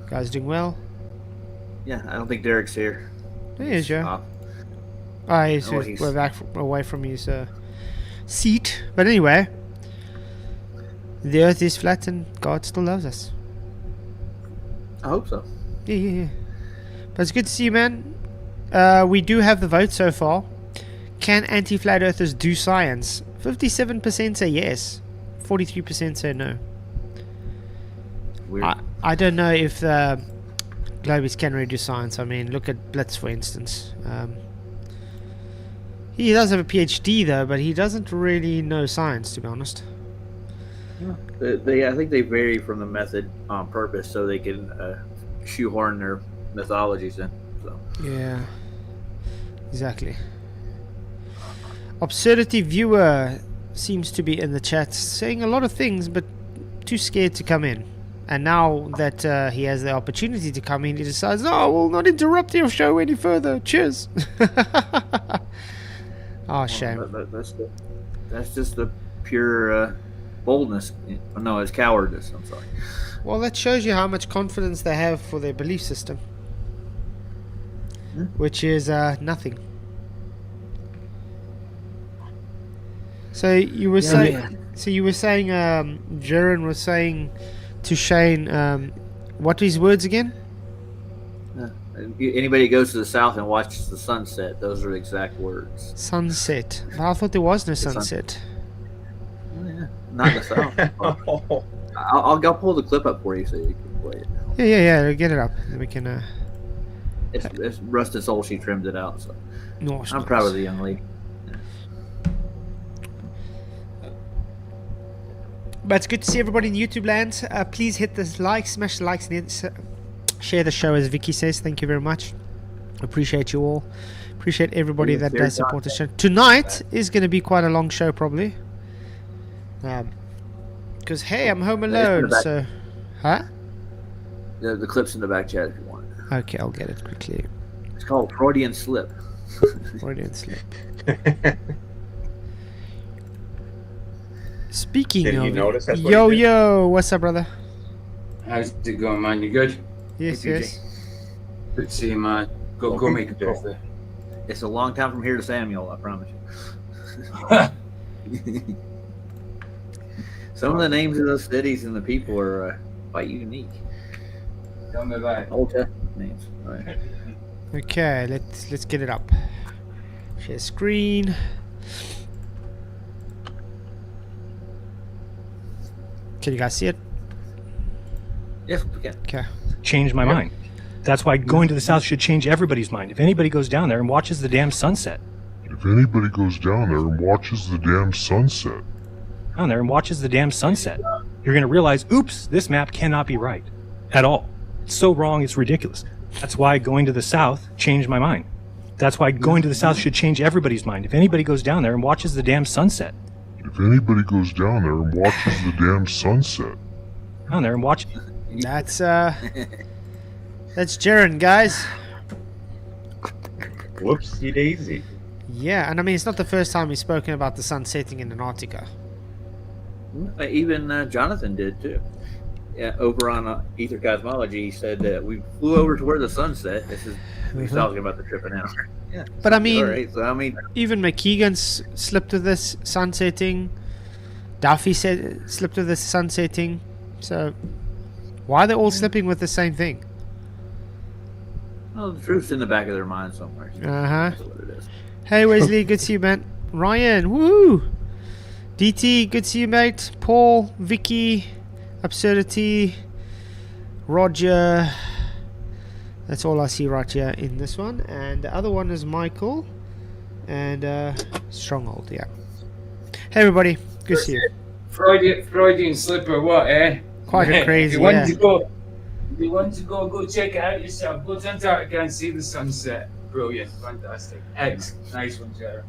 Guys doing well? Yeah, I don't think Derek's here. There he is, Joe. Off. We're back away from his seat. But anyway, the Earth is flat and God still loves us. I hope so. Yeah. But it's good to see you, man. We do have the vote so far. Can anti-flat earthers do science? 57% say yes. 43% say no. Weird. I don't know if the Globies can really do science. I mean, look at Blitz, for instance. He does have a PhD, though, but he doesn't really know science, to be honest. I think they vary from the method on purpose so they can shoehorn their methodologies in. So. Yeah, exactly. Absurdity Viewer seems to be in the chat saying a lot of things, but too scared to come in. And now that he has the opportunity to come in, he decides, "Oh, we'll not interrupt your show any further. Cheers." Oh, shame. That's just the pure boldness. No, it's cowardice. I'm sorry. Well, that shows you how much confidence they have for their belief system, which is nothing. So you were saying, Jaren was saying to Shane, what are his words again? Anybody goes to the south and watches the sunset, those are the exact words. Sunset. I thought there was no sunset. Oh, yeah. Not in the south. I'll pull the clip up for you so you can play it. Yeah. Get it up. Then we can. It's rusted soul. She trimmed it out. So nice, I'm proud of the young lady. But it's good to see everybody in YouTube land. Please hit the like, smash the likes, and share the show, as Vicky says. Thank you very much. Appreciate you all. Appreciate everybody that does support the show. Tonight is going to be quite a long show, probably. Because hey, I'm home alone. So, huh? The clip's in the back chat if you want. Okay, I'll get it quickly. It's called Freudian Slip. Freudian Slip. Speaking Did of, you notice that's what yo, what's up, brother? How's it going, man? You good? Yes. Good to see you, man. Go make a coffee. It's a long time from here to Samuel, I promise you. Some of the names of those cities and the people are quite unique. Tell me about it. Old Testament names. All right. Okay, let's get it up. Share screen. Can you guys see it? Yes, we can. Okay. Change my mind. That's why going to the south should change everybody's mind. If anybody goes down there and watches the damn sunset. If anybody goes down there and watches the damn sunset. Down there and watches the damn sunset. You're going to realize, oops, this map cannot be right. At all. It's so wrong, it's ridiculous. That's why going to the south changed my mind. That's why going to the south should change everybody's mind. If anybody goes down there and watches the damn sunset. If anybody goes down there and watches the damn sunset. Down there and watch. That's Jaren, guys. Whoopsie daisy. Yeah, and I mean, it's not the first time he's spoken about the sun setting in Antarctica. Even Jonathan did too. Yeah, over on Ether Cosmology, he said that we flew over to where the sun set. He's talking about the trip in Antarctica. Yeah, but I mean, even McKeegan slipped with this sun setting. Duffy slipped with this sun setting. So why are they all slipping with the same thing? Well, the truth's in the back of their mind somewhere. That's what it is. Hey Wesley, good to see you, man. Ryan, woo! DT, good to see you, mate. Paul, Vicky, Absurdity, Roger. That's all I see right here in this one. And the other one is Michael and Stronghold, yeah. Hey everybody, good to see you. Freudian slip or what, eh? Quite crazy, If you want to go check it out yourself. Go to Antarctica and see the sunset. Brilliant, fantastic. Nice one, Jared.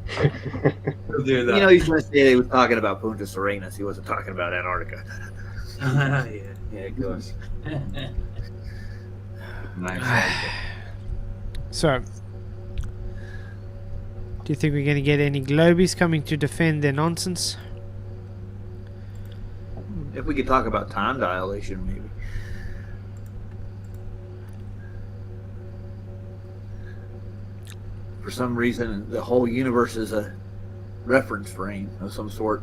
We'll do that. You know, he's going to say he was talking about Punta Serenas. He wasn't talking about Antarctica. Yeah, of course. Nice. So, do you think we're going to get any Globies coming to defend their nonsense? If we could talk about time dilation, maybe. for some reason, the whole universe is a reference frame of some sort.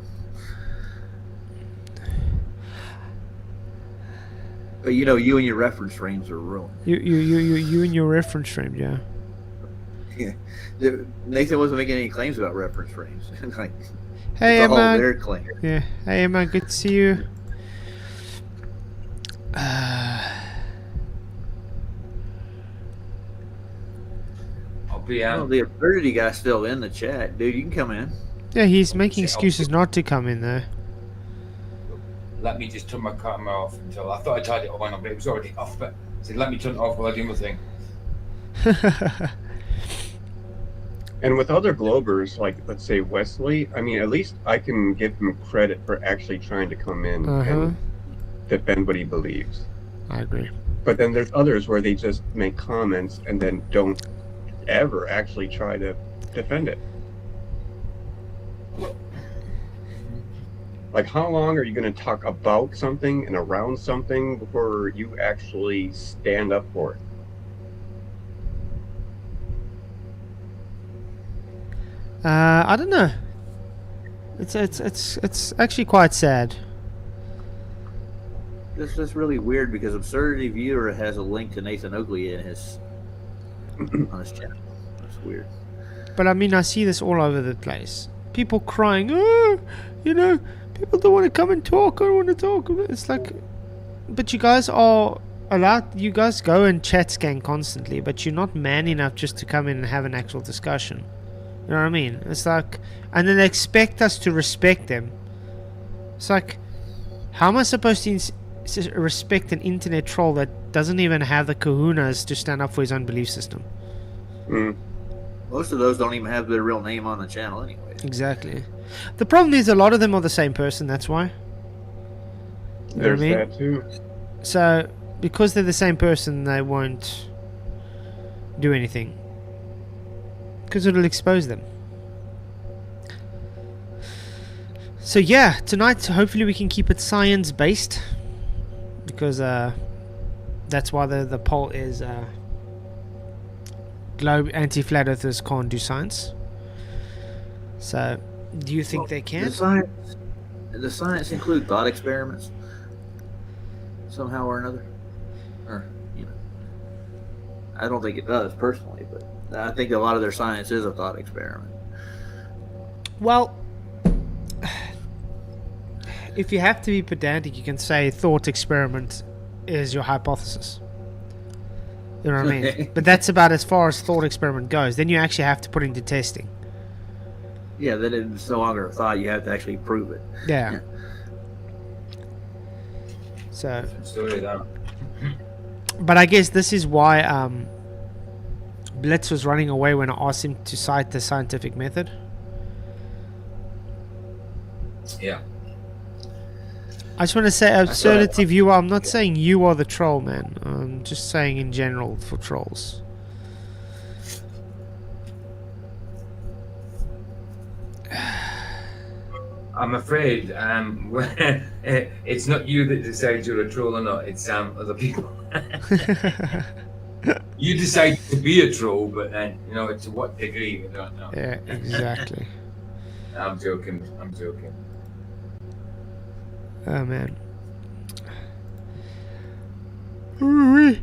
But you know, you and your reference frames are ruined. You and your reference frame, yeah. Yeah. Nathan wasn't making any claims about reference frames. Like, Hey it's all Emma. their claim. Yeah. Hey Emma, good to see you. I'll be Well, out. the absurdity guy's still in the chat, dude. You can come in. Yeah, he's making excuses not to come in there. Let me just turn my camera off until I thought I tried it on, but it was already off. But I said, let me turn it off while I do my thing. And with other Globers, like let's say Wesley, I mean, at least I can give him credit for actually trying to come in and defend what he believes. I agree. But then there's others where they just make comments and then don't ever actually try to defend it. Like, how long are you going to talk about something and around something before you actually stand up for it? I don't know. It's actually quite sad. This is really weird because Absurdity Viewer has a link to Nathan Oakley in his on his channel. That's weird. But I mean, I see this all over the place. People crying, oh, you know, people don't want to come and talk. I don't want to talk. It's like, but you guys are allowed. You guys go and chat scan constantly, but you're not man enough just to come in and have an actual discussion. You know what I mean? It's like, and then they expect us to respect them. It's like, how am I supposed to respect an internet troll that doesn't even have the kahunas to stand up for his own belief system? Most of those don't even have their real name on the channel anyway. Exactly. The problem is a lot of them are the same person, that's why. You know what I There's mean? that too. So, because they're the same person, they won't do anything. Because it'll expose them. So yeah, tonight hopefully we can keep it science-based. Because that's why the poll is globe anti-flat earthers can't do science. So, do you think they can? Does science include thought experiments somehow or another? Or, you know, I don't think it does personally, but I think a lot of their science is a thought experiment. Well, if you have to be pedantic, you can say thought experiment is your hypothesis. You know what I mean? But that's about as far as thought experiment goes. Then you actually have to put into testing. Yeah, then it's no longer a thought. You have to actually prove it. Yeah. So, Story that. but I guess this is why Blitz was running away when I asked him to cite the scientific method. Yeah. I just want to say, absurdity viewer, I'm not saying you are the troll, man. I'm just saying in general for trolls. I'm afraid it's not you that decides you're a troll or not. It's other people. You decide to be a troll, but then, you know, to what degree, we don't know. Yeah, exactly. I'm joking. I'm joking. Oh, man. Ooh-wee.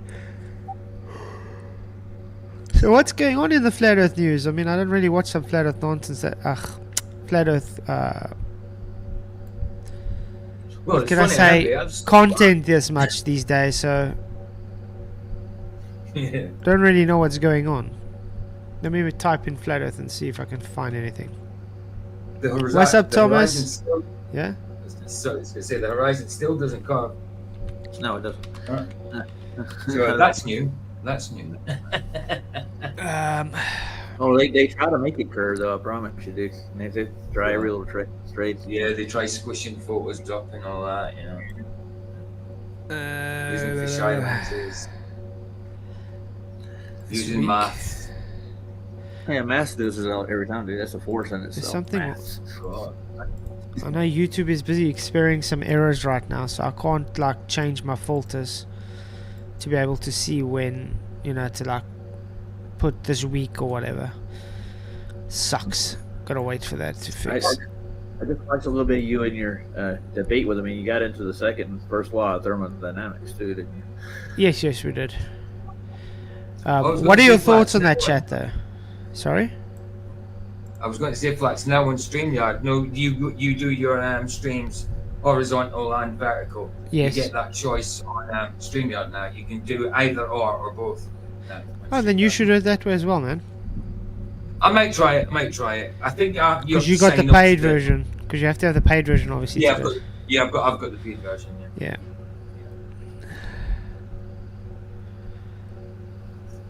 So what's going on in the Flat Earth news? I mean, I don't really watch some Flat Earth nonsense. Flat Earth, Well, what it's can I funny, say? I've- Content this much these days, so Yeah. don't really know what's going on. Let me type in Flat Earth and see if I can find anything. What's up, Thomas? Still, Yeah? so I was gonna say the horizon still doesn't curve. No, it doesn't. So that's new. That's new. Oh, they try to make it curve, though. I promise you, dude. They try every little straight. Yeah, they try squishing photos, dropping all that, you know. Using fisheye lenses. Using Sweet. math. Yeah, math does it every time, dude. That's a force in itself. something- Maths. God. I know YouTube is busy experiencing some errors right now, so I can't like change my filters to be able to see when, you know, to like put this week or whatever. Sucks. Gotta wait for that to I fix. just watched a little bit of you and your debate with him, and you got into the second and first law of thermodynamics, too, didn't you? Yes, we did. was What gonna are your say, thoughts Flats, on that next chat, though? Sorry? I was going to say, Flats, now on StreamYard, no, you do your streams horizontal and vertical. Yes. You get that choice on StreamYard now. You can do either or both. Oh, then you should do it that way as well, man. I might try it. I think you have Because you to got the sign up paid to do it. version. Because you have to have the paid version, obviously. Yeah, to do it. I've got the paid version. Yeah.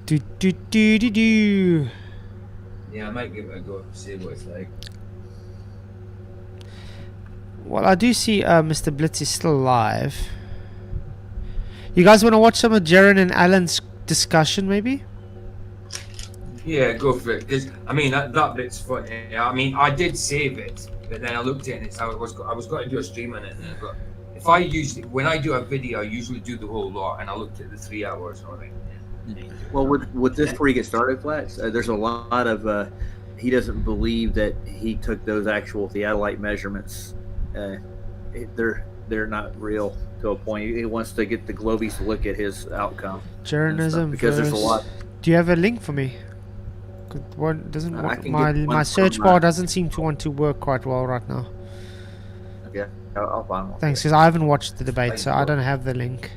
Do. Yeah, I might give it a go. See what it's like. Well, I do see Mr. Blitz is still alive. You guys want to watch some of Jaren and Alan's discussion, maybe? Yeah, go for it. Because I mean that bit's funny. I mean, I did save it, but then I looked at it and it's how it was. I was going to do a stream on it, but if I usually when I do a video, I usually do the whole lot, and I looked at the 3 hours on it. Well, with this before you get started, Flats, there's a lot of he doesn't believe that he took those actual theodolite measurements. They're not real to a point. He wants to get the Globies to look at his outcome. Jeranism Because there's a lot. Do you have a link for me? One doesn't I can my get one my search from, bar doesn't seem to want to work quite well right now. Okay, I'll find one. Thanks, because I haven't watched the debate, so I don't have the link.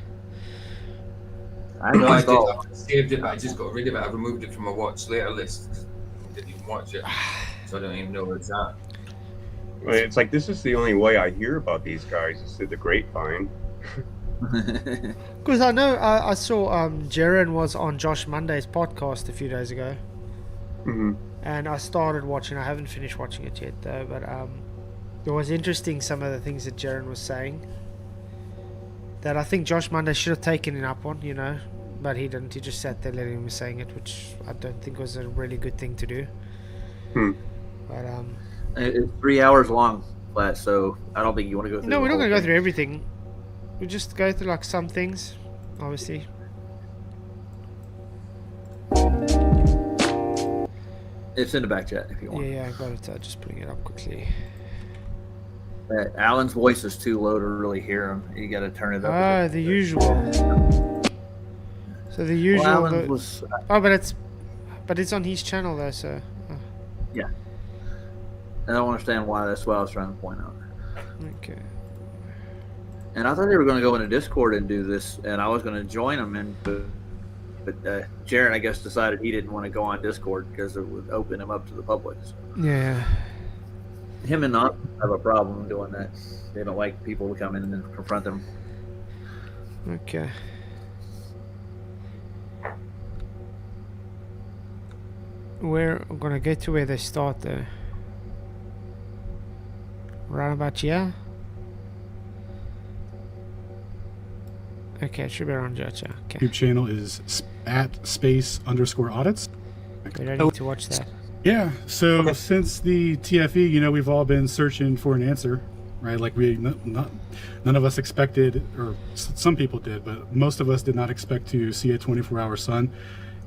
I No, know I it's did. all. I saved it, but I just got rid of it. I removed it from my watch later list. I didn't even watch it, so I don't even know where it's at. Well, it's like this is the only way I hear about these guys is through the grapevine. Because I know I saw Jaren was on Josh Monday's podcast a few days ago, and I started watching. I haven't finished watching it yet though, but it was interesting some of the things that Jaren was saying that I think Josh Monday should have taken it up on, but he didn't. He just sat there letting him saying it, which I don't think was a really good thing to do. But It's 3 hours long, Flat, so I don't think you want to go through. no, we're not going going to go through everything. We just go through like some things, obviously. It's in the back chat if you want. Yeah, I got it. Just putting it up quickly. Alan's voice is too low to really hear him. You got to turn it up. Ah, the usual. So the usual. Well, Alan was. Oh, but it's on his channel though, so. Oh. Yeah. I don't understand why. That's what I was trying to point out. Okay. And I thought they were going to go into Discord and do this, and I was going to join them, but Jaren, I guess, decided he didn't want to go on Discord because it would open him up to the public. So. Yeah. Him and Not have a problem doing that. They don't like people to come in and confront them. Okay. We're gonna get to where they start there. Right about here. Okay, it should be around here. Okay. YouTube channel is @space_audits. We don't need to watch that. Yeah, so since the TFE, we've all been searching for an answer, right? Like none of us expected, or some people did, but most of us did not expect to see a 24-hour sun,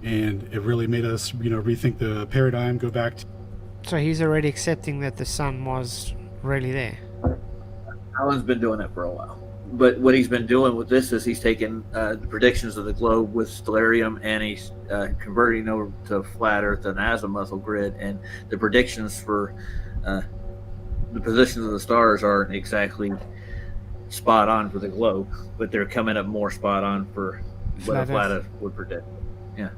and it really made us, rethink the paradigm, go back to. So he's already accepting that the sun was really there. Alan's been doing that for a while. But what he's been doing with this is he's taken the predictions of the globe with stellarium and he's converting over to flat Earth and azimuthal grid. And the predictions for the positions of the stars aren't exactly spot on for the globe, but they're coming up more spot on for what a flat Earth would predict. Yeah.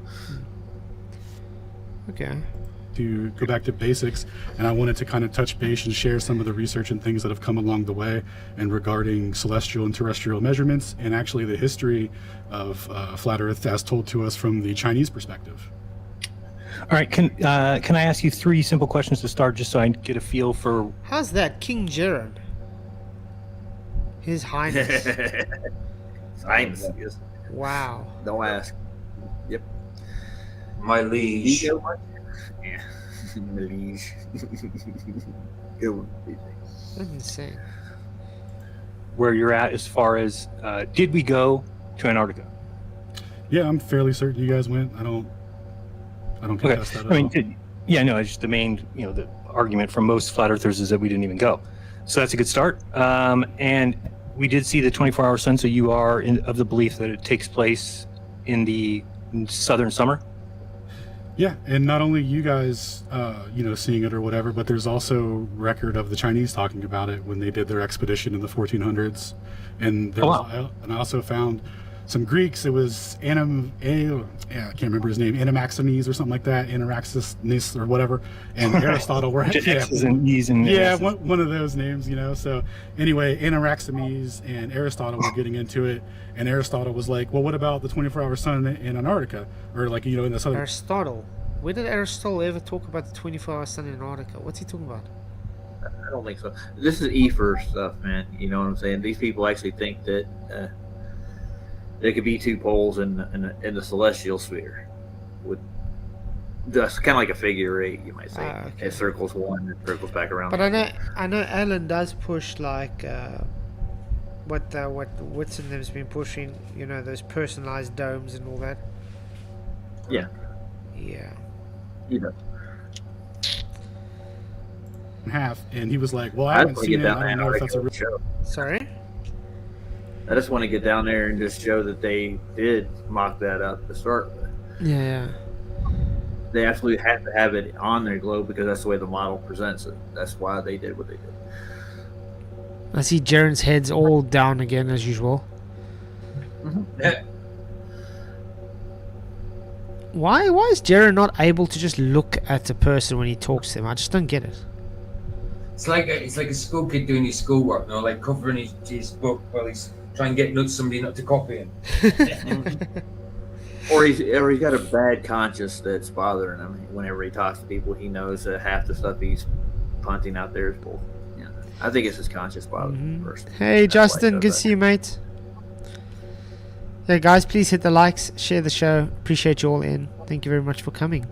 Okay. To go back to basics, and I wanted to kind of touch base and share some of the research and things that have come along the way and regarding celestial and terrestrial measurements and actually the history of flat Earth as told to us from the Chinese perspective. All right, can I ask you 3 simple questions to start, just so I get a feel for? How's that, King Jaren? His Highness. Science. Yes. Wow. Don't ask. Yep. My liege. Yeah. Liege. It would be. That's insane. Where you're at as far as did we go to Antarctica? Yeah, I'm fairly certain you guys went. I don't contest that at all. Yeah, no, it's just the main, the argument from most flat earthers is that we didn't even go. So that's a good start. And we did see the 24-hour sun, so you are of the belief that it takes place in the southern summer? Yeah, and not only you guys, seeing it or whatever, but there's also record of the Chinese talking about it when they did their expedition in the 1400s. And there and I also found some Greeks. It was I can't remember his name, Animaxenes or something like that, Anaxagoras or whatever, and Aristotle were X's and E's and one of those names, So anyway, Anaxagoras and Aristotle were getting into it, and Aristotle was like, well, what about the 24-hour sun in Antarctica, or in the southern? Aristotle. Where did Aristotle ever talk about the 24-hour sun in Antarctica? What's he talking about? I don't think so. This is Ether stuff, man. You know what I'm saying? These people actually think that there could be two poles in the celestial sphere. With just kind of like a figure eight, you might say. Okay. It circles one, it circles back around. But I know Alan does push like what Whitson has been pushing. Those personalized domes and all that. Yeah. Yeah. You know. Half, and he was like, well, I haven't seen it. I don't know if that's a real show. Sorry? I just want to get down there and just show that they did mock that up to start with. Yeah. They absolutely have to have it on their globe because that's the way the model presents it. That's why they did what they did. I see Jaren's head's all down again as usual. Yeah. Why is Jaren not able to just look at a person when he talks to them? I just don't get it. It's like a school kid doing his schoolwork, like covering his book while he's trying to get somebody not to copy him. Or he's got a bad conscience that's bothering him. Whenever he talks to people, he knows that half the stuff he's punting out there is bull. Yeah, I think it's his conscience bothering him personally. Hey Justin, good to see you, mate. Yeah, guys, please hit the likes, share the show. Appreciate you all in. Thank you very much for coming.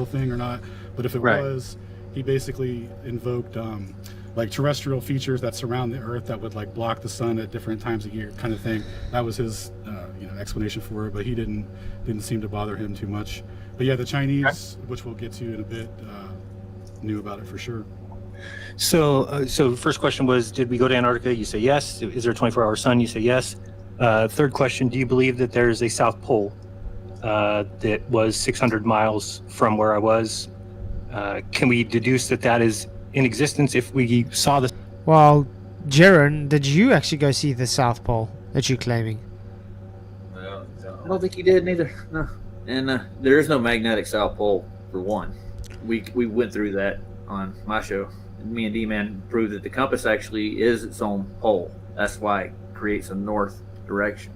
thing or not, but if it was, he basically invoked like terrestrial features that surround the Earth that would like block the sun at different times of year, kind of thing. That was his explanation for it, but he didn't seem to bother him too much. But yeah, the Chinese, which we'll get to in a bit, knew about it for sure. So first question was, did we go to Antarctica? You say yes. Is there a 24-hour sun? You say yes. Third question, do you believe that there's a South Pole that was 600 miles from where I was? Can we deduce that is in existence if we saw the... Well, Jaren, did you actually go see the South Pole that you're claiming? I don't think he did neither. No. And there is no magnetic South Pole, for one. We went through that on my show. Me and D-Man proved that the compass actually is its own pole. That's why it creates a north direction.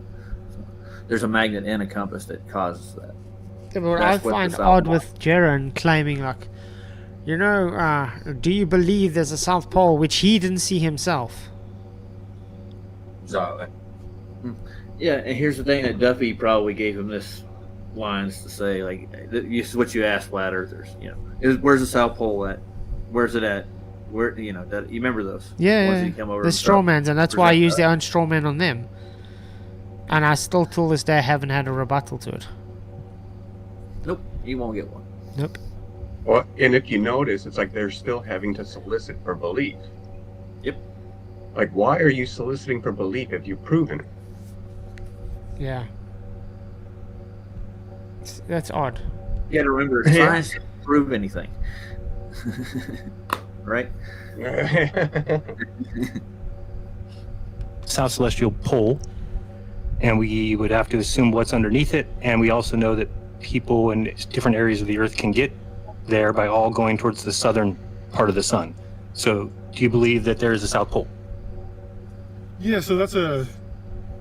So there's a magnet in a compass that causes that. Yeah, but what I find odd with Jaren claiming, like, do you believe there's a South Pole, which he didn't see himself? Exactly. Yeah, and here's the thing that Duffy probably gave him this lines to say, like, this is what you ask flat earthers, where's the South Pole at? Where's it at? Where, you remember those? Yeah, the straw mans, and that's why I use their own straw man on them. And I still, till this day, haven't had a rebuttal to it. Nope, you won't get one. Nope. Well, and if you notice, it's like they're still having to solicit for belief. Yep. Like, why are you soliciting for belief if you've proven it? Yeah. That's odd. You got to remember, science doesn't prove anything. Right? South Celestial Pole, and we would have to assume what's underneath it, and we also know that people in different areas of the Earth can get there by all going towards the southern part of the sun. So do you believe that there is a South Pole? Yeah, so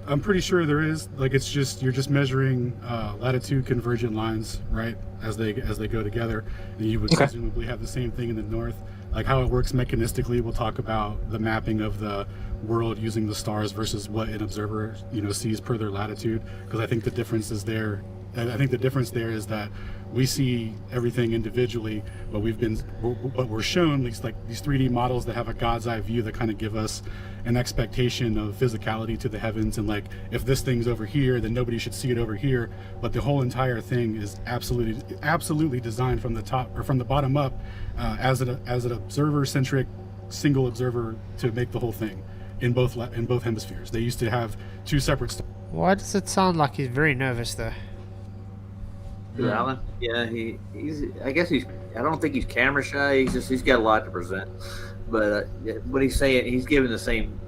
I'm pretty sure there is. Like, it's just, you're just measuring latitude convergent lines, right, as they go together, and you would presumably have the same thing in the north. Like, how it works mechanistically, we'll talk about the mapping of the world using the stars versus what an observer sees per their latitude, because I think the difference is there I think the difference there is that we see everything individually, but we're shown these like these 3D models that have a God's eye view that kind of give us an expectation of physicality to the heavens, and like if this thing's over here, then nobody should see it over here. But the whole entire thing is absolutely designed from the top or from the bottom up, as an observer-centric single observer to make the whole thing in both hemispheres. They used to have two separate stuff. Why does it sound like he's very nervous though? Alan? Yeah, he's. I guess he's. I don't think he's camera shy. He's got a lot to present. But what he's saying, he's giving the same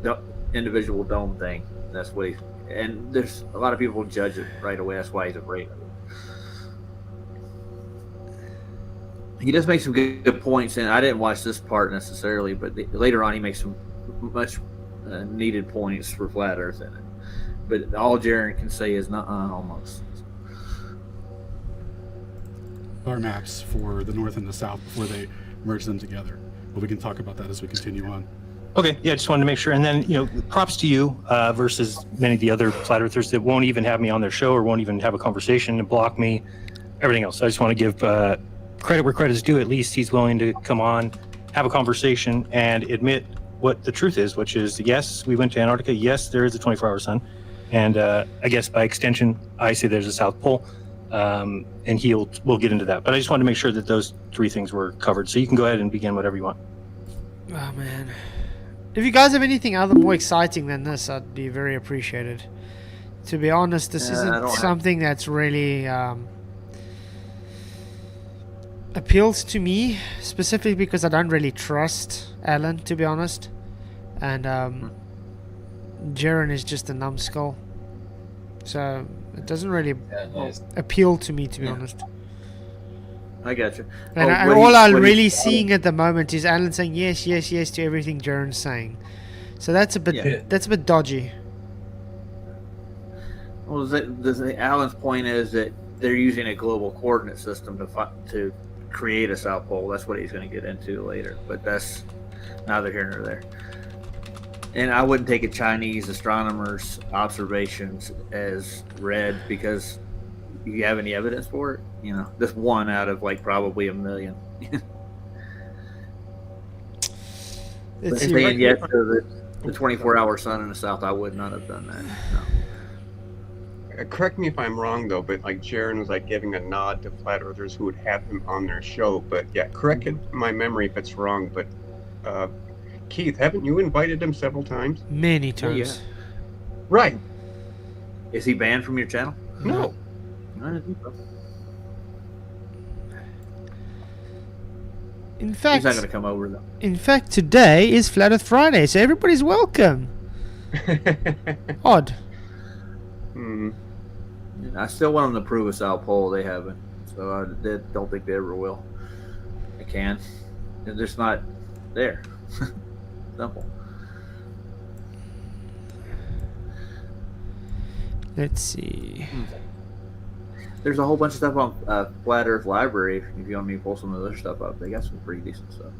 individual dome thing. That's what he's. And there's a lot of people judge it right away. That's why he's afraid of it. He does make some good points, and I didn't watch this part necessarily, but later on he makes some much needed points for flat Earth in it. But all Jaron can say is not almost. Our maps for the north and the south before they merge them together. But we can talk about that as we continue on. Okay, yeah, just wanted to make sure. And then, props to you versus many of the other flat earthers that won't even have me on their show or won't even have a conversation and block me, everything else. I just want to give credit where credit is due. At least he's willing to come on, have a conversation, and admit what the truth is, which is, yes, we went to Antarctica. Yes, there is a 24-hour sun. And I guess by extension, I say there's a South Pole. And we'll get into that. But I just wanted to make sure that those three things were covered. So you can go ahead and begin whatever you want. Oh, man. If you guys have anything other more exciting than this, I'd be very appreciated. To be honest, this isn't something that's really appeals to me, specifically because I don't really trust Alan, to be honest. And Jaron is just a numbskull. So it doesn't really appeal to me, to be honest. I got you. And all I'm really seeing at the moment is Alan saying yes, yes, yes to everything Jaron's saying. So that's a bit dodgy. Well, Alan's point is that they're using a global coordinate system to create a South Pole. That's what he's going to get into later. But that's neither here nor there. And I wouldn't take a Chinese astronomer's observations as read because you have any evidence for it. This one out of like probably a million. But saying yes to the 24-hour sun in the south, I would not have done that. No. Correct me if I'm wrong though, but like Jaron was like giving a nod to flat earthers who would have him on their show. But yeah, correct my memory if it's wrong. But Keith, haven't you invited him several times? Many times. Yeah. Right. Is he banned from your channel? No. In fact, he's not going to come over though. In fact, today is Flat Earth Friday, so everybody's welcome. Odd. I still want them to prove a South Pole. They haven't, so I don't think they ever will. I can. They're just not there. Simple. Let's see. There's a whole bunch of stuff on Flat Earth Library. If you want me to pull some of their stuff up, they got some pretty decent stuff.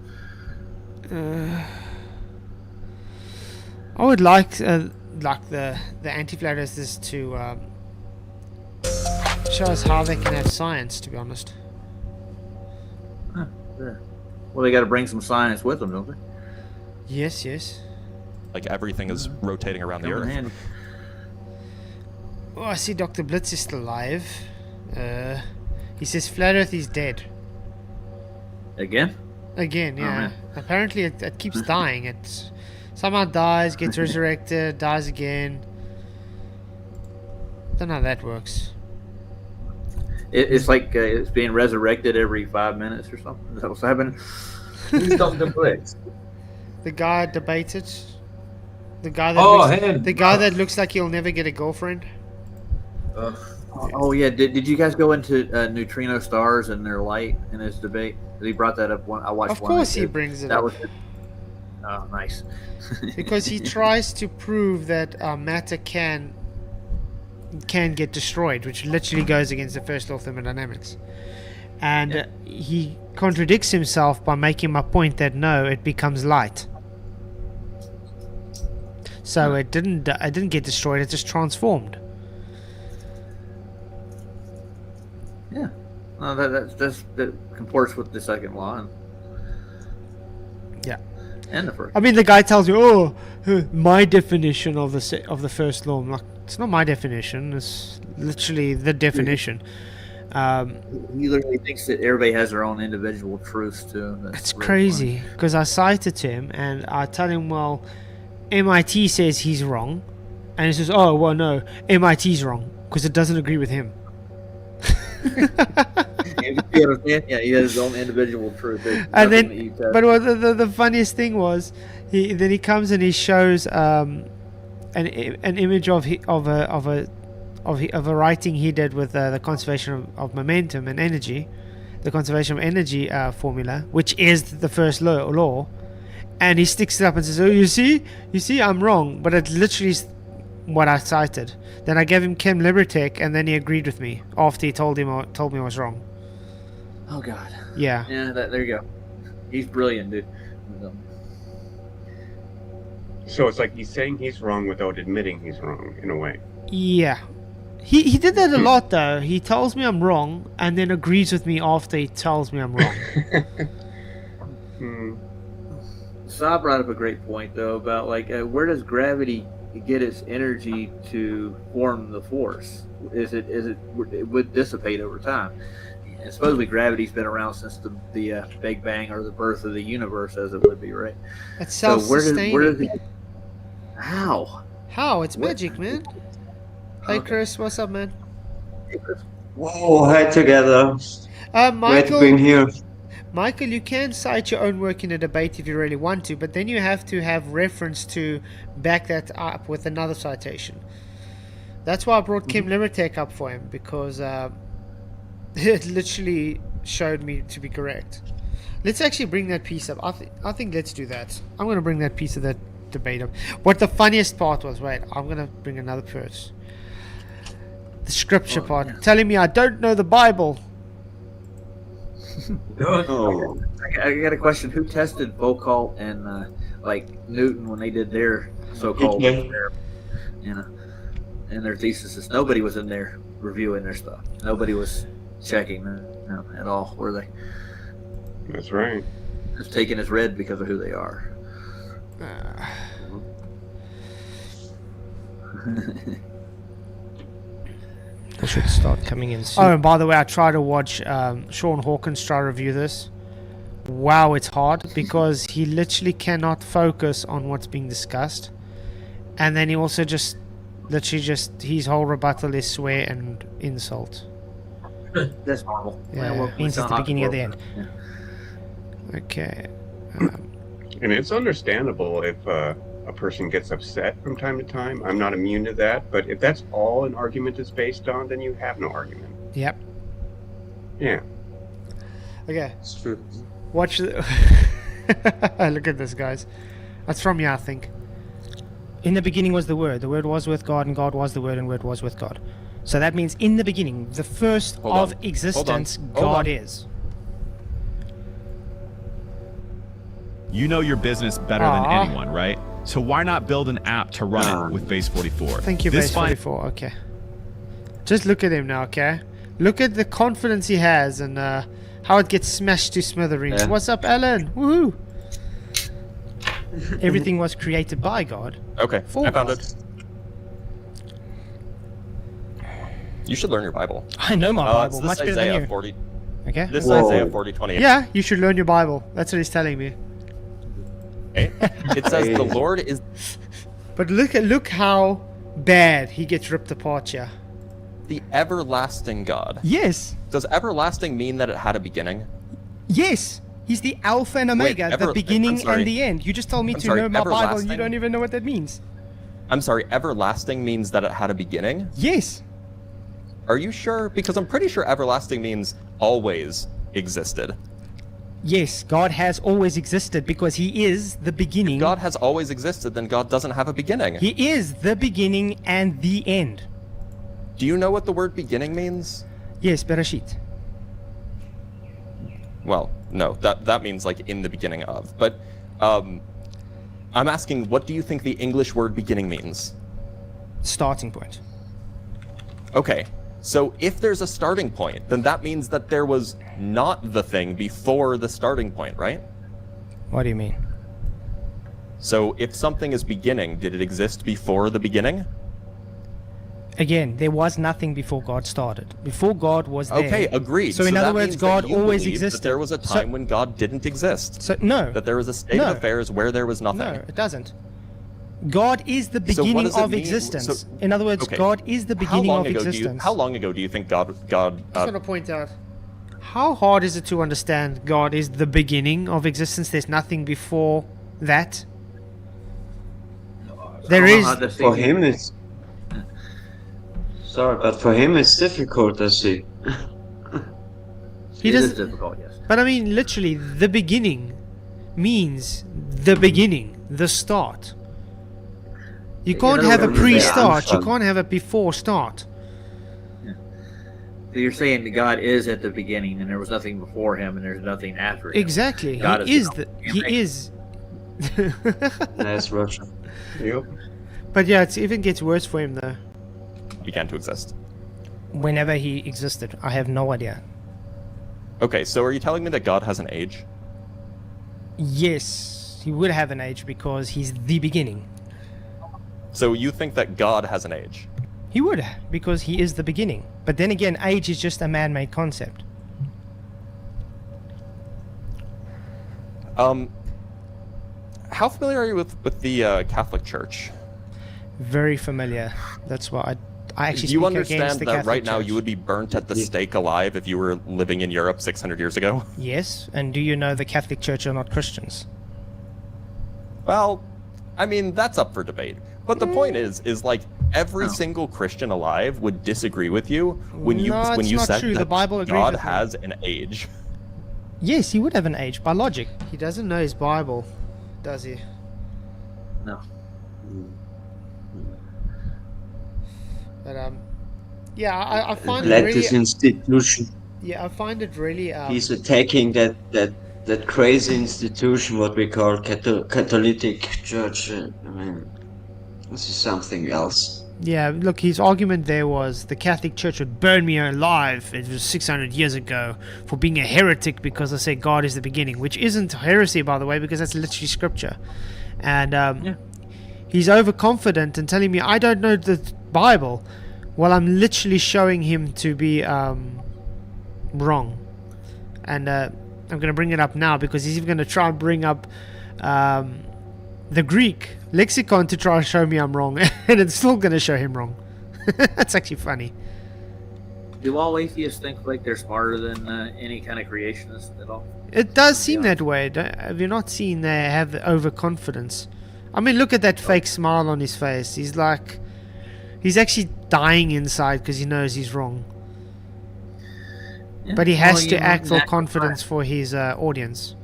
I would like the anti-flat earthers to show us how they can have science. To be honest. Huh, yeah. Well, they got to bring some science with them, don't they? Yes, yes. Like everything is rotating around the Earth. Oh, I see Dr. Blitz is still alive. He says Flat Earth is dead. Again? Again, yeah. Apparently it keeps dying. It somehow dies, gets resurrected, dies again. Don't know how that works. It's like it's being resurrected every 5 minutes or something. Is that what's happening? Who's Dr. Blitz? The guy debated. The guy that the guy that looks like he'll never get a girlfriend. Oh yeah, did you guys go into neutrino stars and their light in his debate? He brought that up. I watched. Of course, he brings it up. Oh, nice. Because he tries to prove that matter can get destroyed, which literally goes against the first law of thermodynamics. And he contradicts himself by making my point that no, it becomes light. So it didn't get destroyed; it just transformed. Yeah. No, that comports with the second law Yeah. and the first. I mean, the guy tells you, "Oh, my definition of the first law." I'm like, it's not my definition. It's literally the definition. He literally thinks that everybody has their own individual truths too. It's really crazy because I cite it to him and I tell him, "Well, MIT says he's wrong," and he says, "Oh, well, no, MIT's wrong because it doesn't agree with him." funny. You understand? Yeah, he has his own individual truth. There's And nothing that then, you test. but what the funniest thing was, he comes and he shows an image of a writing he did with the conservation of momentum and energy, the conservation of energy formula, which is the first law, and he sticks it up and says, "Oh, you see, I'm wrong," but it literally is what I cited. Then I gave him Chem Libertech, and then he agreed with me after he told me I was wrong. Oh God. Yeah. Yeah, there you go. He's brilliant, dude. So it's like he's saying he's wrong without admitting he's wrong, in a way. Yeah. He did that a lot though. He tells me I'm wrong and then agrees with me after he tells me I'm wrong. Saab brought up a great point though about like where does gravity get its energy to form the force? It would dissipate over time. And supposedly gravity's been around since the Big Bang or the birth of the universe, as it would be, right? It's So self-sustaining. where does it? How? How? It's magic, man. Hey Chris, what's up, man? Whoa, hi together. Great to be Michael, here. Michael, you can cite your own work in a debate if you really want to, but then you have to have reference to back that up with another citation. That's why I brought Kim Libertech up for him, because it literally showed me to be correct. Let's actually bring that piece up. I think let's do that. I'm going to bring that piece of that debate up. What the funniest part was, wait, I'm going to bring another verse. The scripture part. Yeah. Telling me I don't know the Bible. Oh, I got a question. Who tested Foucault and like Newton when they did their so-called Hitler. in their theses? Nobody was in there reviewing their stuff. Nobody was checking them at all, were they? that's right. Just taken as read because of who they are. They should start coming in soon. Oh, and by the way, I tried to watch Sean Hawkins try to review this. Wow, it's hard because he literally cannot focus on what's being discussed. And then he also just his whole rebuttal is swear and insult. That's normal. Yeah, Well, means it's at the not beginning of the horrible. end. Yeah. Okay. And it's understandable if a person gets upset from time to time. I'm not immune to that, but if that's all an argument is based on, then you have no argument. Yep. Yeah. Okay. It's true. Watch the look at this, guys. That's from you, I think. In the beginning was the Word was with God, and God was the Word, and Word was with God. So that means in the beginning, the first Hold of on. existence, Hold God on. is. You know your business better Aw. than anyone, right? So why not build an app to run it with Base 44? Thank you, This Base fine- 44. Okay. Just look at him now, okay? Look at the confidence he has and how it gets smashed to smithereens. Yeah. What's up, Alan? Woohoo! Everything was created by God. Okay, For I found God. it. You should learn your Bible. I know my Bible It's much this better than Isaiah you. 40. Okay? This is Whoa. Isaiah 40:28. Yeah, you should learn your Bible. That's what he's telling me. Okay? It says the Lord is But look how bad he gets ripped apart here. the everlasting God. Yes. Does everlasting mean that it had a beginning? Yes. He's the Alpha and Omega, the I'm beginning sorry. and the end. You just told me I'm to sorry, know my Bible and you everlasting? don't even know what that means. I'm sorry, everlasting means that it had a beginning? Yes. Are you sure? Because I'm pretty sure everlasting means always existed. Yes, God has always existed because He is the beginning. God has always existed, then God doesn't have a beginning. He is the beginning and the end. Do you know what the word beginning means? Yes, Bereshit. Well, no, that means like in the beginning of. But I'm asking, what do you think the English word beginning means? Starting point. Okay, So if there's a starting point, then that means that there was not the thing before the starting point, right? What do you mean? So if something is beginning, did it exist before the beginning? Again, there was nothing before God started. Before God was there. Okay, agreed. So in other that words, means that God you always believe existed. That there was a time when God didn't exist. So no. That there was a state No. of affairs where there was nothing. No, it doesn't. God is the So what beginning does it of mean? existence. So- In other words, okay. God is the beginning of existence. How long ago do you think God just want to point out, how hard is it to understand God is the beginning of existence? There's nothing before that. There is. For him, it's. Sorry, but for him, it's difficult, I see. He It is doesn't. difficult, yes. But I mean, literally, the beginning means the beginning, the start. You can't have a pre-start. You can't have a before start. So you're saying that God is at the beginning, and there was nothing before him, and there's nothing after him. Exactly. God He is the. He is. Nice, Roger. Yep. But yeah, it even gets worse for him though. began to exist? Whenever he existed, I have no idea. Okay, so are you telling me that God has an age? Yes, he would have an age because he's the beginning. So you think that God has an age? He would, because he is the beginning. But then again, age is just a man-made concept. How familiar are you with the Catholic Church? Very familiar. That's why I actually Do you speak understand against the that Catholic right now Church. you would be burnt at the stake alive if you were living in Europe 600 years ago? Yes, and do you know the Catholic Church are not Christians? Well, I mean, that's up for debate. But the point is like every single Christian alive would disagree with you when you No, when it's you not said true. The that Bible agrees God with me. has an age. Yes, he would have an age by logic. He doesn't know his Bible, does he? No. But yeah, I find it Latest really. institution. Yeah, I find it really. He's attacking that crazy institution, what we call Catholic Church. I mean, this is something else. Yeah, look, his argument there was the Catholic Church would burn me alive. It was 600 years ago for being a heretic because I say God is the beginning, which isn't heresy, by the way, because that's literally scripture. And he's overconfident and telling me I don't know the Bible. Well, I'm literally showing him to be wrong. And I'm going to bring it up now because he's even going to try and bring up the Greek lexicon to try and show me I'm wrong, and it's still going to show him wrong. That's actually funny. Do all atheists think like they're smarter than any kind of creationist at all? It does seem that way. Have you not seen they have the overconfidence? I mean, look at that fake smile on his face. He's like, he's actually dying inside because he knows he's wrong. Yeah. But he has to you know, act for natural confidence science. for his audience.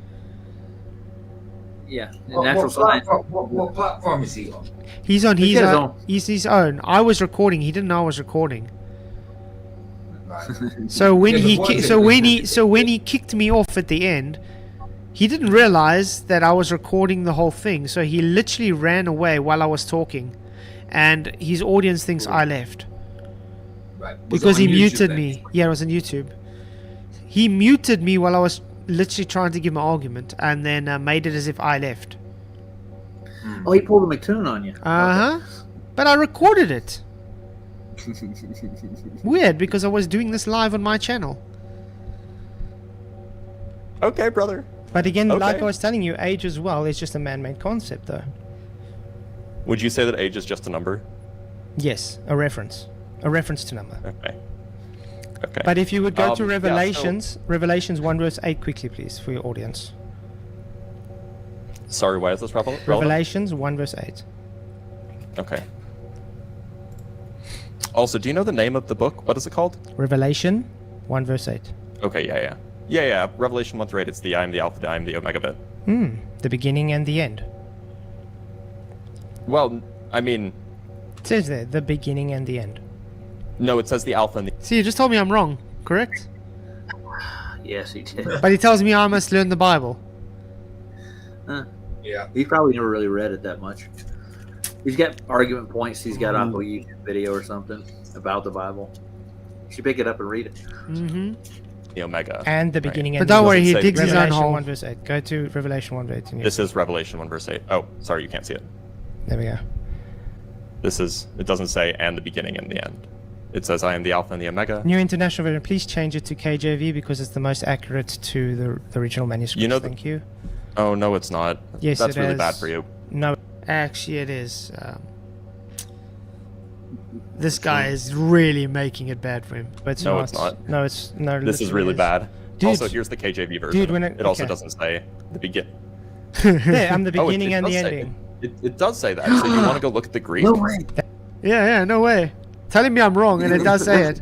Yeah, in natural science. What platform is he on? He's on He's his got his own. own. He's his own. I was recording. He didn't know I was recording. Right. So when Yeah, he but what when he kicked me off at the end, he didn't realize that I was recording the whole thing. So he literally ran away while I was talking, and his audience thinks I left Right. Was it because on he YouTube muted then? me. Yeah, it was on YouTube. He muted me while I was literally trying to give my argument, and then made it as if I left. Oh, he pulled a McToon on you. Uh huh. But I recorded it. Weird, because I was doing this live on my channel. Okay, brother. But again, like Okay. I was telling you, age as well is just a man-made concept, though. Would you say that age is just a number? Yes, a reference to number. Okay. Okay. But if you would go to yeah, so- Revelations, Revelations 1 verse 8 quickly, please, for your audience. Sorry, why is this relevant? Revelations 1 verse 8. Okay. Also, do you know the name of the book? What is it called? Revelation 1 verse 8. Okay, yeah. Revelation 1 through 8. It's the I am the Alpha, I am the Omega bit. The beginning and the end. Well, I mean, It says there, the beginning and the end. no, it says the Alpha and the. See, you just told me I'm wrong, correct? Yes, he did. But he tells me I must learn the Bible. Yeah. He probably never really read it that much. He's got argument points he's got off a YouTube video or something about the Bible. should pick it up and read it. Mm-hmm. The Omega. And the Right. beginning But and don't the worry, end. he Doesn't say digs his own Revelation hole. 1 verse 8. Go to Revelation 1 verse 8. This is Revelation 1 verse 8. Oh, sorry, you can't see it. There we go. It doesn't say and the beginning and the end. It says I am the Alpha and the Omega. New International Version, please change it to KJV because it's the most accurate to the original manuscript. You know Thank you. Oh, no, it's not. Yes, That's it really is. bad for you. No. Actually, it is. This guy is really making it bad for him. But it's No, not. it's not. No, it's no. This is literally really bad. Dude. Also, here's the KJV version. Dude, when it also okay. doesn't say the begin. There, I'm the Oh, beginning and does the say- ending. It does say that. So you want to go look at the Greek? No way. Yeah, no way. Telling me I'm wrong, and it does say it.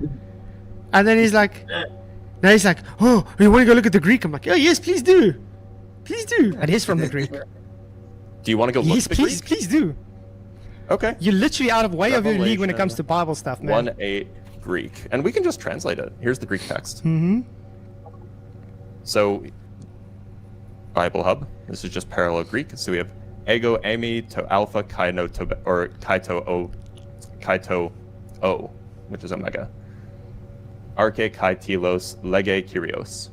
And then he's like, oh, you want to go look at the Greek? I'm like, oh, yes, please do. Please do. It is from the Greek. Do you want to go look Yes, at the please, Greek? please do. Okay. You're literally out of way of your league when it comes Revelation to Bible stuff, man. 1:8 Greek, and we can just translate it. Here's the Greek text. Mm-hmm. So, Bible Hub. This is just parallel Greek. So we have ego eimi to alpha kai no to or kai to o, which is omega. Arche kai telos lege kyrios.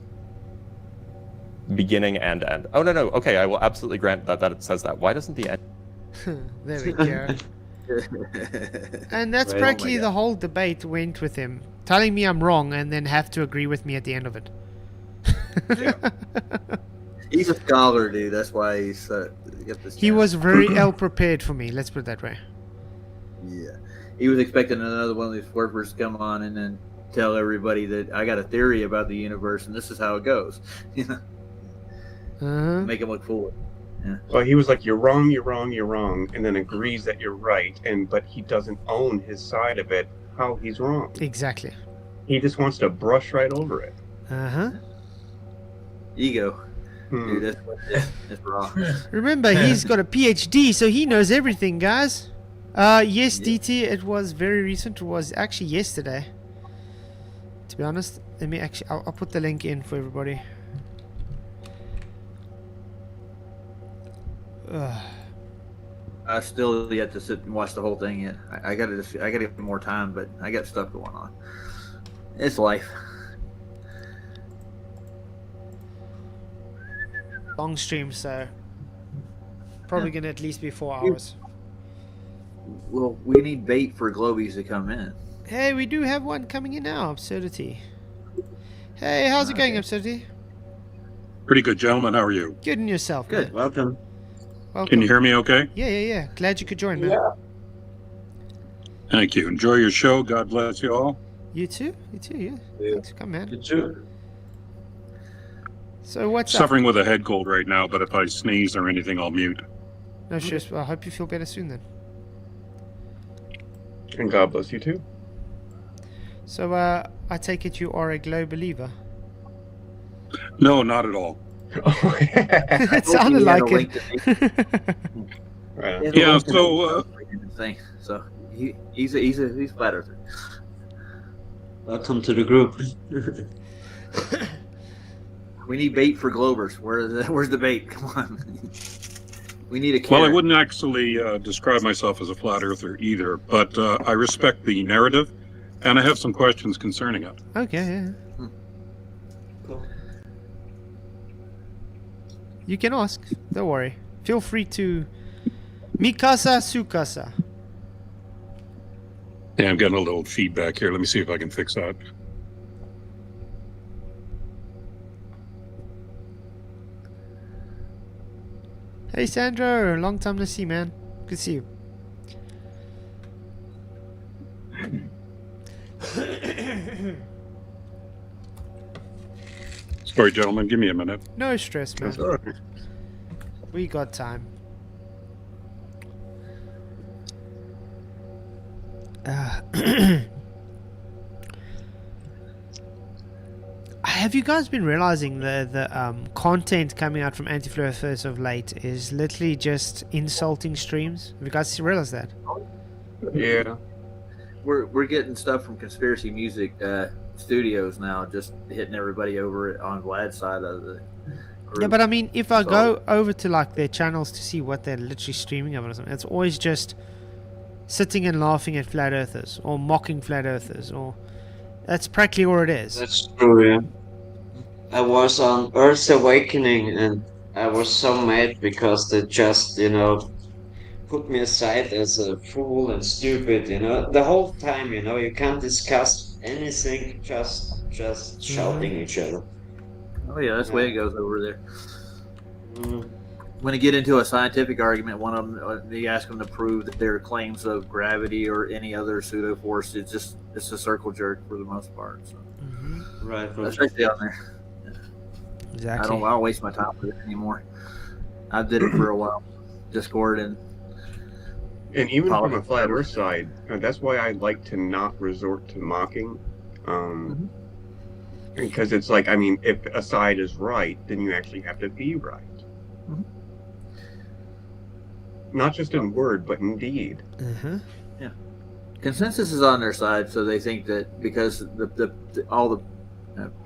Beginning and end. Oh no. Okay, I will absolutely grant that it says that. Why doesn't the end? There we go. And that's Right, practically oh my the whole debate went with him. Telling me I'm wrong and then have to agree with me at the end of it. He's a scholar, dude. That's why he's got this. He chance. was very ill prepared for me, let's put it that way. Yeah, he was expecting another one of these twerpers to come on and then tell everybody that I got a theory about the universe and this is how it goes. You know, Uh-huh. make him look foolish. Well, he was like, "You're wrong, you're wrong, you're wrong," and then agrees that you're right, but he doesn't own his side of it. How he's wrong. Exactly. He just wants to brush right over it. Uh-huh. Ego, Hmm. dude. That's what it is. It's wrong. Remember, he's got a PhD, so he knows everything, guys. Yes, Yeah. DT, it was very recent. It was actually yesterday. To be honest, let me actually, I'll put the link in for everybody. I still yet to sit and watch the whole thing yet. I gotta get more time, but I got stuff going on. It's life. Long stream, so probably gonna at least be 4 hours. Well, we need bait for Globies to come in. Hey, we do have one coming in now, Absurdity. Hey, how's it going, Okay. Absurdity? Pretty good, gentlemen. How are you? Good in yourself, Good. Welcome. Welcome. Can you hear me okay? Yeah. Glad you could join, man. Thank you. Enjoy your show. God bless you all. You too, yeah. Thanks for coming, man. Good too. So what's up? Suffering with a head cold right now, but if I sneeze or anything, I'll mute. No stress. Well, I hope you feel better soon then. And God bless you too. So, I take it you are a Glow believer. No, not at all. It sounded like it. Right. Yeah, so So he's flat earther. Welcome to the group. We need bait for Globers. Where's the bait? Come on. We need a carrot. well, I wouldn't actually describe myself as a flat earther either, but I respect the narrative, and I have some questions concerning it. Okay, yeah. You can ask. Don't worry. Feel free to. Mikasa Sukasa. Yeah, I'm getting a little feedback here. Let me see if I can fix that. Hey Sandro, long time no see, man. Good to see you. Sorry, gentlemen, give me a minute. No stress, man. That's all right. We got time. Have you guys been realizing the content coming out from Anti-Fluorescence of late is literally just insulting streams? Have you guys realized that? Yeah. We're getting stuff from Conspiracy Music Studios now, just hitting everybody over on Vlad's side of the group. Yeah, but I mean, if I go over to like their channels to see what they're literally streaming about or something, it's always just sitting and laughing at flat earthers or mocking flat earthers or That's practically all it is. That's true, yeah. I was on Earth's Awakening and I was so mad because they just, put me aside as a fool and stupid, the whole time, you can't discuss anything, just shouting each other. Oh yeah, that's the way it goes over there. Mm. When you get into a scientific argument, one of them, you ask them to prove that their claims of gravity or any other pseudo force, it's a circle jerk for the most part. So. Right. Especially on there. Exactly. I don't waste my time with it anymore. I did it for a while. Discord and even from a flat Earth side, that's why I like to not resort to mocking. Because it's like, I mean, if a side is right, then you actually have to be right. Not just in word, but in deed. Yeah. Consensus is on their side, so they think that because all the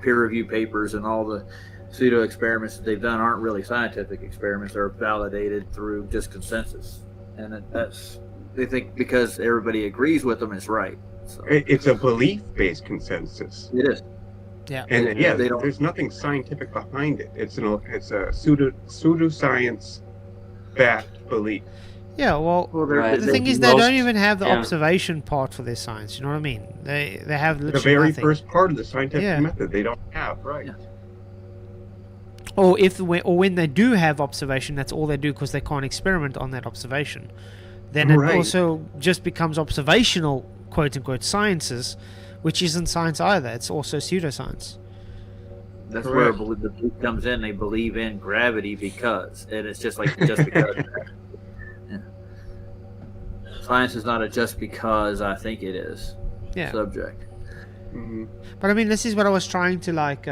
peer-reviewed papers and all the pseudo experiments that they've done aren't really scientific experiments; they're validated through just consensus, and they think because everybody agrees with them, it's right. So. It's a belief-based consensus. It is. Yeah. And there's nothing scientific behind it. It's a pseudoscience backed belief. Yeah, well, the thing is, they don't even have the observation part for their science. You know what I mean? They have literally the very nothing. first part of the scientific method they don't have, right? Yeah. Or when they do have observation, that's all they do because they can't experiment on that observation. Then it also just becomes observational, quote unquote, sciences, which isn't science either. It's also pseudoscience. That's where the belief comes in. They believe in gravity because, and it's just because. Yeah. Science is not a just because I think it is subject. But I mean, this is what I was trying to let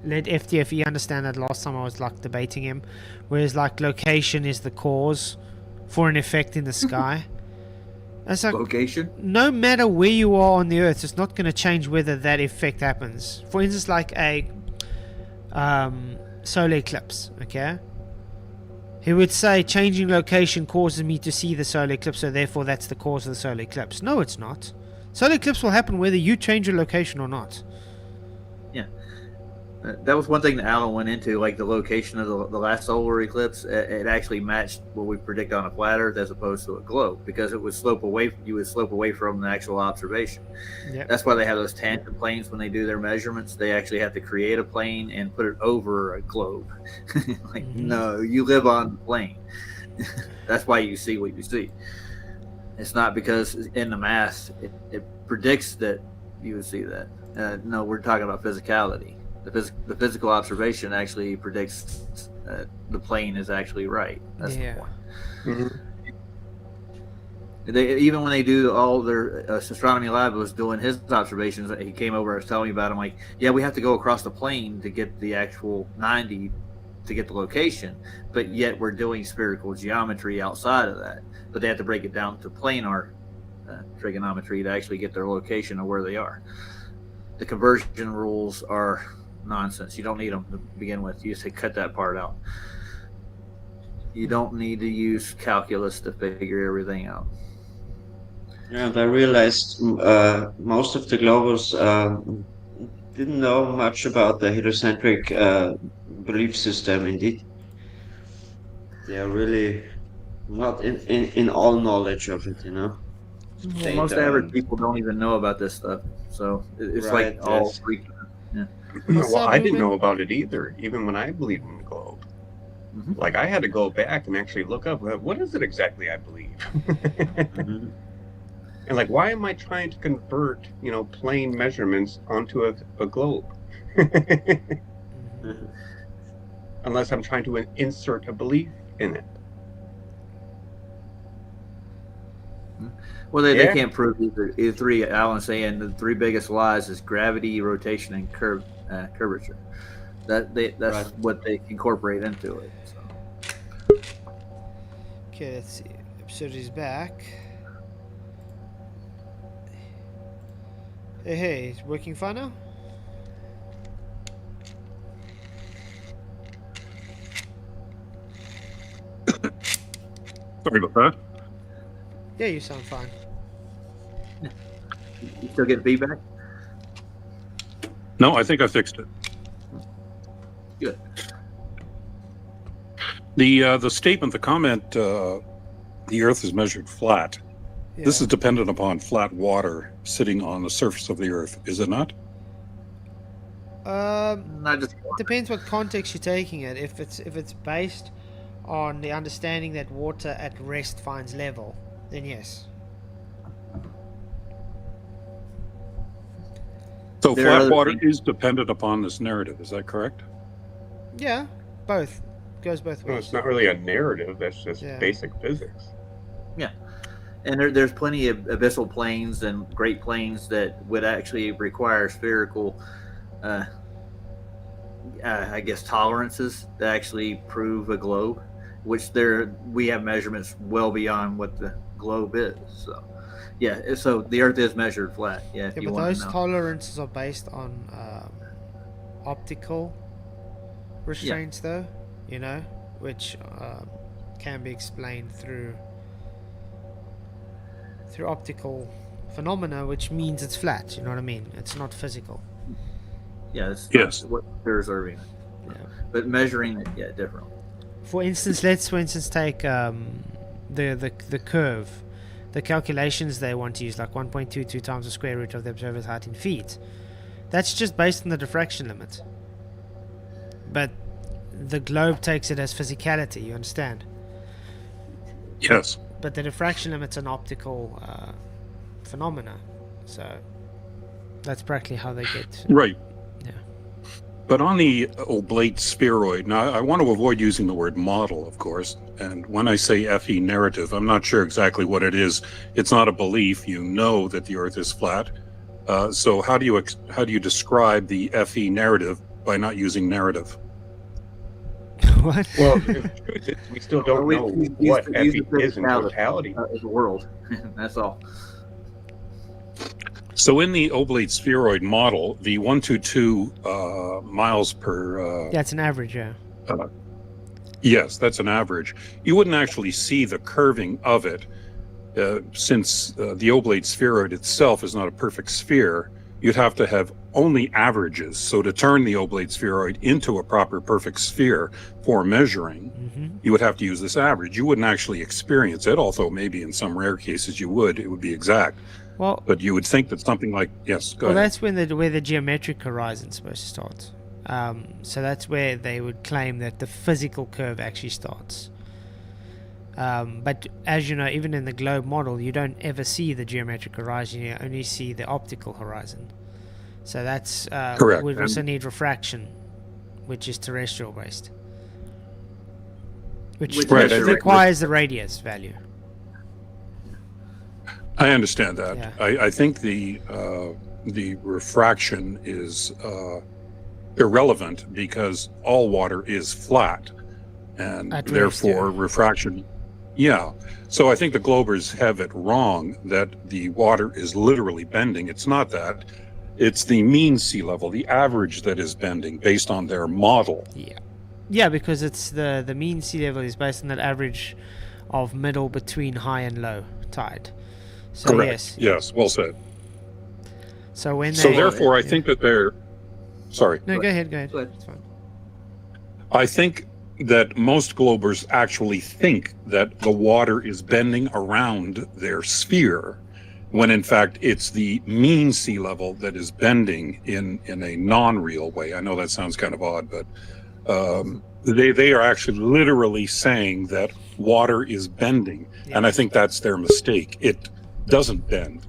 FTFE understand that last time I was debating him, whereas location is the cause for an effect in the sky. It's Location? No matter where you are on the Earth, it's not going to change whether that effect happens. For instance, like a solar eclipse, okay? He would say changing location causes me to see the solar eclipse, so therefore that's the cause of the solar eclipse. No, it's not. Solar eclipse will happen whether you change your location or not. Yeah. That was one thing that Alan went into, like the location of the last solar eclipse. It actually matched what we predict on a flat Earth as opposed to a globe, because it would slope away. You would slope away from the actual observation. Yep. That's why they have those tangent planes when they do their measurements. They actually have to create a plane and put it over a globe. No, you live on the plane. That's why you see what you see. It's not because in the math it predicts that you would see that. No, we're talking about physicality. The physical observation actually predicts the plane is actually right. That's the point. Even when they do all their astronomy lab was doing his observations, he came over and was telling me about it. I'm like, yeah, we have to go across the plane to get the actual 90 to get the location, but yet we're doing spherical geometry outside of that. But they have to break it down to planar trigonometry to actually get their location of where they are. The conversion rules are nonsense. You don't need them to begin with. You just cut that part out. You don't need to use calculus to figure everything out. Yeah, I realized most of the globals didn't know much about the heliocentric belief system. Indeed, they are really not in all knowledge of it. Well, most average people don't even know about this stuff, so it's all freak. Yeah. Well, I didn't know about it either, even when I believed in the globe. Like, I had to go back and actually look up, what is it exactly I believe? And like, why am I trying to convert, plane measurements onto a globe? Unless I'm trying to insert a belief in it. Well, they can't prove either three. Alan's saying the three biggest lies is gravity, rotation, and curvature. That's what they incorporate into it. So. Okay, let's see. Absurdity's back. Hey, it's working fine now? Sorry about that. Yeah, you sound fine. You still get feedback? No, I think I fixed it. Good. The statement, the comment, the Earth is measured flat. Yeah. This is dependent upon flat water sitting on the surface of the Earth, is it not? Not just It depends what context you're taking it. If it's based on the understanding that water at rest finds level, then yes. So There are flat other water things- is dependent upon this narrative, is that correct? Yeah, both. Goes both No, ways. it's not really a narrative. That's just Yeah. basic physics. And there's plenty of abyssal plains and great plains that would actually require spherical, I guess, tolerances to actually prove a globe, which we have measurements well beyond what the globe is. So, yeah, so the Earth is measured flat. Yeah, if Yeah, you but want those to know. tolerances are based on optical restraints, though, which can be explained through optical phenomena, which means it's flat. You know what I mean? It's not physical. Yeah, it's Yes. what they're observing. Yeah. But measuring it, yeah, different. For instance, let's take the curve. The calculations they want to use, like 1.22 times the square root of the observer's height in feet. That's just based on the diffraction limit. But the globe takes it as physicality, you understand? Yes. But the diffraction limit's an optical phenomena. So that's practically how they get. Right. Yeah. But on the oblate spheroid, now I want to avoid using the word model, of course. And when I say FE narrative, I'm not sure exactly what it is. It's not a belief. You know that the Earth is flat. So how do you describe the FE narrative by not using narrative? What? Well, we still don't know what FE is in now totality. Of the world. That's all. So in the oblate spheroid model, the 122 miles per Yeah, it's an average, yeah. yes, that's an average. You wouldn't actually see the curving of it, since the oblate spheroid itself is not a perfect sphere. You'd have to have only averages. So to turn the oblate spheroid into a proper perfect sphere for measuring, you would have to use this average. You wouldn't actually experience it, although maybe in some rare cases you would. It would be exact. Well, But you would think that something like, yes, go well, ahead. that's where the geometric horizon's supposed to start. So that's where they would claim that the physical curve actually starts. But as you know, even in the globe model, you don't ever see the geometric horizon. You only see the optical horizon. So that's Correct. we also need refraction, which is terrestrial based, which Right, requires the radius value. I understand that. Yeah. I think the refraction is irrelevant because all water is flat, and At therefore rest, yeah. refraction. Yeah. So I think the Globers have it wrong that the water is literally bending. It's not that. It's the mean sea level, the average, that is bending based on their model. Yeah, because it's the mean sea level is based on that average of middle between high and low tide. So Correct. yes. Yes. Well said. So when So they, therefore, I think that they're. Sorry. No, go ahead. Go ahead. It's fine. I think that most Globers actually think that the water is bending around their sphere, when in fact it's the mean sea level that is bending in a non-real way. I know that sounds kind of odd, but they are actually literally saying that water is bending, and I think that's their mistake. It doesn't bend.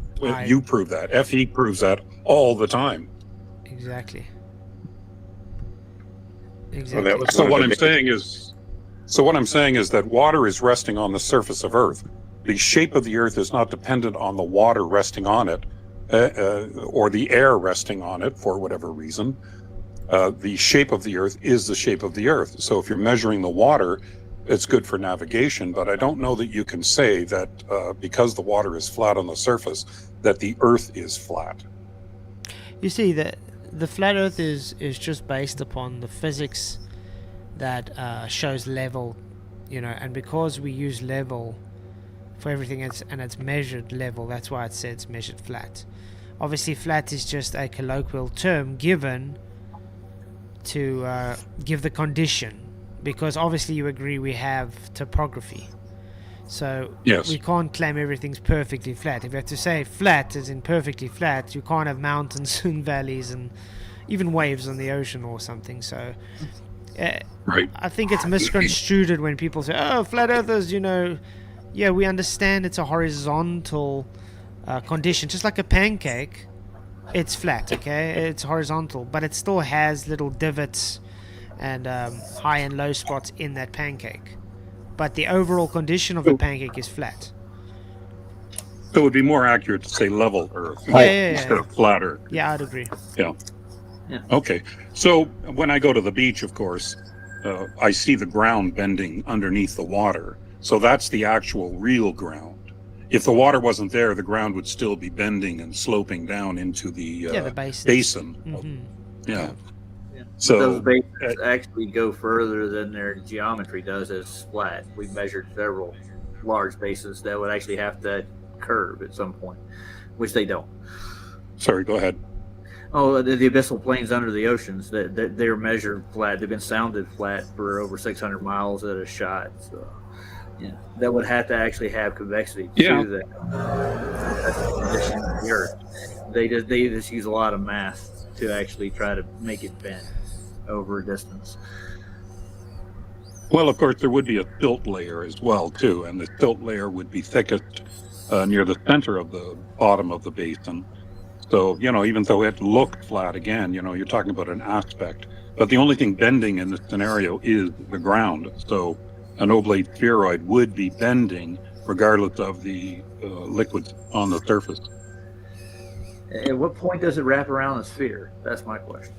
You prove that. FE proves that all the time. Exactly. Well, that was So one what of I'm the saying is that water is resting on the surface of Earth. The shape of the Earth is not dependent on the water resting on it, or the air resting on it for whatever reason. The shape of the Earth is the shape of the Earth. So if you're measuring the water, it's good for navigation. But I don't know that you can say that because the water is flat on the surface, that the Earth is flat. You see that the flat Earth is just based upon the physics that shows level, and because we use level for everything and it's measured level, that's why it says it's measured flat. Obviously, flat is just a colloquial term given to give the condition, because obviously you agree we have topography. So Yes. we can't claim everything's perfectly flat. If you have to say flat as in perfectly flat, you can't have mountains and valleys and even waves on the ocean or something. So Right. I think it's misconstrued when people say, oh, flat earthers, yeah, we understand it's a horizontal condition, just like a pancake. It's flat, okay? It's horizontal, but it still has little divots and high and low spots in that pancake. But the overall condition of the pancake is flat. So it would be more accurate to say level Earth Yeah. instead of flat Earth. Yeah, I'd agree. Yeah. Okay. So when I go to the beach, of course, I see the ground bending underneath the water. So that's the actual real ground. If the water wasn't there, the ground would still be bending and sloping down into the basin. Mm-hmm. Yeah. So So those basins actually go further than their geometry does as flat. We've measured several large basins that would actually have to curve at some point, which they don't. sorry, go ahead. Oh, the abyssal plains under the oceans, they're measured flat. They've been sounded flat for over 600 miles at a shot. So, yeah, that would have to actually have convexity to that. That's the condition of the Earth. They just use a lot of math to actually try to make it bend over a distance. Well, of course, there would be a tilt layer as well, too, and the tilt layer would be thickest near the center of the bottom of the basin. So, even though it looked flat again, you're talking about an aspect. But the only thing bending in this scenario is the ground. So an oblate spheroid would be bending regardless of the liquids on the surface. At what point does it wrap around the sphere? That's my question.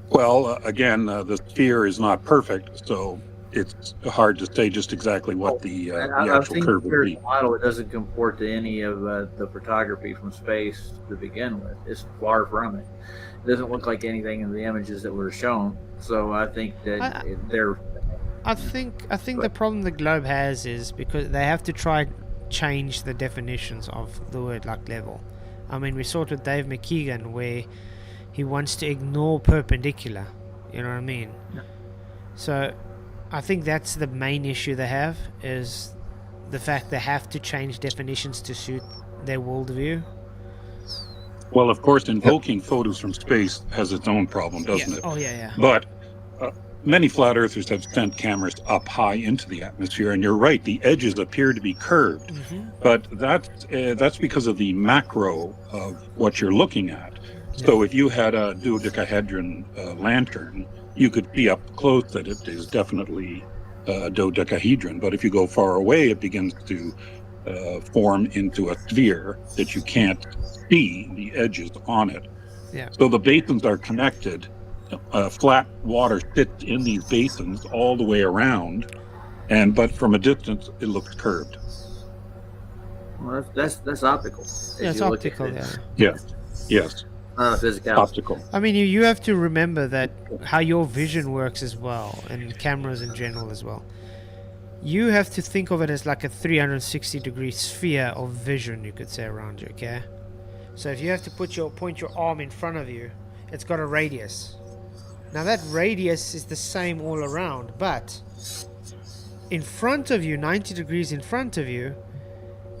Well, again, the sphere is not perfect, so it's hard to say just exactly what the I've actual seen curve the would be. model. It doesn't comport to any of the photography from space to begin with. It's far from it. It doesn't look like anything in the images that were shown. So I think that they're. I think the problem the globe has is because they have to try change the definitions of the word like level. I mean, we saw it with Dave McKeegan where he wants to ignore perpendicular. You know what I mean? Yeah. So I think that's the main issue they have, is the fact they have to change definitions to suit their worldview. Well, of course, invoking photos from space has its own problem, doesn't it? Oh, yeah. But many flat earthers have sent cameras up high into the atmosphere, and you're right, the edges appear to be curved. Mm-hmm. But that's because of the macro of what you're looking at. So if you had a dodecahedron lantern, you could see up close that it is definitely a dodecahedron. But if you go far away, it begins to form into a sphere that you can't see the edges on it. Yeah. So the basins are connected. Flat water sits in these basins all the way around, but from a distance, it looks curved. Well, that's optical. Yeah, it's optical, yeah. Yes. Physical. Optical. I mean, you have to remember that how your vision works as well, and cameras in general as well. You have to think of it as like a 360-degree sphere of vision, you could say, around you, okay? So if you have to point your arm in front of you, it's got a radius. Now that radius is the same all around, but in front of you, 90 degrees in front of you,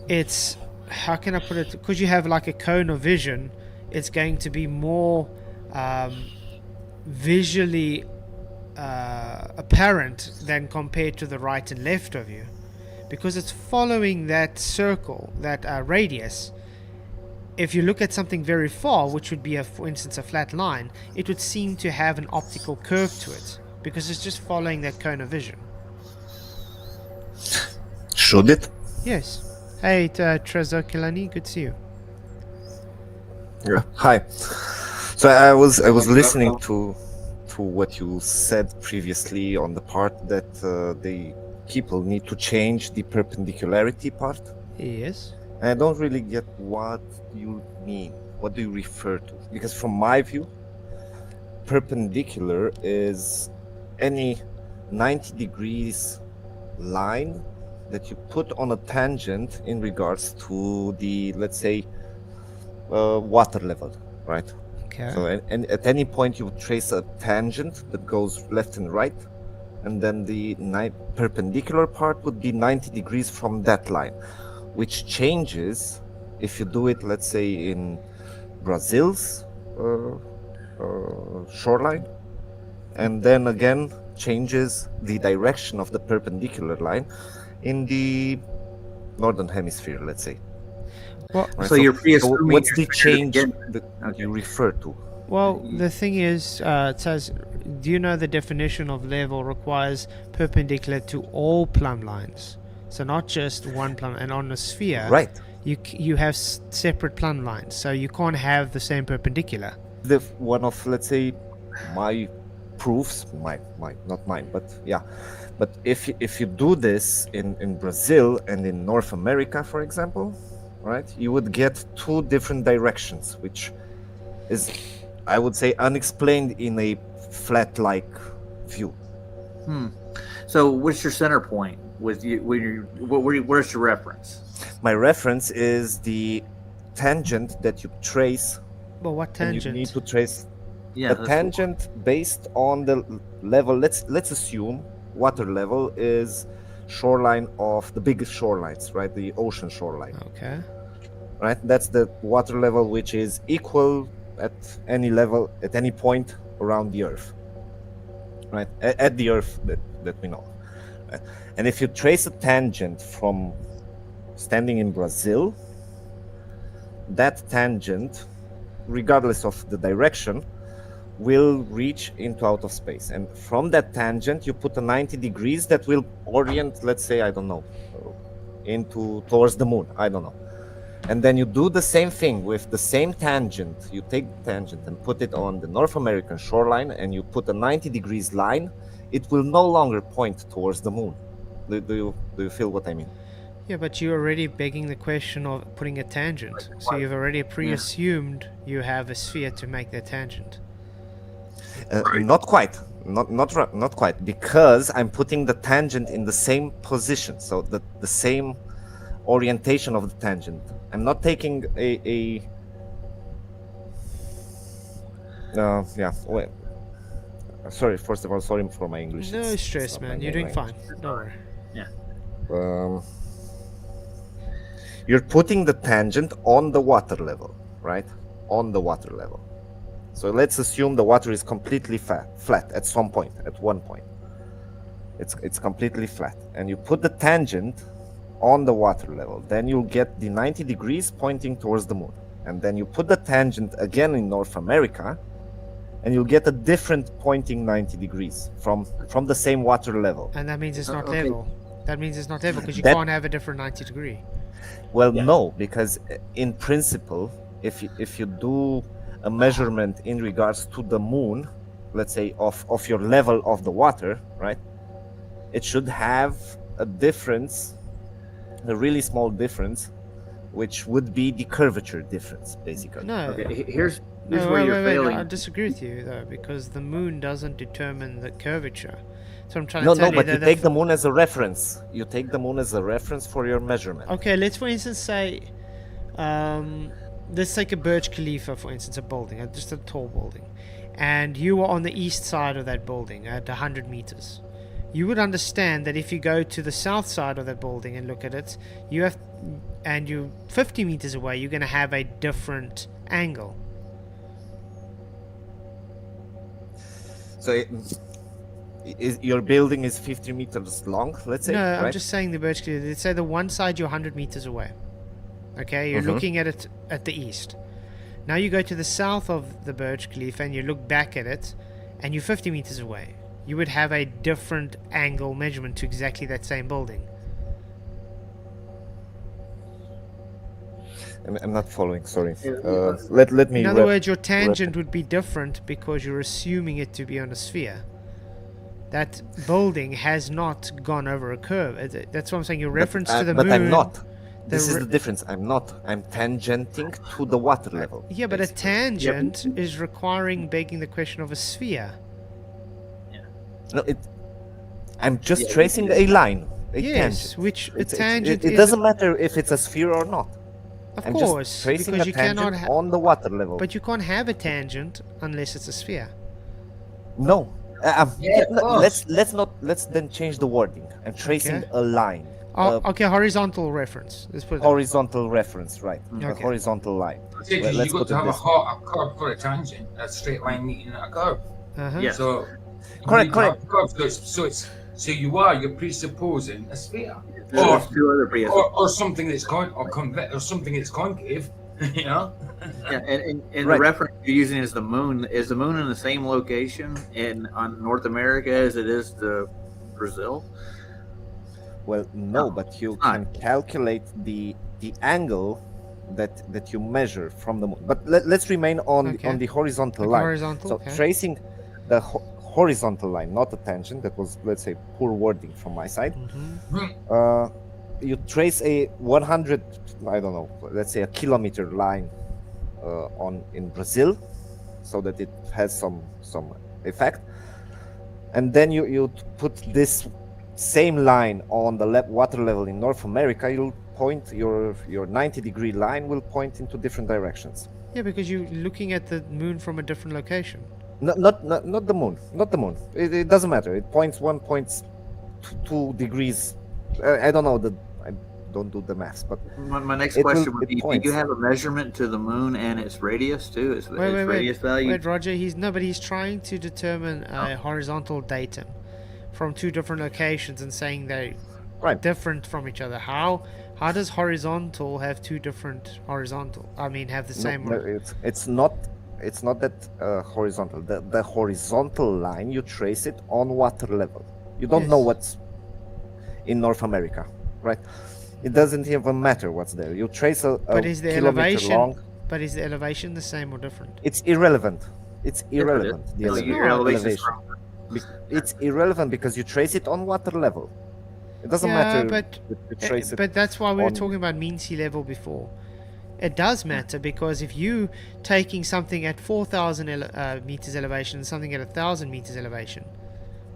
it's, how can I put it? Because you have like a cone of vision, it's going to be more visually apparent than compared to the right and left of you, because it's following that circle, that radius. If you look at something very far, which would be, for instance, a flat line, it would seem to have an optical curve to it, because it's just following that cone of vision. Should it? Yes. Hey, Trezor Kilani, good to see you. Yeah. Hi. So I was listening to what you said previously on the part that the people need to change the perpendicularity part. Yes. I don't really get what you mean. What do you refer to? Because from my view, perpendicular is any 90 degrees line that you put on a tangent in regards to the, let's say, water level, right? Okay. So and at any point you trace a tangent that goes left and right, and then the perpendicular part would be 90 degrees from that line, which changes if you do it, let's say, in Brazil's shoreline, and then again changes the direction of the perpendicular line in the northern hemisphere, let's say. Well, Right, So you're pre-assuming what's you're the change again. that Okay. you refer to? Well, the thing is, it says, do you know the definition of level requires perpendicular to all plumb lines? So not just one plumb, and on a sphere, Right. you have separate plumb lines, so you can't have the same perpendicular. One of, let's say, my proofs, not mine, but yeah. But if you do this in Brazil and in North America, for example, right, you would get two different directions, which is, I would say, unexplained in a flat-like view. So what's your center point? Where's your reference? My reference is the tangent that you trace. Well, what And tangent? you need to trace Yeah, a that's tangent based on the level. Let's assume water level is shoreline of the biggest shorelines, right? The ocean shoreline. Okay. Right? That's the water level which is equal at any level, at any point around the Earth. Right? At the Earth that we know. Right? And if you trace a tangent from standing in Brazil, that tangent, regardless of the direction, will reach into outer space. And from that tangent, you put a 90 degrees that will orient, let's say, I don't know, towards the moon. I don't know. And then you do the same thing with the same tangent. You take the tangent and put it on the North American shoreline, and you put a 90 degrees line. It will no longer point towards the moon. Do you feel what I mean? Yeah, but you're already begging the question of putting a tangent. So you've already pre-assumed you have a sphere to make that tangent. Not quite. Not quite, because I'm putting the tangent in the same position, so the same orientation of the tangent. I'm not taking a wait. Sorry, first of all, sorry for my English. No It's stress, not my man. You're main doing fine. Don't worry. You're putting the tangent on the water level, right? On the water level. So let's assume the water is completely flat at some point, at one point. It's completely flat. And you put the tangent on the water level. Then you'll get the 90 degrees pointing towards the moon. And then you put the tangent again in North America, and you'll get a different pointing 90 degrees from the same water level. And that means it's not level. That means it's not level because you That- can't have a different 90 degree. Well, no, because in principle, if you do a measurement in regards to the moon, let's say of your level of the water, right? It should have a difference, a really small difference, which would be the curvature difference, basically. No. Okay, here's No, where wait, you're wait, wait. failing. I disagree with you though, because the moon doesn't determine the curvature. So I'm trying No, to tell no, but you you that take the moon as a reference. You take the moon as a reference for your measurement. Okay, let's for instance say, let's take a Burj Khalifa, for instance, a building, just a tall building, and you are on the east side of that building at 100 meters. You would understand that if you go to the south side of that building and look at it, and you're 50 meters away, you're going to have a different angle. So your building is 50 meters long, let's say, No, right? I'm just saying the Burj Khalifa. Let's say the one side you're 100 meters away. Okay, you're looking at it at the east. Now you go to the south of the Burj Khalifa and you look back at it, and you're 50 meters away. You would have a different angle measurement to exactly that same building. I'm not following, sorry. Let me... In other words, your tangent would be different because you're assuming it to be on a sphere. That building has not gone over a curve. That's what I'm saying. Your reference to the moon... But I'm not. This is the difference. I'm not. I'm tangenting to the water level. Yeah, but basically. A tangent is begging the question of a sphere. No, I'm just tracing a line. A yes, tangent. which a It tangent doesn't matter if it's a sphere or not. Of and course, just tracing because a you cannot tangent on the water level. But you can't have a tangent unless it's a sphere. No. Yeah, of course. Let's then change the wording and tracing Okay. a line. Okay, horizontal reference. Let's put it Horizontal reference, right? A Okay. horizontal line. Because Let's you've got put to it have a this way. curve for a tangent, a straight line meeting at a curve. Uh-huh. Yes. So Correct, you need to have a curve, you're presupposing a sphere, There's two other presuppositions. or something that's or something that's concave. You know. Yeah, and Right. the reference you're using is the moon. Is the moon in the same location on North America as it is to Brazil? Well, no, but you can calculate the angle that you measure from the moon. But let's remain on the horizontal line. Horizontal, So okay. tracing the horizontal line, not the tangent. That was, let's say, poor wording from my side. Mm-hmm. You trace a 100, I don't know, let's say a kilometer line in Brazil, so that it has some effect, and then you put this same line on the water level in North America. You'll point your 90-degree line will point into different directions. Yeah, because you're looking at the moon from a different location. Not the moon. Not the moon. It doesn't matter. It points 1.2 degrees. I don't know I don't do the maths, but My next question would be: do you have a measurement to the moon and its radius too? Its radius value? Wait, Roger. He's trying to determine a horizontal datum from two different locations and saying they're different from each other. How does horizontal have two different horizontal? I mean, have the same? No, it's not that horizontal. The horizontal line, you trace it on water level. You don't know what's in North America, right? It doesn't even matter what's there. You trace a But is the kilometer elevation? long. But is the elevation the same or different? It's irrelevant. It's irrelevant. The elevation. It's irrelevant because you trace it on water level. It doesn't matter. But you trace it. But that's why we were talking about mean sea level before. It does matter because if you taking something at 4,000 meters elevation and something at 1,000 meters elevation,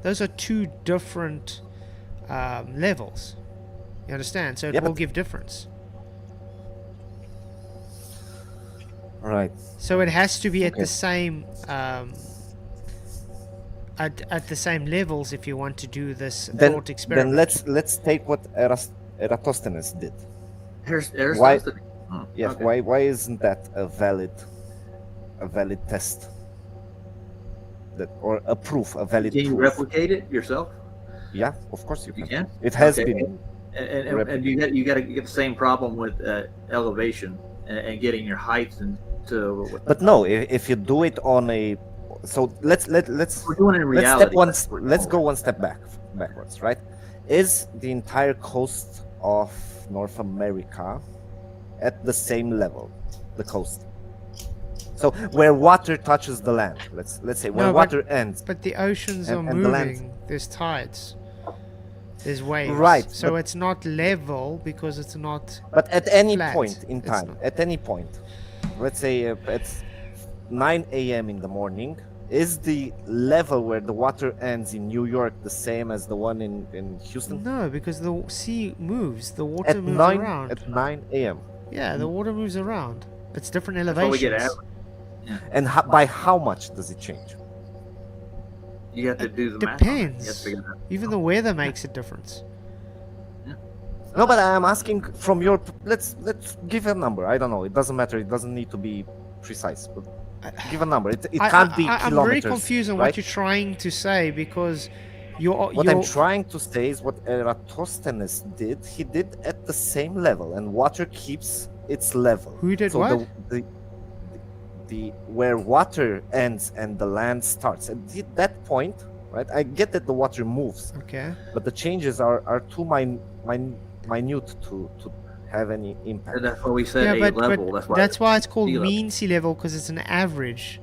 those are two different levels. You understand? So it will give difference. Right. So it has to be at the same at the same levels if you want to do this thought experiment. Then let's take what Eratosthenes did. Why? Yes. Okay. Why isn't that a valid test? Or a proof, a valid Can you proof? replicate it yourself? Yeah, of course you can. You can? It has been. And you got to get the same problem with elevation and getting your height into. But no, if you do it on a, so let's we're doing it in reality. Let's go one step backwards, right? Is the entire coast of North America at the same level, the coast? So where water touches the land, let's say where water ends. But the oceans are moving. There's tides. There's waves. Right. So it's not level because it's not. But at any flat. point in time, at any point, let's say at 9 a.m. in the morning, is the level where the water ends in New York the same as the one in Houston? No, because the sea moves. The water moves around. At 9 a.m. Yeah, the water moves around. It's different elevations. We get Yeah. And by how much does it change? You have to do the math. Depends. Even the weather makes a difference. No, but I'm asking from your. Let's give a number. I don't know. It doesn't matter. It doesn't need to be precise. But give a number. It can't be kilometers. I'm very confused on what you're trying to say because What I'm trying to say is what Eratosthenes did. He did at the same level, and water keeps its level. Who did what? The where water ends and the land starts. At that point, right? I get that the water moves. Okay. But the changes are too minute to have any impact. And that's why we said level. That's why it's called mean sea level because it's an average.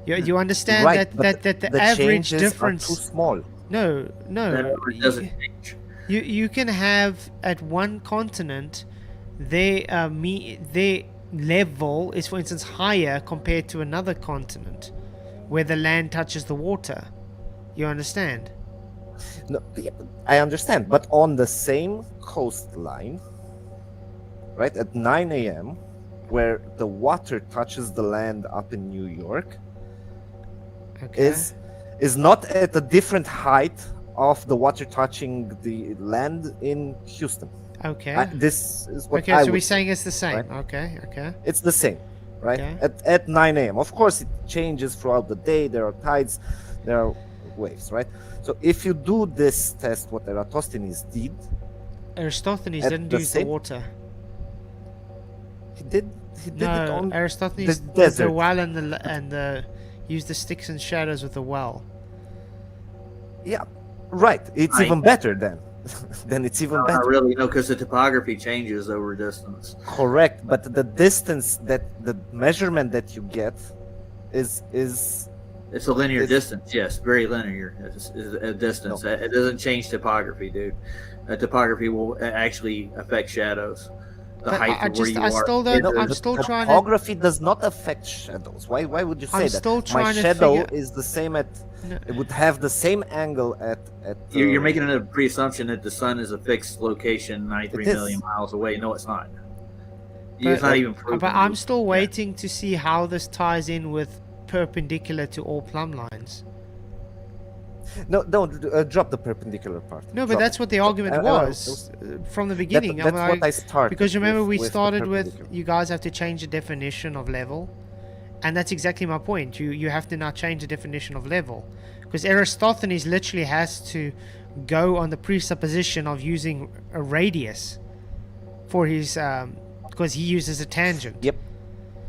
You understand that the average difference are too small. No. It doesn't change. You can have at one continent, their level is, for instance, higher compared to another continent, where the land touches the water. You understand? No, I understand, but on the same coastline, right at 9 a.m., where the water touches the land up in New York, is not at a different height of the water touching the land in Houston. Okay. This is what Okay, I so would we're say, saying it's the same. right? Okay. It's the same, right? Okay. At 9 a.m. Of course, it changes throughout the day. There are tides, there are waves, right? So if you do this test, what Eratosthenes did, Aristophanes at didn't the use the same- water. he did it No, on Aristophanes the did the desert. well and the used the sticks and shadows with the well. Yeah, right. It's even better then. Then it's even better. Not really, no, because the topography changes over distance. Correct, but the distance that the measurement that you get is It's a linear It's- distance, yes, very linear. It's a distance. It doesn't change topography, dude. Topography will actually affect shadows. The But height I of where just- you I are. still don't- It- I'm still trying to- topography does not affect shadows. Why would you say I'm that? still My trying to shadow figure- is the same at No. it would have the same angle at You're making a pre-assumption that the sun is a fixed location 93 It is. million miles away. No, it's not. But- It's not even proven. But I'm still waiting to see how this ties in with perpendicular to all plumb lines. No, don't drop the perpendicular part. No, but Drop that's it. what the argument Uh, was from the beginning. that's what I started Because remember with- we with the started with perpendicular. you guys have to change the definition of level, and that's exactly my point. You have to now change the definition of level, because Aristophanes literally has to go on the presupposition of using a radius for his because he uses a tangent. Yep.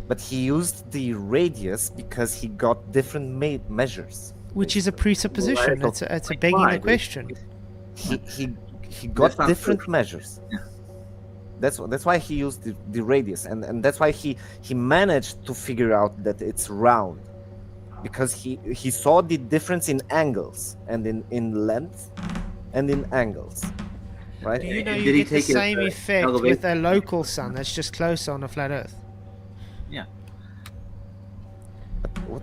But he used the radius because he got different measures. Which is a presupposition. Well, It's a begging the question. He got That's not different true. measures. Yeah. That's why he used the radius, and that's why he managed to figure out that it's round, because he saw the difference in angles and in length and in angles, right? Do you know Did you he get the take his, same effect elevation? with a local sun that's just closer on a flat Earth? Yeah.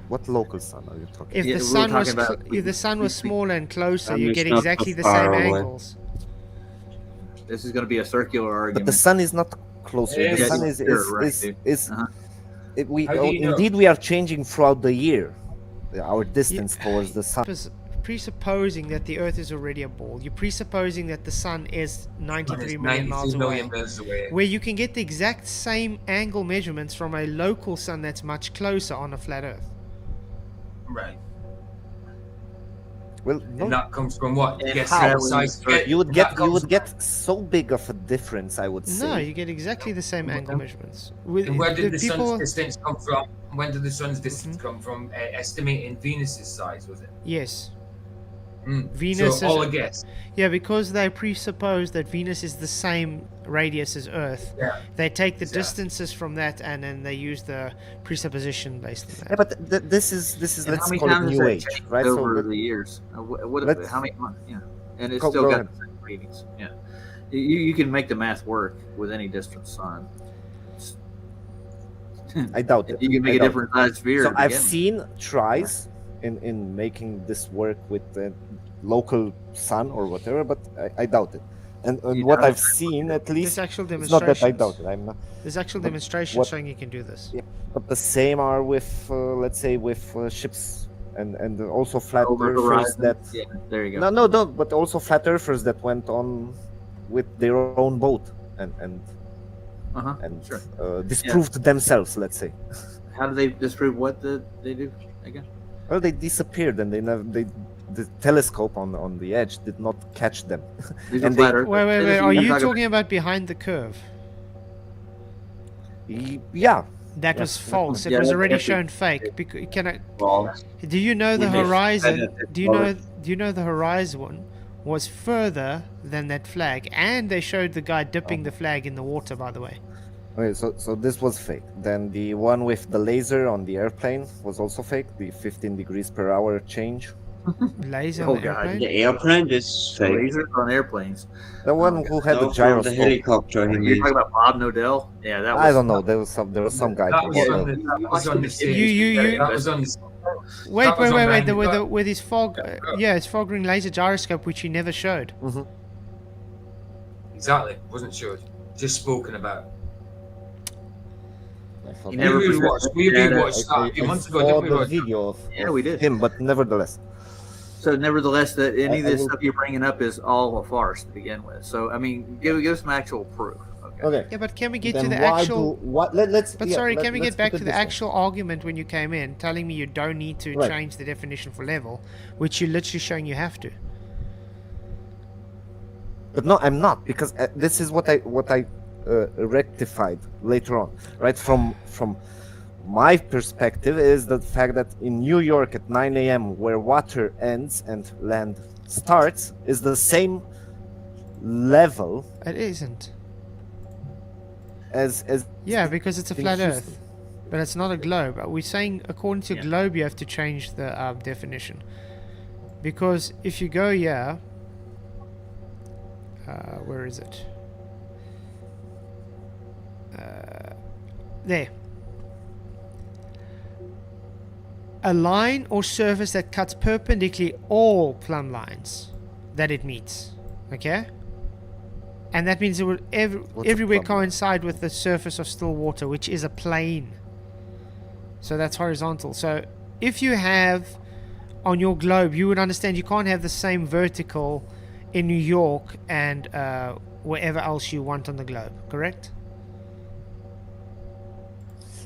What local sun are you talking? If Yeah, the we were sun was talking about- if the sun was smaller and closer, Sun you is get not exactly so the far same away. angles. This is going to be a circular But argument. the sun is not closer. Yeah, The yes, sun is sure, right, dude. Uh-huh. we How do you know? indeed we are changing throughout the year, our distance towards the sun. Presupposing that the Earth is already a ball, you're presupposing that the sun is 93 million miles 93 million away, miles away. where you can get the exact same angle measurements from a local sun that's much closer on a flat Earth. Right. Well, no, And that comes from what? And Guess how the we size. start- you would that get comes- so big of a difference, I would say. No, you get exactly the same angle measurements. With And where did the people, sun's distance come from? When did the sun's distance come from? Estimating Venus's size, was it? yes, Mm. Venus So all is- a guess. yeah, because they presuppose that Venus is the same radius as Earth. Yeah. They take the Exactly. distances from that, and then they use the presupposition based on that. Yeah, but this is And let's how many call it times has new that age, changed right? over So the years? What let's- how many months? Yeah, and it's Go still got ahead. the same readings. Yeah, you can make the math work with any distant sun. I doubt it. You can I make a doubt different size sphere. So to I've begin with. seen tries in making this work with the local sun or whatever, but I doubt it. And You what doubt I've it? seen, at least, There's actual it's not that I demonstrations. doubt it. I'm not. There's actual But demonstrations what- showing you can do this. Yeah, but the same are with, let's say, with ships and also flat Over earthers horizon. that. Yeah, there you go. No, but also flat earthers that went on with their own boat and Sure. disproved themselves. Let's say. How do they disprove what they do again? Well, they disappeared, and the telescope on the edge did not catch them. These are And flat they- earthers. Wait. Are You're you talking talking about behind the curve? Yeah. That Yeah. was false. It Yeah, was that already can't be- shown fake. Can I? Well, Do you know the Yeah. horizon? It's Do you know the horizon was further than that flag? And they showed the guy dipping the flag in the water. By the way. Okay, so this was fake. Then the one with the laser on the airplane was also fake. The 15 degrees per hour change. Laser Oh, on the God. airplane? The airplane is fake. lasers on airplanes. The one who had No, the from gyroscope. the helicopter, he You're means. talking about Bob Nodell? Yeah, that was. I don't know. There was some guy. That who was was, on the, that was on the stage. You- That was on the. Wait. That was on behind the With, curve. with his fog, his fog ring laser gyroscope, which he never showed. Exactly. Wasn't showed. Just spoken about. thought He We never rewatched that a few months ago, saw didn't we, the Roger? video of, Yeah, we did. him, but nevertheless. So, nevertheless, that any of I this will- stuff you're bringing up is all a farce to begin with. So, I mean, give us some actual proof. Okay. Okay. Yeah, but can we get Then to the why actual? let's. But yeah, sorry, can we let's get back put to it the this way. actual argument when you came in, telling me you don't need to Right. change the definition for level, which you're literally showing you have to. But no, I'm not, because this is what I rectified later on, right? From my perspective is the fact that in New York at 9 a.m. where water ends and land starts is the same level It isn't. as Yeah, because it's a in flat Houston. Earth, but it's not a globe. We're saying according to globe, you have to change the definition, because if you go here, where is it? There. A line or surface that cuts perpendicularly all plumb lines that it meets. Okay? And that means it will What's a everywhere plumb line? coincide with the surface of still water, which is a plane. So that's horizontal. So if you have on your globe, you would understand you can't have the same vertical in New York and wherever else you want on the globe, correct?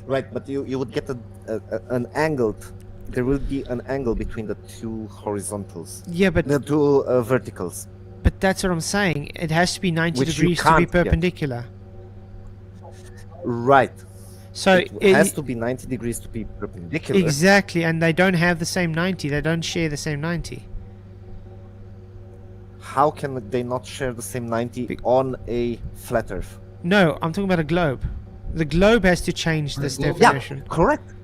Right, but you would get an angled. There will be an angle between the two horizontals. Yeah, but The two verticals. But that's what I'm saying. It has to be 90 Which you degrees to be can't get. perpendicular. Right. So It has to be 90 degrees to be perpendicular. exactly, and they don't have the same 90. They don't share the same 90. How can they not share the same 90 on a flat Earth? No, I'm talking about a globe. The globe has to change this definition. Yeah,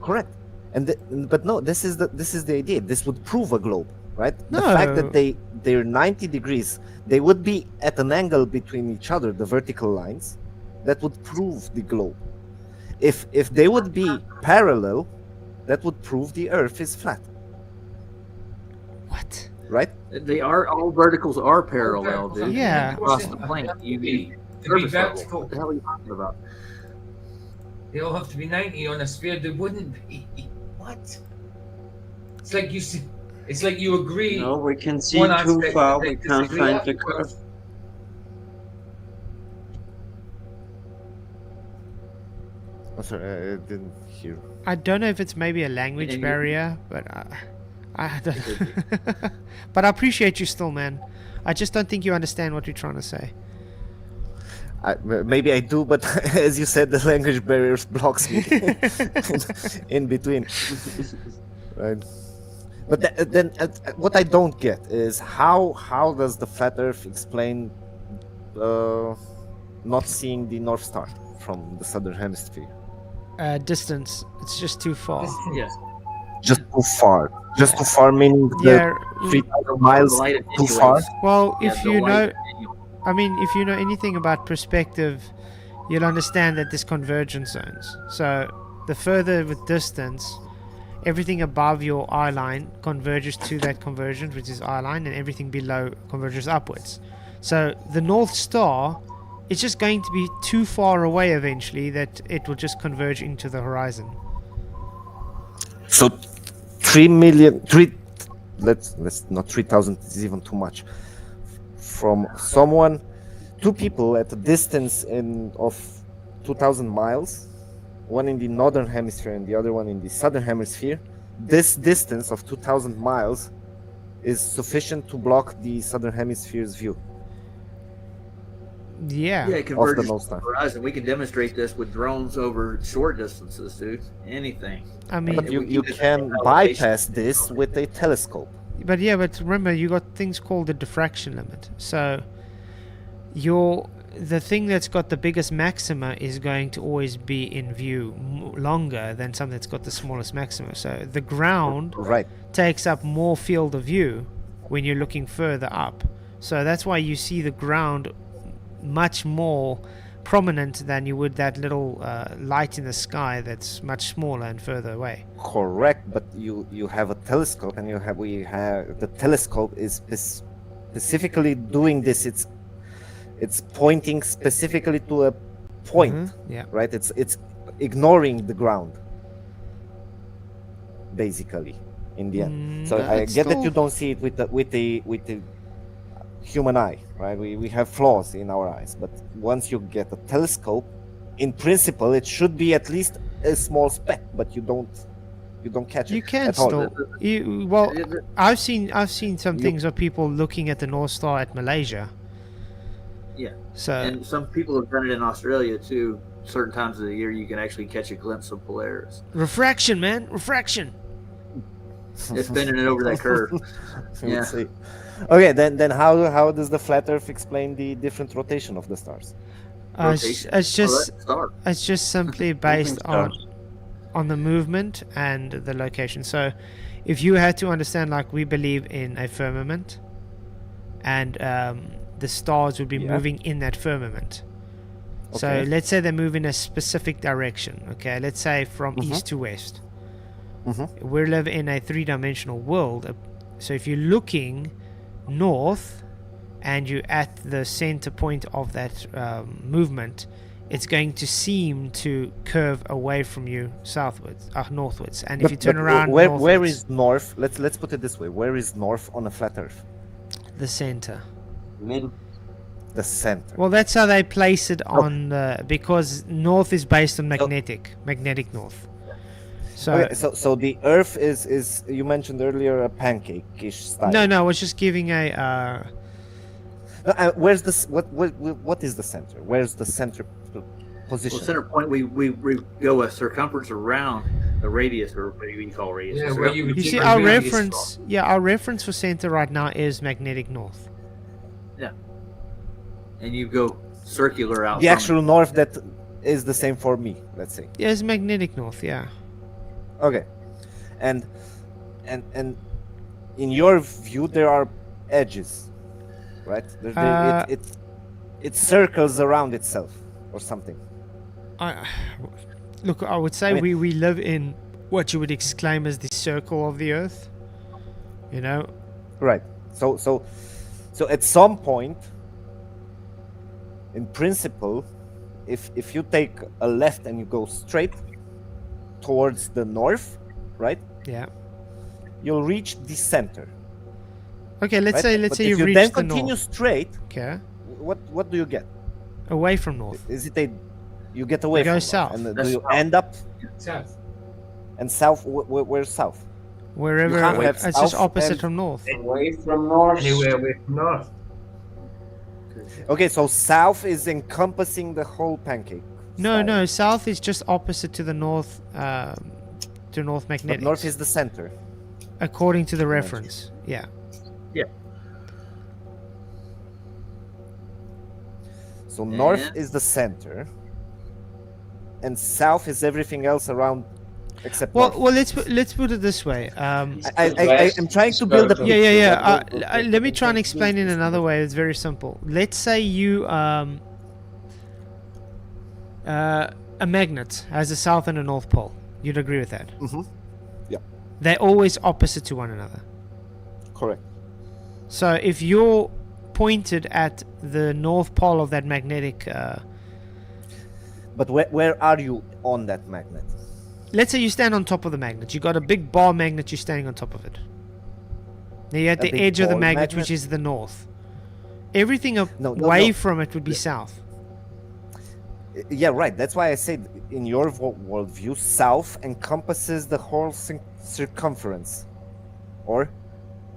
correct. And but no, this is the idea. This would prove a globe, right? The fact No. that they're 90 degrees, they would be at an angle between each other, the vertical lines, that would prove the globe. If they would be parallel, that would prove the Earth is flat. What? Right? They are all verticals are parallel, dude. Yeah. Across the plane, you need To be surface level. vertical. What the hell are you talking about? They all have to be 90 on a sphere. They wouldn't be. What? It's like you see. It's like you agree. No, we can see one too aspect far. and We they can't disagree find the afterwards. curve. Oh, sorry, I didn't hear. I don't know if it's maybe a language And you- barrier, but I don't. But I appreciate you still, man. I just don't think you understand what you're trying to say. Maybe I do, but as you said, the language barriers blocks me in between. Right. But then, what I don't get is how does the flat Earth explain not seeing the North Star from the southern hemisphere? Distance. It's just too far. Yes. Just too far. Just too far, meaning Yeah. 3,000 miles Light too attenuates. far. Well, Yeah, if the you light know, attenuates. I mean, if you know anything about perspective, you'll understand that there's convergence zones. So the further with distance, everything above your eye line converges to that convergence, which is eye line, and everything below converges upwards. So the North Star, it's just going to be too far away eventually that it will just converge into the horizon. So 3 million, let's not 3,000 is even too much. From two people at a distance of 2,000 miles, one in the northern hemisphere and the other one in the southern hemisphere, this distance of 2,000 miles is sufficient to block the southern hemisphere's view. Yeah. Yeah, it converges North to Star. the horizon. We can demonstrate this with drones over short distances, dude. Anything. I mean, But you we can can just- bypass this with a telescope. but remember, you got things called the diffraction limit. So the thing that's got the biggest maxima is going to always be in view longer than something that's got the smallest maxima. So the ground Right. takes up more field of view when you're looking further up. So that's why you see the ground much more prominent than you would that little light in the sky that's much smaller and further away. Correct, but you have a telescope, and we have the telescope is specifically doing this. It's pointing specifically to a point, Yeah. right? It's ignoring the ground, basically, in the end. So I get that you don't see it with the human eye, right? We have flaws in our eyes, but once you get a telescope, in principle, it should be at least a small speck, but you don't catch it. You can at all. still. Well, I've seen some things of people looking at the North Star at Malaysia. Yeah. So and some people have done it in Australia too. Certain times of the year, you can actually catch a glimpse of Polaris. Refraction, man, refraction. It's bending it over that curve. Yeah. See. Okay, then how does the flat Earth explain the different rotation of the stars? It's just simply based on the movement and the location. So if you had to understand, like, we believe in a firmament, and the stars would be moving in that firmament. So let's say they move in a specific direction. Okay, let's say from east to west. We live in a three-dimensional world. So if you're looking north and you're at the center point of that movement, it's going to seem to curve away from you southwards, northwards. And if you turn around, where is north? Let's put it this way: where is north on a flat Earth? The center. Middle. The center. Well, that's how they place it on because north is based on magnetic north. So the Earth is you mentioned earlier a pancake-ish style. No, I was just giving a. Where's this? What is the center? Where's the center position? Well, center point. We go a circumference around the radius, or what do you call radius? Yeah, where you would see our reference. Yeah, our reference for center right now is magnetic north. Yeah. And you go circular out. The actual north that is the same for me. Let's say. Yeah, it's magnetic north. Yeah. Okay, and in your view there are edges, right? It circles around itself or something. Look, I would say we live in what you would exclaim as the circle of the Earth. You know. Right. So at some point, in principle, if you take a left and you go straight towards the north, right? Yeah. You'll reach the center. Okay, let's say you reach the north. If you then continue straight, okay. What do you get? Away from north. Is it you get away you from go north, south. and do you end up south? And south, where's south? Wherever it's just opposite from north. Away from north. Anywhere away from north. Okay, so south is encompassing the whole pancake. No, south is just opposite to the north, to north magnetic. But north is the center. According to the reference, yeah. Yeah. So north is the center, and south is everything else around, except north. Well, let's put it this way. I am trying to build a picture. Yeah. Let me try and explain in another way. It's very simple. Let's say you a magnet has a south and a north pole. You'd agree with that? Mm-hmm. Yeah. They're always opposite to one another. Correct. So if you're pointed at the north pole of that magnetic... But where are you on that magnet? Let's say you stand on top of the magnet. You got a big bar magnet, you're standing on top of it. Now you're at the edge of the magnet, which is the north. Everything away from it would be south. Yeah, right. That's why I said in your worldview, south encompasses the whole circumference. Or?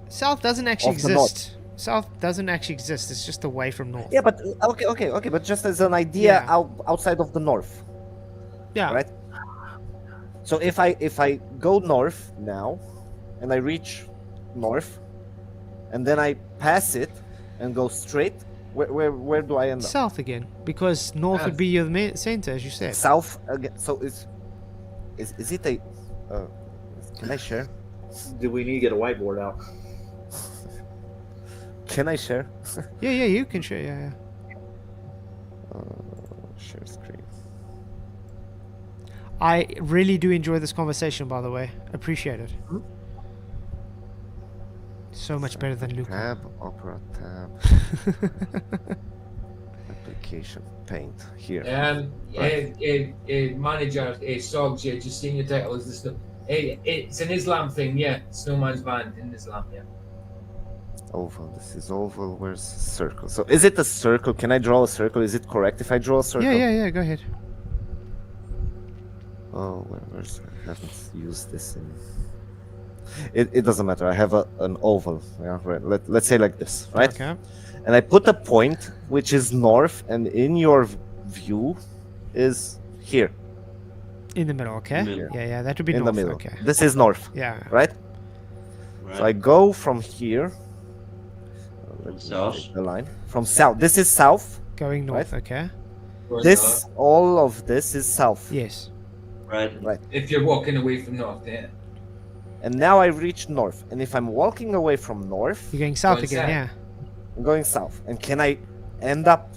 South doesn't actually exist. South doesn't actually exist. It's just away from north. Yeah, but okay. But just as an idea, outside of the north. Yeah. Right. So if I go north now, and I reach north, and then I pass it and go straight, where do I end up? South again, because north would be your center, as you said. South again. So is it a? Can I share? Do we need to get a whiteboard out? Can I share? Yeah, you can share. Yeah. Share screen. I really do enjoy this conversation, by the way. Appreciate it. Mm-hmm. So much better than Luke. Tab, Opera tab. Application paint here. Manager, Sogs, yeah, just seeing your title is the stuff. It's an Islam thing, yeah. Snowman's banned in Islam, yeah. Oval. This is oval. Where's circle? So is it a circle? Can I draw a circle? Is it correct if I draw a circle? Yeah. Go ahead. Oh, where's I haven't used this in. It doesn't matter. I have an oval. Yeah, right. Let's say like this, right? Okay. And I put a point which is north, and in your view is here. In the middle, okay? Yeah, that would be in north. the middle. Okay. This is north. Yeah. Right? So I go from here. South. The line from south. This is south. Going north, right? okay. This, all of this is south. Yes. Right. If you're walking away from north, yeah. And now I reach north. And if I'm walking away from north, you're going south again, yeah. I'm going south. And can I end up?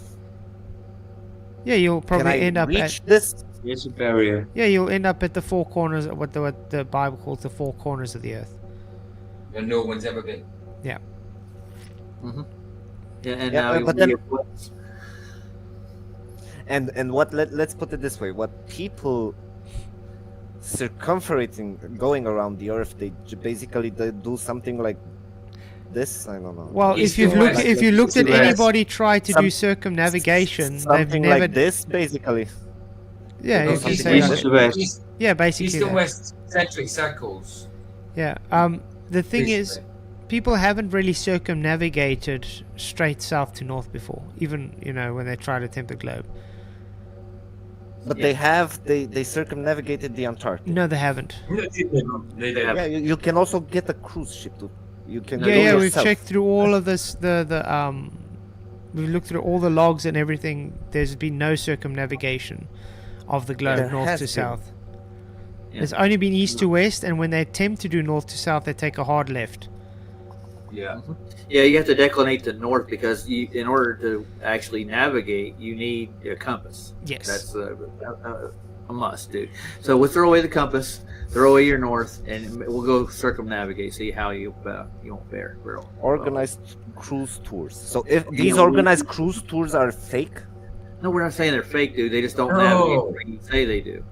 Yeah, you'll probably end up reach at this. Here's a barrier. Yeah, you'll end up at the four corners, what the Bible calls the four corners of the earth. And no one's ever been. Yeah. Mm-hmm. Yeah, and now but then, and what? Let's put it this way: what people circumferencing, going around the Earth, they do something like this. I don't know. Well, if you looked at anybody try to do circumnavigation, something they've never. Like this, basically. Yeah, if you say that. Yeah, basically. East and west centric circles. Yeah. The thing is, people haven't really circumnavigated straight south to north before, even when they try to attempt the globe. But they have. They circumnavigated the Antarctic. No, they haven't. Yeah, you can also get a cruise ship to. You can. Yeah, we've checked through all of this. We've looked through all the logs and everything. There's been no circumnavigation of the globe north to south. Yeah. There's only been east to west, and when they attempt to do north to south, they take a hard left. Yeah. Yeah, you have to declinate to north because in order to actually navigate, you need a compass. Yes. That's a must, dude. So we'll throw away the compass, throw away your north, and we'll go circumnavigate, see how you won't fare. Organized cruise tours. So if these organized cruise tours are fake? No, we're not saying they're fake, dude. They just don't navigate where you say they do.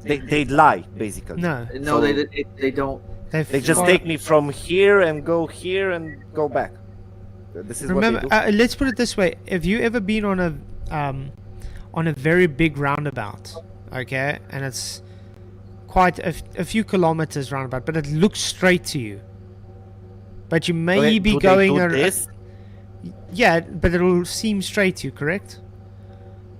They lie, basically. No. No, so they don't. They just take me from here and go here and go back. This is remember. What they do. Let's put it this way: have you ever been on a very big roundabout? Okay, and it's quite a few kilometers roundabout, but it looks straight to you. But you may be going this? Yeah, but it'll seem straight to you, correct?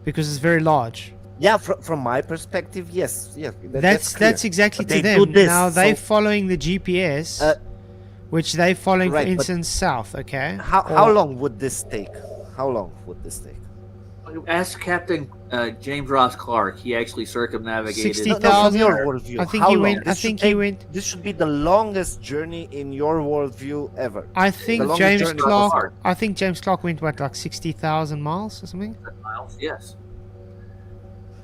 Because it's very large. Yeah, from my perspective, yes. Yeah, that's exactly but to them. Now they're following the GPS, which they're following, for instance, south. Okay. How long would this take? How long would this take? Ask Captain James Ross Clark. He actually circumnavigated. 60,000. I think he went. He went. This should be the longest journey in your worldview ever. I think James Clark. I think James Clark went like 60,000 miles or something. Miles, yes.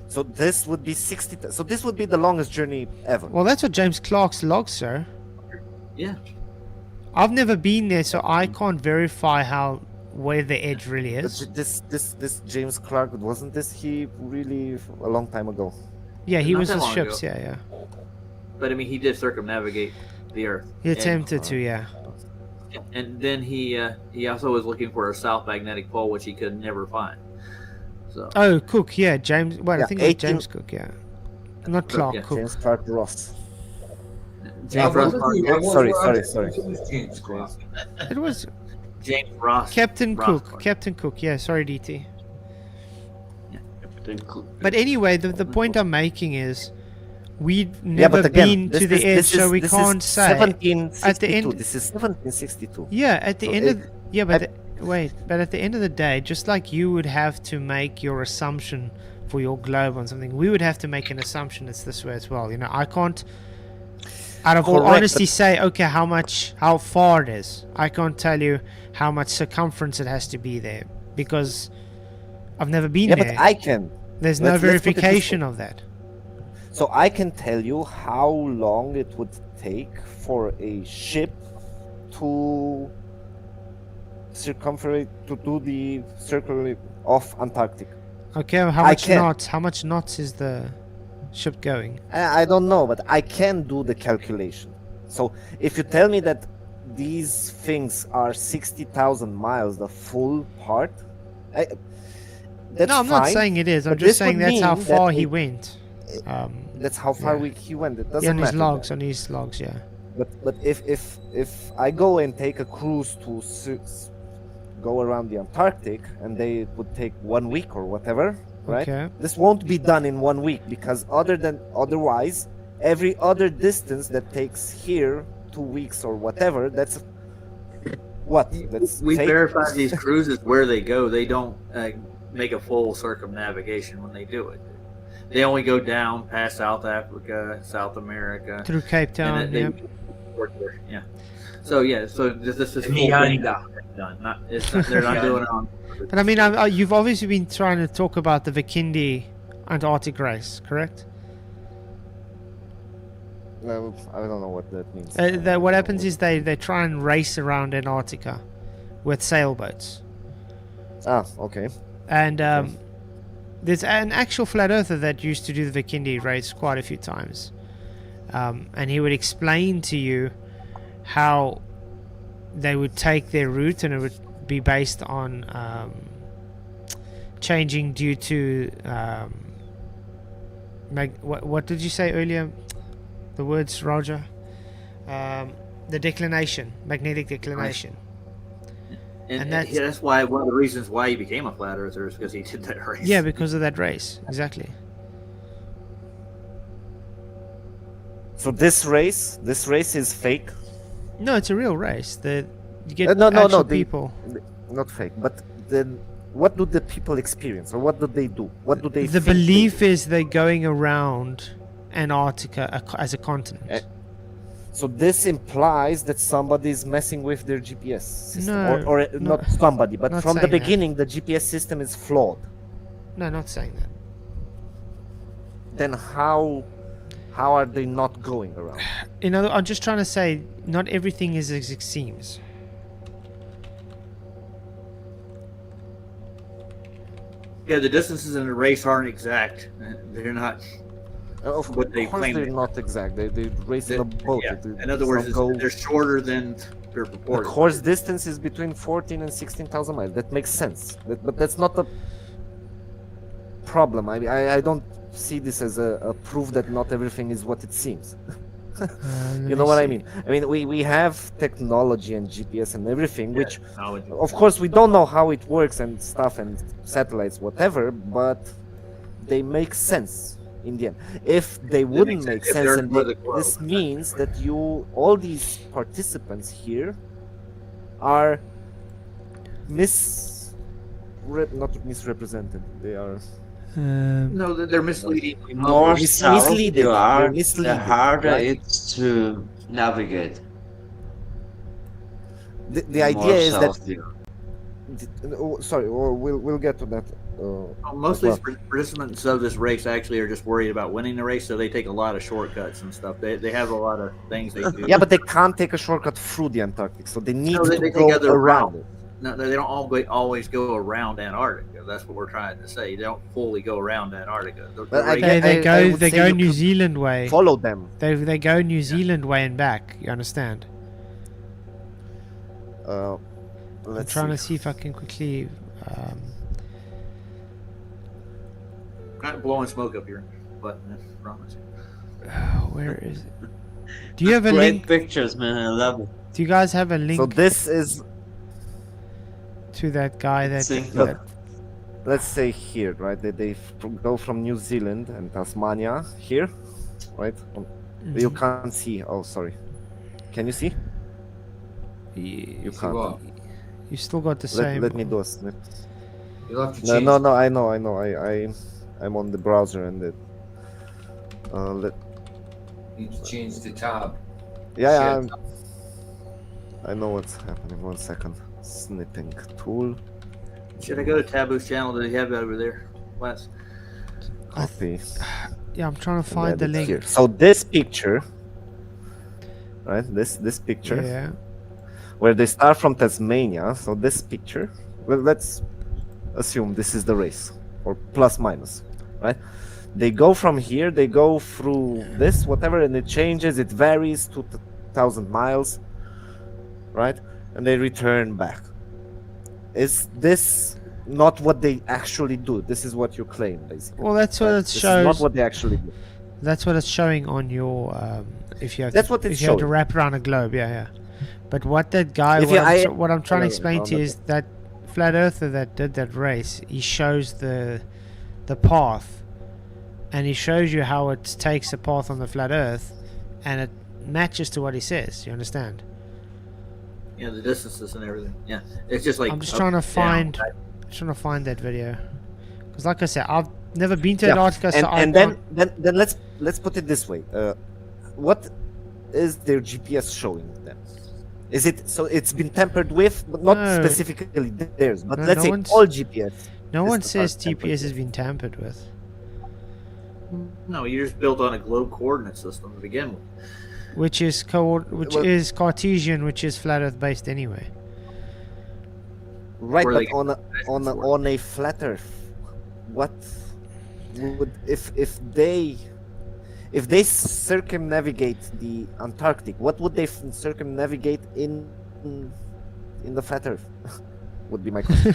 So this would be 60. So this would be the longest journey ever. Well, that's what James Clark's logs, sir. Yeah. I've never been there, so I can't verify where the edge really is. But this James Clark, wasn't this he really a long time ago? Yeah, he was with ships. Ago. Yeah. But I mean, he did circumnavigate the Earth. He attempted to, yeah. And then he also was looking for a south magnetic pole, which he could never find. So. Oh, Cook, yeah, James. Well, I think it was James Cook, yeah, not Clark. Yeah, Cook. James Clark Ross. James Ross. Sorry. It was James Ross. Captain Cook. Captain Cook. Yeah, sorry, DT. Yeah. But anyway, the point I'm making is, we've never been to the edge, so we can't say. 1762. At the end, this is 1762. Yeah, at the end of but at the end of the day, just like you would have to make your assumption for your globe on something, we would have to make an assumption it's this way as well. I can't, out of all honesty, say, okay, how far it is. I can't tell you how much circumference it has to be there, because I've never been there. Yeah, but I can. There's no verification of that. So I can tell you how long it would take for a ship to circumference to do the circle of Antarctic. Okay, how I much can. knots? How much knots is the ship going? I don't know, but I can do the calculation. So if you tell me that these things are 60,000 miles, the full part, that's No, I'm fine, not saying it is. I'm but just this saying would that's how mean far that he it- went. That's how far yeah. he went. It Yeah, doesn't on his matter. logs, then. on his logs, yeah. But if I go and take a cruise to go around the Antarctic, and they would take 1 week or whatever, right? Okay. This won't be done in 1 week, because otherwise, every other distance that takes here 2 weeks or whatever, that's what? That's We fake? verify these cruises where they go. They don't make a full circumnavigation when they do it. They only go down past South Africa, South America, Through Cape Town, and then yeah. So this is full thing Meander. done. They're not doing it on. But I mean, you've obviously been trying to talk about the Vikindi Antarctic race, correct? No, I don't know what that means. What happens is they try and race around Antarctica with sailboats. Ah, okay. And there's an actual flat earther that used to do the Vikindi race quite a few times. And he would explain to you how they would take their route, and it would be based on changing due to what did you say earlier? The words, Roger. The declination, magnetic declination. And that's- that's why one of the reasons why he became a flat earther is because he did that race. Yeah, because of that race, exactly. So this race is fake. No, it's a real race. You get No, actual the- people. not fake. But then, what do the people experience, or what do they do? What do they? The think they belief do? is they're going around Antarctica as a continent. So this implies that somebody is messing with their GPS system, No, or no, not somebody, but not from the saying that. beginning, the GPS system is flawed. No, not saying that. Then how are they not going around? I'm just trying to say, not everything is as it seems. Yeah, the distances in the race aren't exact. They're not. Of What they course, claim they're they- not exact. They race in a boat. Yeah. They In other do words, not go. they're shorter than their The purported. course distance is between 14 and 16,000 miles. That makes sense. But that's not a problem. I don't see this as a proof that not everything is what it seems. You know what I mean? I mean, we have technology and GPS and everything, which, technology. of course, we don't know how it works and stuff and satellites, whatever, but they make sense in the end. If they wouldn't make If sense, they're and for the globe. this means that all these participants here are not misrepresented. They are No, they're misleading. More south misleading. you are, They're the misleading, harder right? it's to navigate. The idea is that. South you are. Sorry, we'll get to that. Most as of these participants of this race actually are just worried about winning the race, so they take a lot of shortcuts and stuff. They have a lot of things they do. Yeah, but they can't take a shortcut through the Antarctic, so they need No, to they go take other around routes. it. No, they don't always go around Antarctica. That's what we're trying to say. They don't fully go around Antarctica. The But I race- can- They I would they say go you New could Zealand way. Follow them. They go New Zealand way and back. You understand? I'm Let's trying to see. see if I can quickly. not blowing smoke up your butt, I promise. Where is it? Do you have a Great link? pictures, man. I love it. Do you guys have a link So this is, to that guy that? Sync that let's say here, right? They go from New Zealand and Tasmania here, right? You can't see. Oh, sorry. Can you see? You can't. what? You still got the same. Let me do a snip. You'll have to No, change. no, I know. I'm on the browser and it. You need to change the tab. Yeah, Share I know what's happening. 1 second. Snipping tool. Should I go to Taboo's channel? Do they have that over there? Wes? Copy. Yeah, I'm trying to and find the edit link. here. So this picture, right? This picture Yeah. where they start from Tasmania. So this picture, well, let's assume this is the race, or plus minus, right? They go from here, they go through this, whatever, and it changes, it varies to 1,000 miles, right? And they return back. Is this not what they actually do? This is what you claim, basically. Well, that's what it This shows. is not what they actually do. That's what it's showing on your. If you have That's to, what it's if you have to showing. wrap around a globe, yeah. But what that guy, If what I'm trying to explain to you okay. is that flat earther that did that race, he shows the path, and he shows you how it takes the path on the flat Earth, and it matches to what he says. You understand? Yeah, the distances and everything. Yeah, it's just like I'm just up, trying to down, find, back. that video, because like I said, I've never been to Yeah, Antarctica, so I and can't. then let's put it this way. What is their GPS showing them? Is it so it's been tampered with, but not No. specifically theirs, but No, let's no say one's- all GPS. No one systems says are tampered GPS has with. been tampered with. No, you're just built on a globe coordinate system to begin with. Which is Well- is Cartesian, which is flat Earth based anyway. Right, Where but they get on a flat Earth, what would if they circumnavigate the Antarctic, what would they circumnavigate in the flat Earth? Would be my question.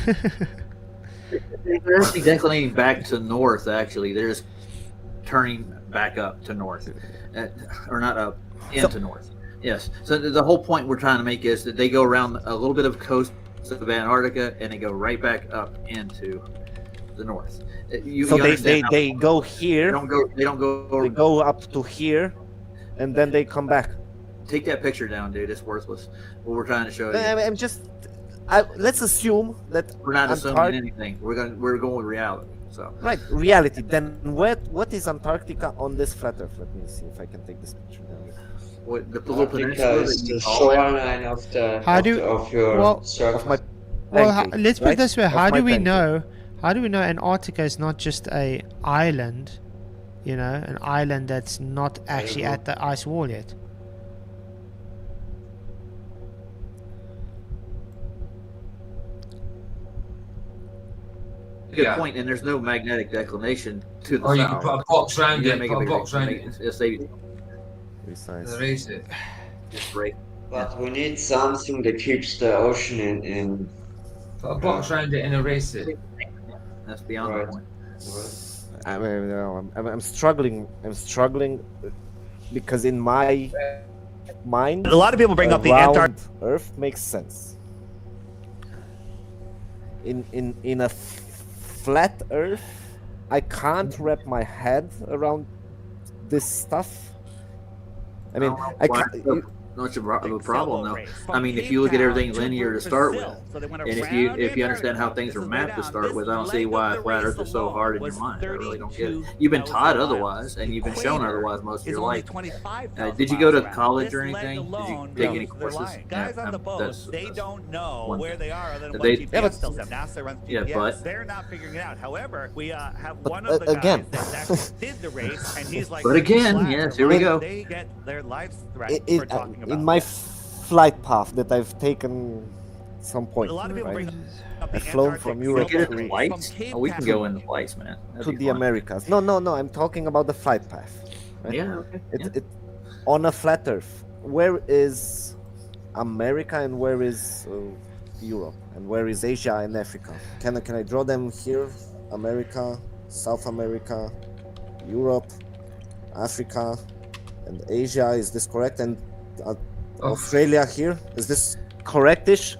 They're actually declining back to north. Actually, they're just turning back up to north, or not up, into north. Yes. So the whole point we're trying to make is that they go around a little bit of coast of Antarctica and they go right back up into the north. So they go here. They don't go. They go up to here, and then they come back. Take that picture down, dude. It's worthless. What we're trying to show you. I'm just. Let's assume that We're not assuming Antarctica. anything. We're going with reality. So Right, reality. Then what is Antarctica on this flat Earth? Let me see if I can take this picture down. what the little Antarctica peninsula is that the you call it? shoreline of the How of, do- the, of your well- surface. Of my Well, pancake, let's put it right? this way: Of how my do we pancake. know? How do we know Antarctica is not just a island? You know, an island that's not actually at the ice wall yet. Good Yeah. point. And there's no magnetic declination to the Or you south. can put a box round You it. gotta make Put a bigger- box round make it. It's they Precise. Erase it. just right. But we need something that keeps the ocean in Put a box round it and erase it. That's beyond Right. the point. I mean, I'm struggling. I'm struggling because in my mind, A lot of people bring up the round Antarctic. Earth makes sense. In a flat Earth, I can't wrap my head around this stuff. I mean, I Why can't. is that much of a problem though. I mean, if you look at everything linear to start with, and if you understand how things are mapped to start with, I don't see why flat Earth is so hard in your mind. I really don't get it. You've been taught otherwise, and you've been shown otherwise most of your life. Did you go to college or anything? Did you take any courses? Guys on the boat, that's- they that's don't know one where thing. they are other than what They- GPS tells them. NASA runs Yeah, GPS. but- They're not figuring it out. However, we have But, one of the again. guys that actually did the race, and he's like, But again, flat, yes, here we go. They get their lives threatened for talking about In my this. flight path that I've taken some point, A lot of people right? bring up the I've flown Antarctic from We Europe get from into flights? Cape Oh, we can Town. go into flights, man. That'd to be the fun. Americas. No, I'm talking about the flight path. Right? Yeah, okay. It on a flat Earth. Where is America and where is Europe and where is Asia and Africa? Can I draw them here? America, South America, Europe, Africa, and Asia. Is this correct? And Australia here. Is this correctish?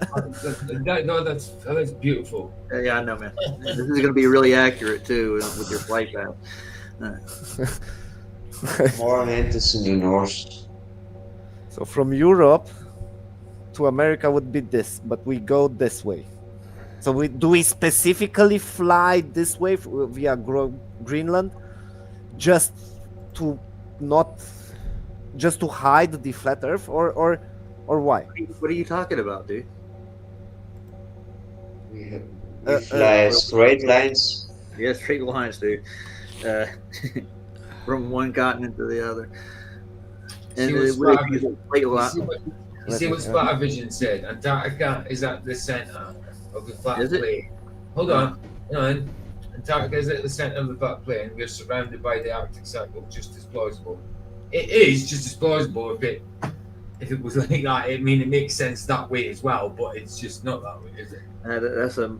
No, that's beautiful. Yeah, I know, man. This is going to be really accurate too with your flight path. more Atlantis in the north. So from Europe to America would be this, but we go this way. So do we specifically fly this way via Greenland, just to hide the flat Earth, or why? What are you talking about, dude? We fly straight lines. Yeah, straight lines, dude. From one continent to the other. And See what's with fabulous- these straight You lines. see what- You see what Splattervision said? Antarctica is at the center of the flat plate. Hold on. Antarctica is at the center of the flat plate, and we're surrounded by the Arctic Circle. Just as plausible. It is just as plausible if it was like that. I mean, it makes sense that way as well, but it's just not that way, is it?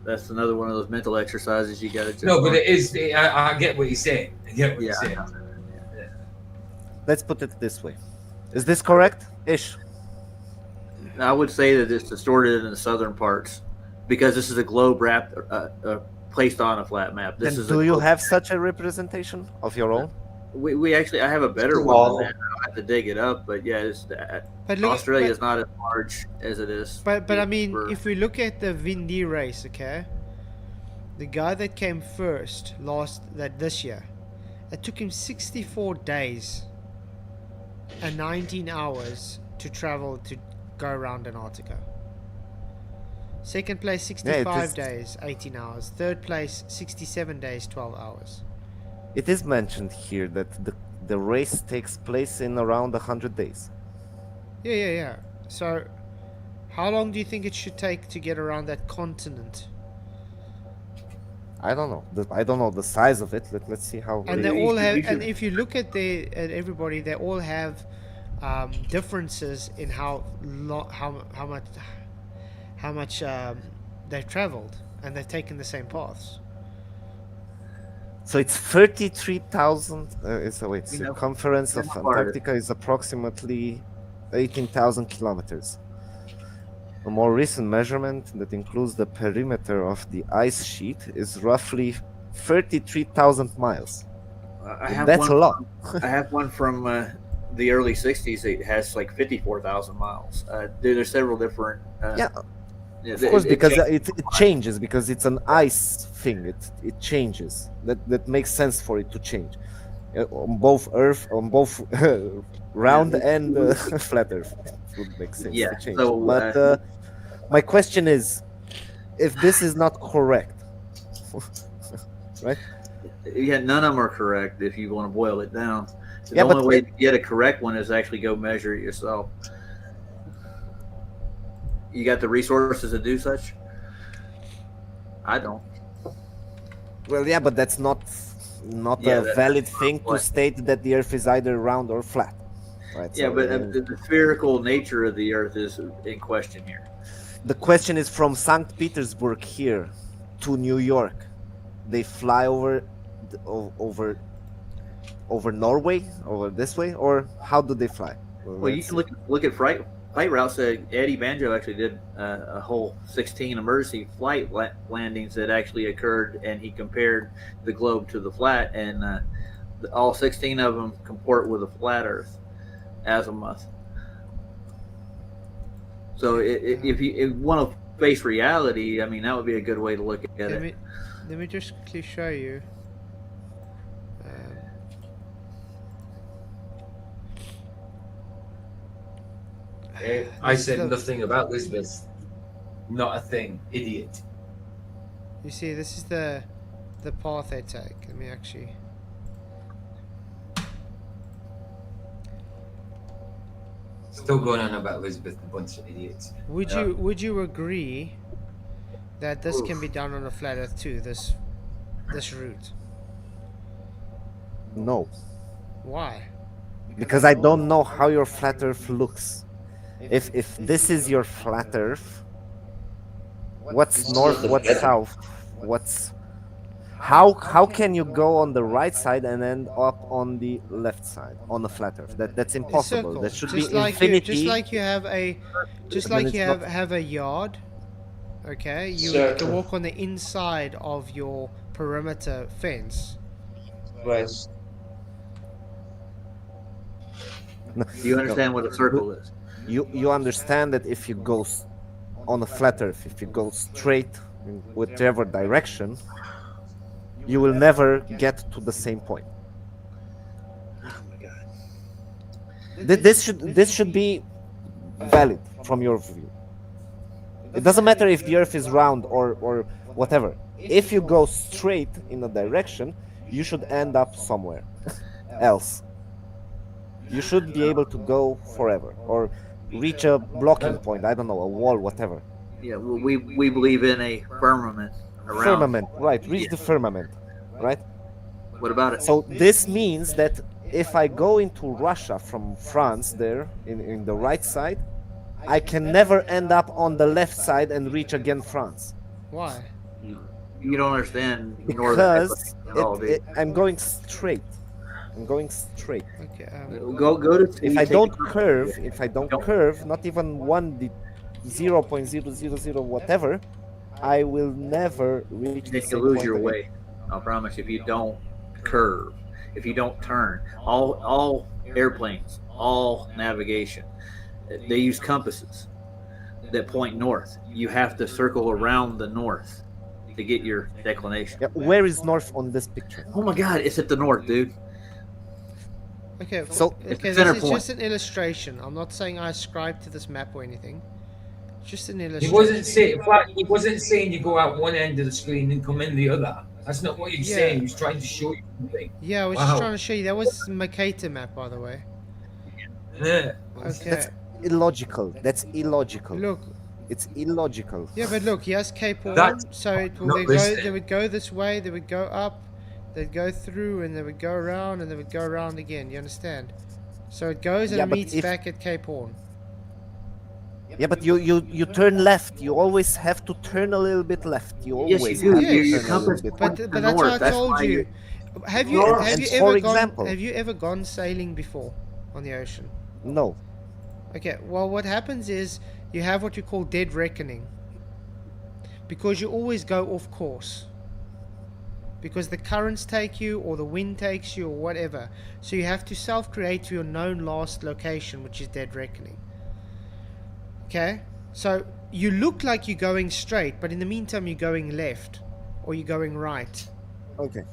That's another one of those mental exercises you got to do. No, but it is. I get what he's saying. I get what he's saying. Let's put it this way. Is this correct, Ish? I would say that it's distorted in the southern parts because this is a globe wrapped, placed on a flat map. This is. Do you have such a representation of your own? We actually, I have a better one than that. I have to dig it up, but yeah, Australia is not as large as it is. But I mean, if we look at the Vindy race, okay, the guy that came first this year, it took him 64 days and 19 hours to travel to go around Antarctica. Second place, 65 days, 18 hours. Third place, 67 days, 12 hours. It is mentioned here that the race takes place in around 100 days. Yeah. So, how long do you think it should take to get around that continent? I don't know. I don't know the size of it. Let's see how. And they all have. And if you look at everybody, they all have differences in how much they've traveled, and they've taken the same paths. So it's 33,000. Circumference of Antarctica is approximately 18,000 kilometers. A more recent measurement that includes the perimeter of the ice sheet is roughly 33,000 miles. That's a lot. I have one from the early 60s. It has like 54,000 miles. There's several different. Of course, because it changes, because it's an ice thing. It changes. That makes sense for it to change on both round and flat Earth. It would make sense to change. So, but my question is, if this is not correct, right? Yeah, none of them are correct if you want to boil it down. The only way to get a correct one is actually go measure it yourself. You got the resources to do such? I don't. Well, yeah, but that's not a valid thing to state that the Earth is either round or flat, right? Yeah, but the spherical nature of the Earth is in question here. The question is from St. Petersburg here to New York. They fly over Norway, over this way, or how do they fly? Well, you can look at flight routes. Eddie Banjo actually did a whole 16 emergency flight landings that actually occurred, and he compared the globe to the flat, and all 16 of them comport with a flat Earth azimuth. So if you want to face reality, I mean, that would be a good way to look at it. Let me just quickly show you. I said nothing about Lisbeth. Not a thing. Idiot. You see, this is the path they take. Let me actually. Still going on about Elizabeth, a bunch of idiots. Would you agree that this can be done on a flat Earth too? This route. No. Why? Because I don't know how your flat Earth looks. If this is your flat Earth, what's north, what's south, what's how can you go on the right side and end up on the left side on the flat Earth? That's impossible. That should be infinity. Just like you have a yard. Okay, you have to walk on the inside of your perimeter fence. Right. Do you understand what a circle is? You understand that if you go on a flat Earth, if you go straight in whichever direction, you will never get to the same point. Oh my God! This should be valid from your view. It doesn't matter if the Earth is round or whatever. If you go straight in a direction, you should end up somewhere else. You should be able to go forever, or reach a blocking point. I don't know, a wall, whatever. Yeah, well, we believe in a firmament around. Firmament, right? Reach the firmament, right? What about it? So this means that if I go into Russia from France there in the right side, I can never end up on the left side and reach again France. Why? You don't understand Because dude. I'm going straight. I'm going straight. Okay. Go to. If I don't curve, not even 0.000 whatever, I will never reach the Then same you lose point your again. way. I promise. If you don't curve, if you don't turn, all airplanes, all navigation, they use compasses that point north. You have to circle around the north to get your declination. Yeah, where is north on this picture? Oh my God, it's at the north, dude. Okay, So okay, this is just an illustration. I'm not saying I ascribe to this map or anything. Just an illustration. He wasn't saying you go out one end of the screen and come in the other. That's not what he was saying. He was trying to show you something. Yeah, I was just trying to show you. That was Mercator map, by the way. Yeah. Okay. That's illogical. That's illogical. Look. It's illogical. Yeah, but look, here's Cape Horn. That's So it will, they would go this way, they would go up, they'd go through, and they would go around, and they would go around again. You understand? So it goes and meets back at Cape Horn. Yeah, but you turn left. You always have to turn a little bit left. You always Yes, you do. Your have to turn a compass little bit points But to that's north. what I told you. Have you ever gone sailing before on the ocean? No. Okay, well what happens is you have what you call dead reckoning. Because you always go off course. Because the currents take you or the wind takes you or whatever. So you have to self-create your known last location, which is dead reckoning. Okay? So you look like you're going straight, but in the meantime you're going left or you're going right. Okay.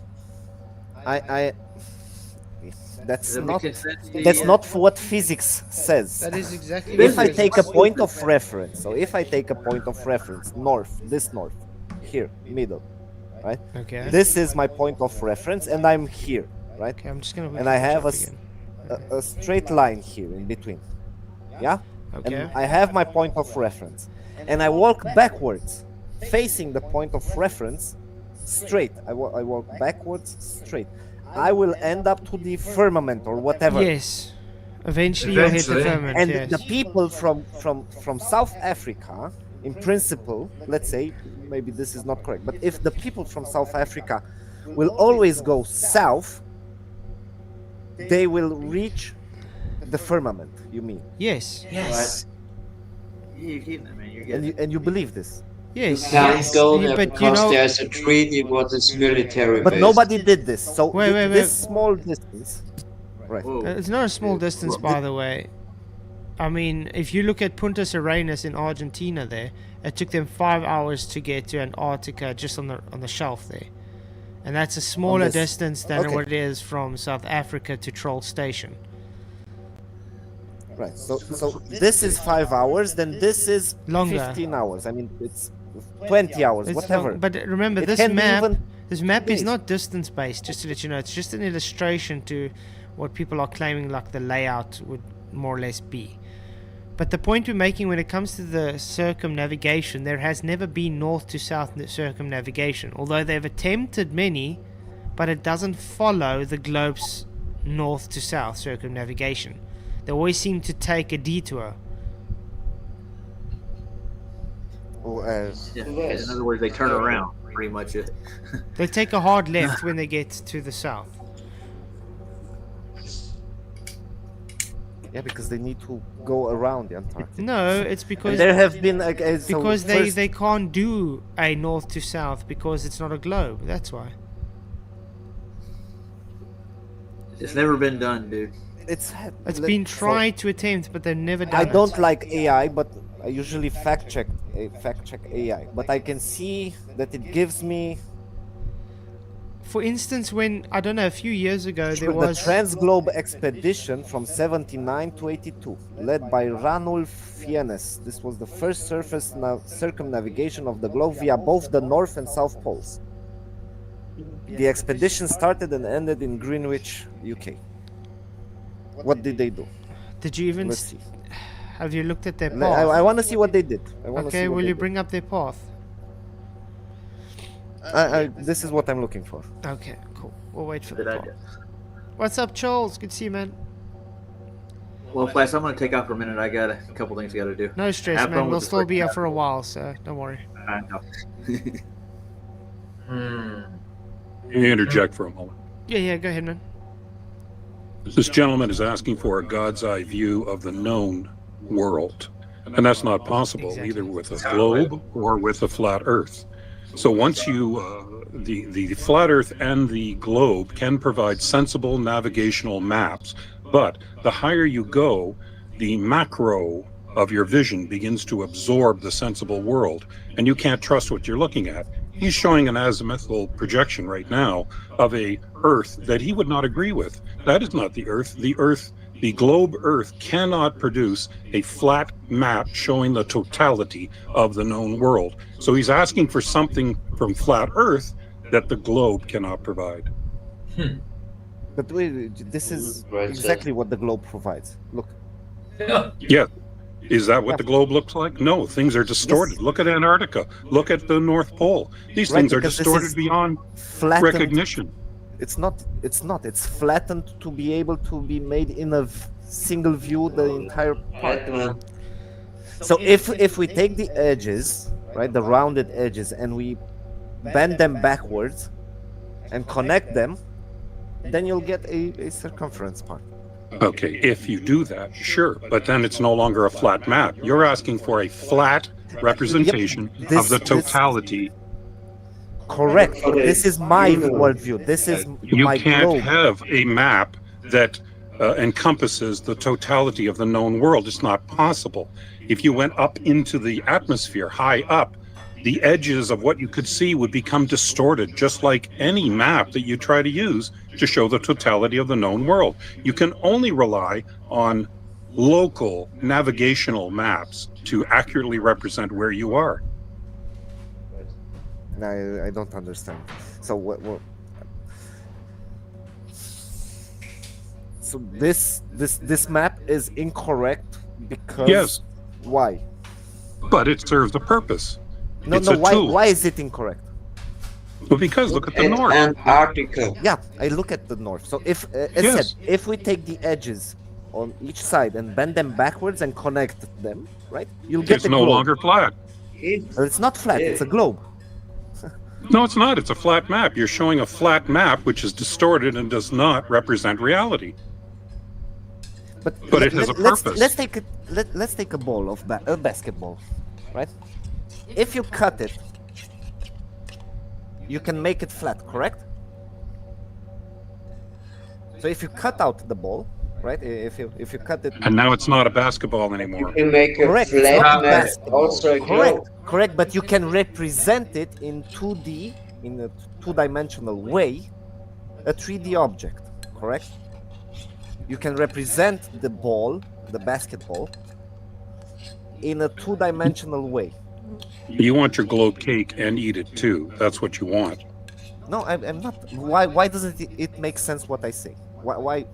That's not what physics says. That is exactly if what I take a point of reference, so if I take a point of reference, north, here, middle, right? Okay. This is my point of reference, and I'm here, right? Okay, I'm just gonna. And I have a straight line here in between, yeah. Okay. And I have my point of reference, and I walk backwards, facing the point of reference, straight. I walk backwards, straight. I will end up to the firmament or whatever. Yes. Eventually you'll hit the firmament. And yes. the people from South Africa, in principle, let's say, maybe this is not correct, but if the people from South Africa will always go south, they will reach the firmament, you mean? Yes. Yes. You're getting it, man. You're getting it. And you believe this? Yes. Can't go there but because there's a treaty what is military But based. nobody did this. So Wait. this small distance, right? It's not a small distance, by the way. I mean, if you look at Punta Serenas in Argentina there, it took them 5 hours to get to Antarctica just on the shelf there. And that's a smaller distance than what it is from South Africa to Troll Station. Right. So this is 5 hours, then this is Longer. 15 hours. I mean, it's 20 hours, It's whatever. long, but remember, It this can be map even is days. not distance based. Just to let you know, it's just an illustration to what people are claiming, like the layout would more or less be. But the point we're making when it comes to the circumnavigation, there has never been north to south circumnavigation. Although they've attempted many, but it doesn't follow the globe's north to south circumnavigation. They always seem to take a detour. Yeah, in other words, they turn around, pretty much it. They take a hard left when they get to the south. Yeah, because they need to go around the Antarctic. No, it's because And there have been because they can't do a north to south because it's not a globe. That's why. It's never been done, dude. It's been tried to attempt, but they've never done I it. don't like AI, but I usually fact check AI. But I can see that it gives me. For instance, when I don't know, a few years ago there the was Transglobe expedition from 79 to 82, led by Ranulf Fiennes. This was the first surface circumnavigation of the globe via both the North and South Poles. The expedition started and ended in Greenwich, UK. What did they do? Did you even? Let's see. Have you looked at their I path? want to see what they did. Okay, will you bring up their path? This is what I'm looking for. Okay, cool. We'll wait for the Good path. idea. What's up, Charles? Good to see you, man. Well, Flash, I'm going to take off for a minute. I got a couple things I got to do. No stress, Have man. fun with We'll the still be here first for a while, so don't worry. I know. Let me interject for a moment. Yeah, go ahead, man. This gentleman is asking for a God's eye view of the known world. And that's not possible either with a globe or with a flat earth. So once you, the flat earth and the globe can provide sensible navigational maps, but the higher you go, the macro of your vision begins to absorb the sensible world, and you can't trust what you're looking at. He's showing an azimuthal projection right now of a Earth that he would not agree with. That is not the Earth. The globe Earth cannot produce a flat map showing the totality of the known world. So he's asking for something from flat Earth that the globe cannot provide. But wait, this is exactly what the globe provides. Look. Yeah. Is that what the globe looks like? No, things are distorted. Look at Antarctica. Look at the North Pole. These things are distorted beyond recognition. It's not. It's flattened to be able to be made in a single view, the entire part. So if we take the edges, right, the rounded edges, and we bend them backwards and connect them, then you'll get a circumference part. Okay, if you do that, sure, but then it's no longer a flat map. You're asking for a flat representation of the totality. Correct. This is my worldview. This is You my can't globe. have a map that encompasses the totality of the known world. It's not possible. If you went up into the atmosphere, high up, the edges of what you could see would become distorted, just like any map that you try to use to show the totality of the known world. You can only rely on local navigational maps to accurately represent where you are. No, I don't understand. So what? So this map is incorrect because Yes. Why? But it serves a purpose. No, It's no. a Why? tool. Why is it incorrect? Well, because look at the north. Antarctica. Yeah, I look at the north. So if as Yes. said, if we take the edges on each side and bend them backwards and connect them, right? You'll get It's the no globe. longer flat. It's not flat. It's a globe. No, it's not. It's a flat map. You're showing a flat map which is distorted and does not represent reality. But it has a purpose. Let's take a ball of a basketball, right? If you cut it, you can make it flat, correct? So if you cut out the ball, right? If you cut it, And now it's not a basketball anymore. You make a correct, it's flat not a map, basketball. also a correct, globe. correct. But you can represent it in 2D, in a two-dimensional way, a 3D object, correct? You can represent the ball, the basketball, in a two-dimensional way. You want your globe cake and eat it too. That's what you want. No, I'm not. Why doesn't it make sense what I say? Why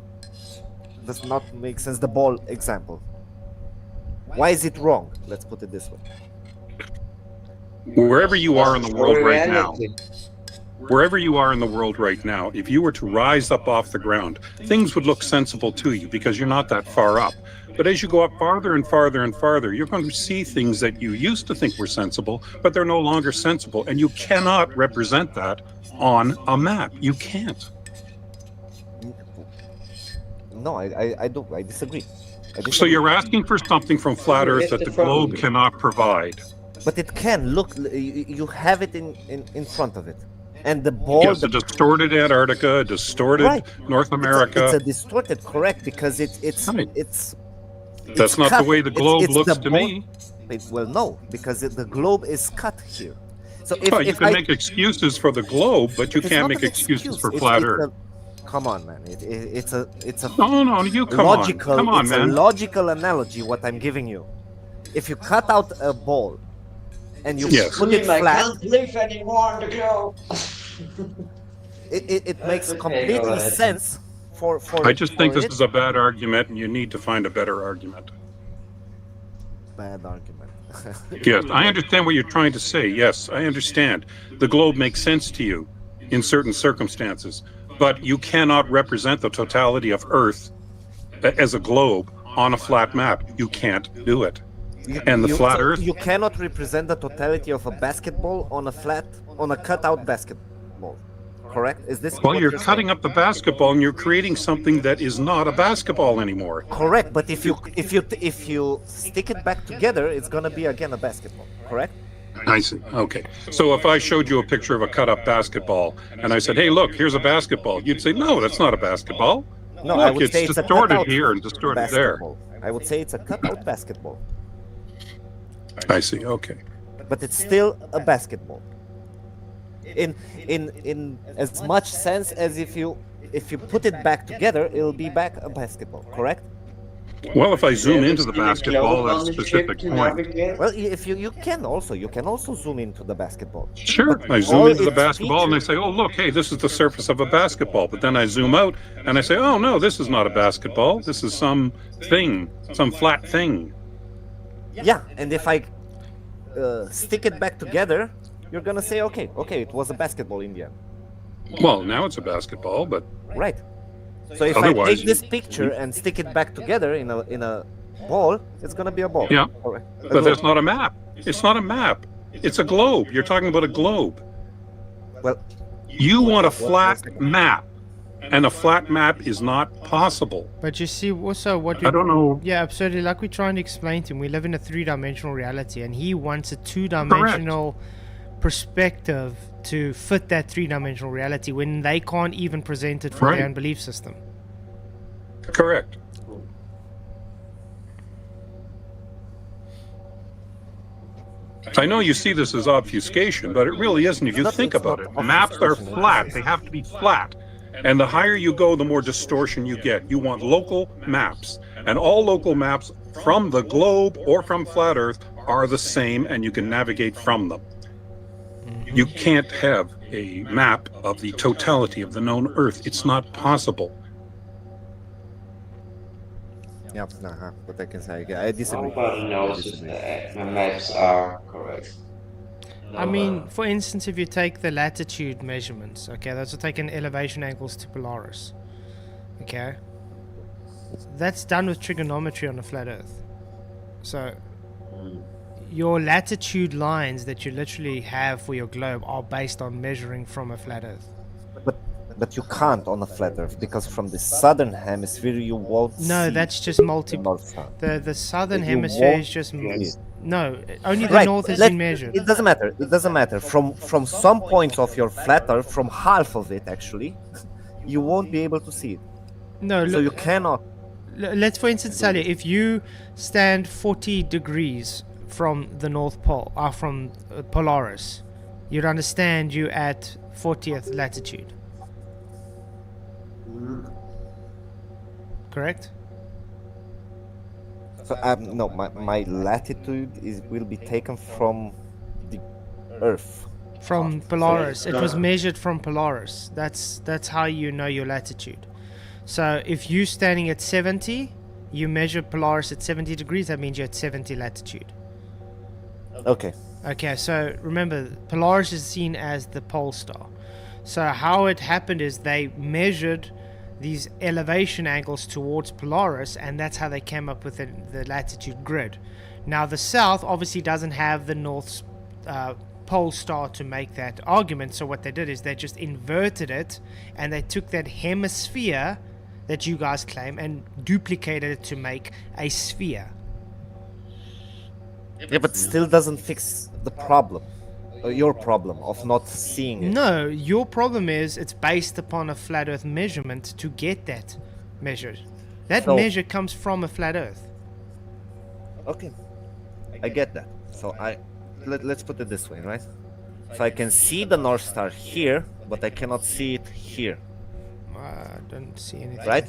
does not make sense the ball example? Why is it wrong? Let's put it this way. Wherever you are in the world right now, Reality. wherever you are in the world right now, if you were to rise up off the ground, things would look sensible to you because you're not that far up. But as you go up farther and farther and farther, you're going to see things that you used to think were sensible, but they're no longer sensible. And you cannot represent that on a map. You can't. No, I don't. I disagree. So you're asking for something from flat Earth that the globe cannot provide. But it can. Look, you have it in front of it. And the ball... Yes, a distorted Antarctica, a distorted Right. North America. It's a distorted, correct, because it's That's not the cut. way the globe It's looks the to ball- me. Well, no, because the globe is cut here. So if, Well, you if can I, make excuses for the globe, but you it's can't not make an excuses excuse, for it's- flat it's Earth. Come on, man. It's a No, you come on. logical. Come on, it's man. a logical analogy. What I'm giving you. If you cut out a ball and you Yes. put it I flat, can't live anymore on the globe. it makes Okay, completely go ahead. sense for I just think for this it. is a bad argument, and you need to find a better argument. bad argument. Yes, I understand what you're trying to say. Yes, I understand. The globe makes sense to you in certain circumstances, but you cannot represent the totality of Earth as a globe on a flat map. You can't do it. And the flat Earth. You cannot represent the totality of a basketball on a cutout basketball. Correct? Is this? Well, you're cutting up the basketball and you're creating something that is not a basketball anymore. Correct, but if you stick it back together, it's gonna be again a basketball. Correct? I see. Okay. So if I showed you a picture of a cut-up basketball and I said, "Hey, look, here's a basketball," you'd say, "No, that's not a basketball. No, look, I would say it's it's a distorted cutout here and distorted there." basketball. I would say it's a cutout basketball, I see. Okay. but it's still a basketball. In as much sense as if you put it back together, it'll be back a basketball. Correct? Well, if I zoom into the basketball at a specific point. Well, if you can also zoom into the basketball. Sure, I zoom into the basketball and I say, "Oh, look, hey, this is the surface of a basketball." But then I zoom out and I say, "Oh, no, this is not a basketball. This is some thing, some flat thing." Yeah, and if I stick it back together, you're gonna say, okay, it was a basketball in the end. Well, now it's a basketball, but right. So if I take this picture and stick it back together in a ball, it's gonna be a ball. Yeah, right. but that's not a map. It's not a map. It's a globe. You're talking about a globe. Well, you want a flat map, and a flat map is not possible. But you see, also what I don't know. Yeah, absolutely. Like we're trying to explain to him, we live in a 3-dimensional reality, and he wants a 2-dimensional perspective to fit that 3-dimensional reality when they can't even present it for their own belief system. Correct. I know you see this as obfuscation, but it really isn't if you think about it. Maps are flat. They have to be flat. And the higher you go, the more distortion you get. You want local maps. And all local maps from the globe or from flat Earth are the same, and you can navigate from them. You can't have a map of the totality of the known Earth. It's not possible. Yeah, but I can say I disagree. Nobody knows if the maps are correct. I mean, for instance, if you take the latitude measurements, okay, those are taking elevation angles to Polaris, okay? That's done with trigonometry on a flat Earth. So, your latitude lines that you literally have for your globe are based on measuring from a flat Earth. But you can't on a flat Earth because from the southern hemisphere you won't see that's just multiple. The southern hemisphere is just no. Only the north has been measured. It doesn't matter. It doesn't matter. From some points of your flat Earth, from half of it actually, you won't be able to see it. No. So you cannot. Let's, for instance, tell you if you stand 40 degrees from the North Pole, from Polaris, you'd understand you at 40th latitude. Correct? So no, my latitude will be taken from the Earth. From Polaris. It was measured from Polaris. That's how you know your latitude. So if you're standing at 70, you measure Polaris at 70 degrees, that means you're at 70 latitude. Okay. Okay, so remember, Polaris is seen as the pole star. So how it happened is they measured these elevation angles towards Polaris, and that's how they came up with the latitude grid. Now the South obviously doesn't have the North's pole star to make that argument, so what they did is they just inverted it, and they took that hemisphere that you guys claim and duplicated it to make a sphere. Yeah, but still doesn't fix the problem. Your problem of not seeing it. No, your problem is it's based upon a flat Earth measurement to get that measured. That measure comes from a flat Earth. Okay, I get that. So let's put it this way, right? So I can see the North Star here, but I cannot see it here. I don't see anything. Right?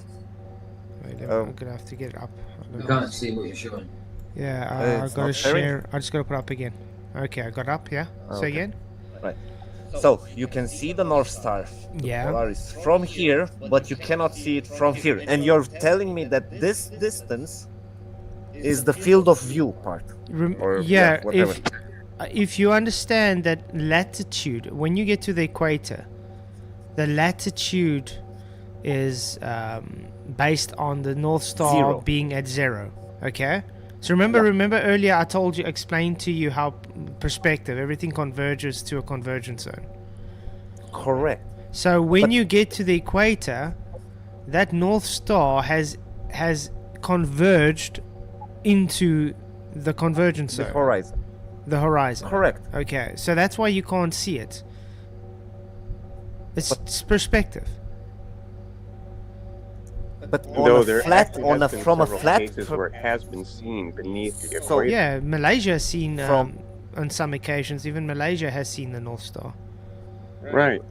Wait, I'm gonna have to get it up. You can't see what you're showing. Yeah, I gotta share. I just gotta put it up again. Okay, I got it up. Yeah. Okay. Say again. Right. So you can see the North Star. Yeah. Polaris from here, but you cannot see it from here. And you're telling me that this distance is the field of view part. Or, Yeah, whatever. if you understand that latitude, when you get to the equator, the latitude is based on the North Star Zero. being at 0. Okay? So remember earlier I explained to you how perspective, everything converges to a convergence zone. Correct. So when you get to the equator, that North Star has converged into the convergence zone. The horizon. The horizon. Correct. Okay, so that's why you can't see it. It's perspective. But Though on a there flat, actually on a has been from a several flat. cases where it has been seen beneath the So, equator. Yeah, Malaysia has seen From- on some occasions. Even Malaysia has seen the North Star. Right.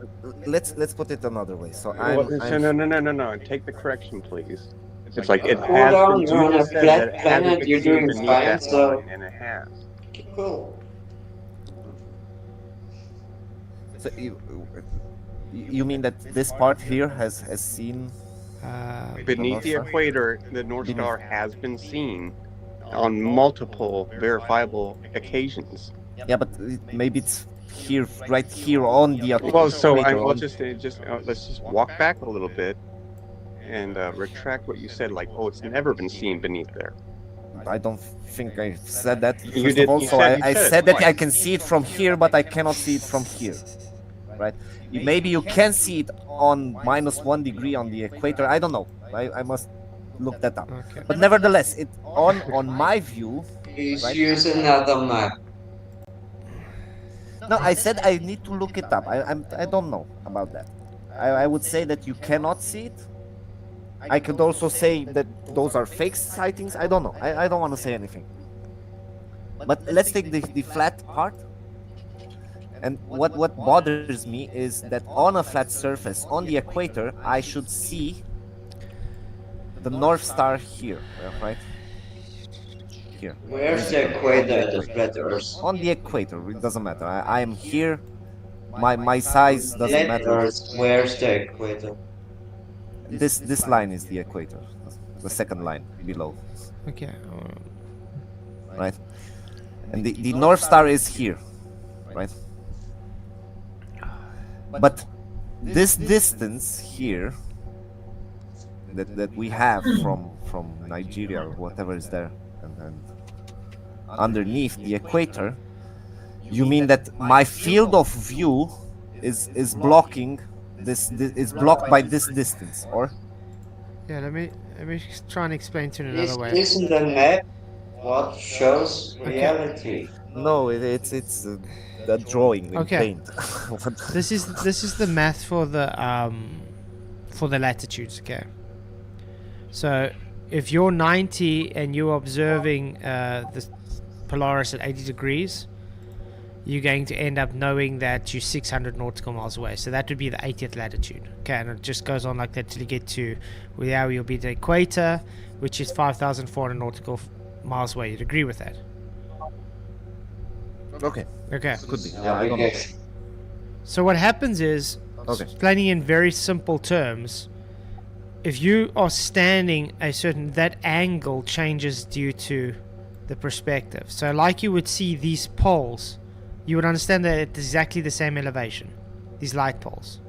Let's put it another way. So No. Take the correction, please. It's like it Hold has on, been. you're on You a just said flat that it planet, hasn't you're been seen doing beneath fine, that so- line, and it has. Cool. So you mean that this part here has seen Beneath the equator, the North Star has been seen on multiple verifiable occasions. Yeah, but maybe it's here, right here on the equator. Well, so equator, I'll on- just let's just walk back a little bit and retract what you said. Like, oh, it's never been seen beneath there. I don't think I said that. You First did- of all, you so said- you I said it said that I twice. can see it from here, but I cannot see it from here. Right? Maybe you can see it on -1 degree on the equator. I don't know. I must look that up. Okay. But nevertheless, it on my view. Please Right? use another map. No, I said I need to look it up. I don't know about that. I would say that you cannot see it. I could also say that those are fake sightings. I don't know. I don't want to say anything. But let's take the flat part. And what bothers me is that on a flat surface, on the equator, I should see the North Star here, right? Here. Where's the equator at the flat Earth? On the equator, it doesn't matter. I am here. My size doesn't Flat matter. Earth, where's the equator? This line is the equator, the second line below, Okay. right? And the North Star is here, right? But this distance here that we have from Nigeria or whatever is there and underneath the equator, you mean that my field of view is blocking this is blocked by this distance, or? Yeah, let me try and explain to you in another way. Isn't the map what shows reality? No, it's the drawing in Okay. paint. This is the math for the latitudes. Okay. So if you're 90 and you're observing the Polaris at 80 degrees, you're going to end up knowing that you're 600 nautical miles away. So that would be the 80th latitude. Okay, and it just goes on like that till you get to where you'll be the equator, which is 5,400 nautical miles away. You'd agree with that? Okay. Okay. Could be. Yeah, I don't know. So what happens is, Okay. explaining in very simple terms, if you are standing that angle changes due to the perspective. So like you would see these poles, you would understand that it's exactly the same elevation, these light poles.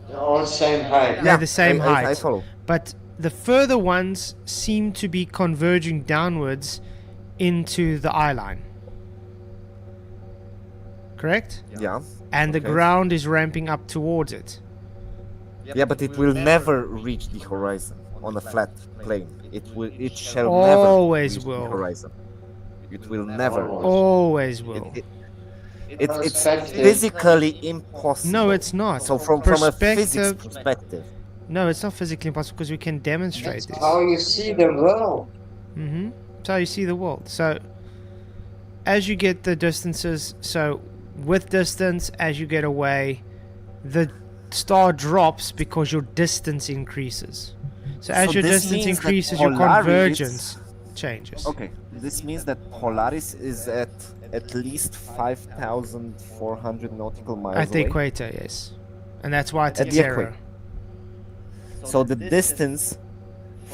They're all the same height. They're the same height. I follow. But the further ones seem to be converging downwards into the eye line. Correct? Yeah. And the Okay. ground is ramping up towards it. Yeah, but it will never reach the horizon on a flat plane. It shall Always never reach will. the horizon. It will never. Always will. It's physically impossible. No, it's not. So from a physics perspective. No, it's not physically impossible because we can demonstrate this. How you see the world. Mm-hmm. That's how you see the world. So as you get the distances, so with distance, as you get away, the star drops because your distance increases. So as your this distance means that increases, your Polaris- convergence changes. Okay, this means that Polaris is at least 5,400 nautical miles At the away. equator, yes. And that's why it's At at the zero. equator. So the distance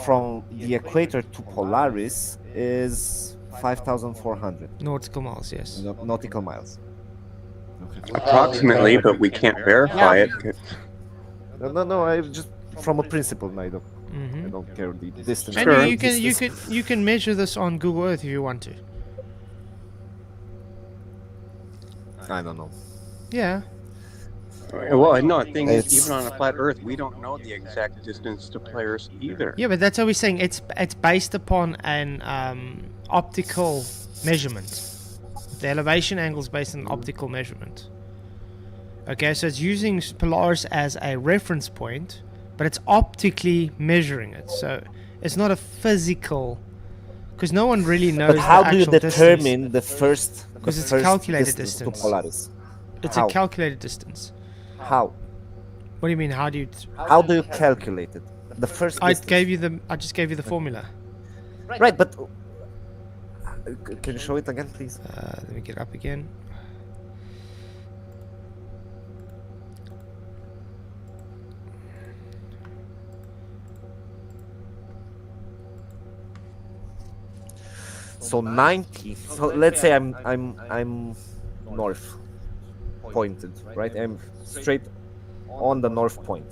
from the equator to Polaris is 5,400 nautical miles. Yes. nautical miles. Approximately, but we can't verify it. No, I just from a principle, I don't care the distance. And you can measure this on Google Earth if you want to. I don't know. Yeah. Well, no, the thing is, even on a flat Earth, we don't know the exact distance to Polaris either. Yeah, but that's what we're saying. It's based upon an optical measurement. The elevation angle is based on an optical measurement. Okay, so it's using Polaris as a reference point, but it's optically measuring it. So it's not a physical, because no one really knows. But how the do you actual determine distance. the first? Because it's first calculated distance distance. to Polaris. It's How? a calculated distance. How? What do you mean? How do you? How do you calculate it? The first. I distance. just gave you the formula. Right, but can you show it again, please? Let me get up again. So 90. So let's say I'm north pointed, right? I'm straight on the north point,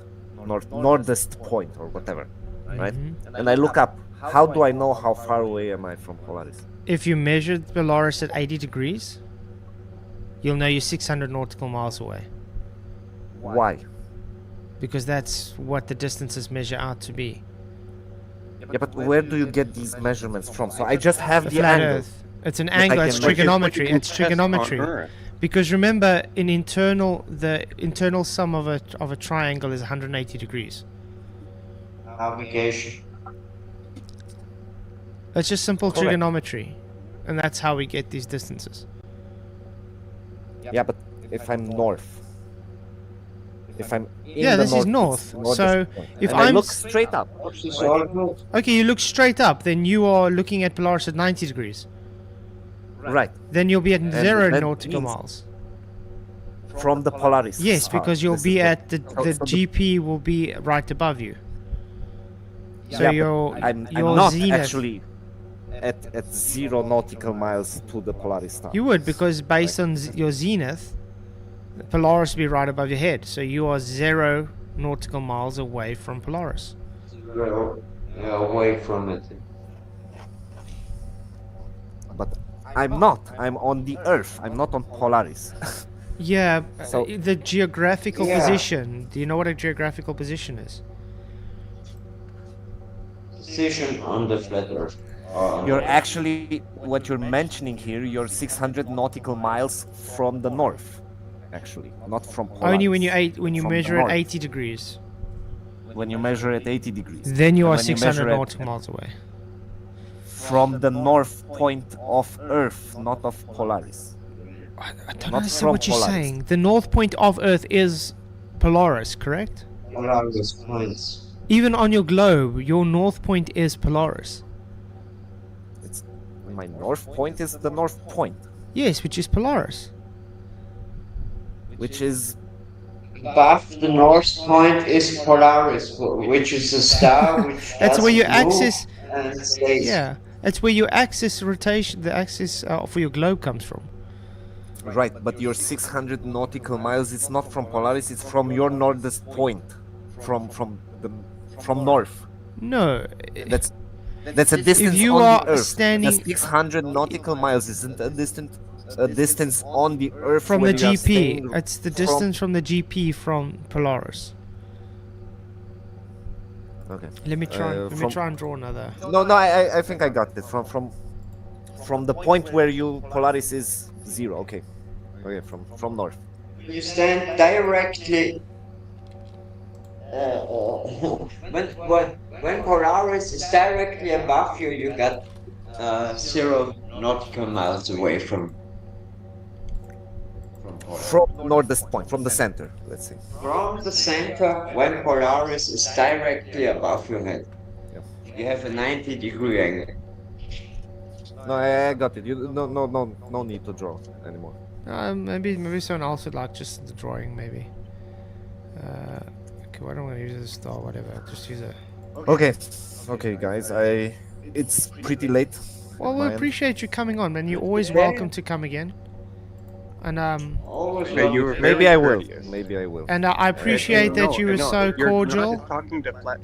northest point or whatever, right? And I look up. How do I know how far away am I from Polaris? If you measured Polaris at 80 degrees, you'll know you're 600 nautical miles away. Why? Because that's what the distances measure out to be. Yeah, but where do you get these measurements from? So I just have the flat angle. Earth. It's an that I angle. can It's measure. trigonometry. It's test on trigonometry. Earth. Because remember, the internal sum of a triangle is 180 degrees. Navigation. It's just simple Correct. trigonometry, and that's how we get these distances. Yeah, but if I'm north, if I'm in Yeah, the this is northeast, north. northest So point, if and I I'm look straight up, okay, you look straight up, then you are looking at Polaris at 90 degrees. right, Then you'll be at And 0 that nautical means miles. from the Polaris. Yes, star, because you'll this be is at the so GP will be right above you. So yeah, your but I'm your not zenith. actually at 0 nautical miles to the Polaris star. You would, because based on your zenith, Polaris will be right above your head. So you are 0 nautical miles away from Polaris. Away from it. But I'm not. I'm on the Earth. I'm not on Polaris. Yeah, So- the geographical Yeah. position. Do you know what a geographical position is? Position on the flat Earth. You're actually what you're mentioning here. You're 600 nautical miles from the north, actually, not from Polaris. Only when you from the measure at north. 80 degrees. When you measure at 80 degrees. Then you And are when 600 measure at- nautical miles away. from the north point of Earth, not of Polaris. I don't Not understand from what you're Polaris. saying. The north point of Earth is Polaris, correct? Polaris points. Even on your globe, your north point is Polaris. It's my north point is the north point, Yes, which is Polaris. which is Above the north point is Polaris, which is a star which That's where you doesn't move access. and stays. Yeah, that's where your axis rotation, the axis for your globe comes from. right. But your 600 nautical miles, it's not from Polaris. It's from your northest point, from north. No, That's a distance you on are the Earth. standing- The 600 nautical miles isn't a distance on the Earth from the when you are GP. staying It's the from- distance from the GP from Polaris. Okay. Let me try. Let me from- try and draw another. No, I think I got it from the point where you Polaris is 0. Okay, from north. You stand directly. When Polaris is directly above you, you got 0 nautical miles away from Polaris. From northest point, from the center, let's say. From the center, when Polaris is directly above your head, you have a 90-degree angle. No, I got it. You no need to draw anymore. Maybe someone else would like just the drawing. Maybe. Okay, why don't I use a star? Whatever. Just use a. Okay, okay, guys. It's pretty late. Well, on we my end. appreciate you coming on, man. You're always welcome to come again. And Always Yeah, you were very Maybe I will. courteous. Maybe I will. and I appreciate that you were so you're cordial. Not talking to flat.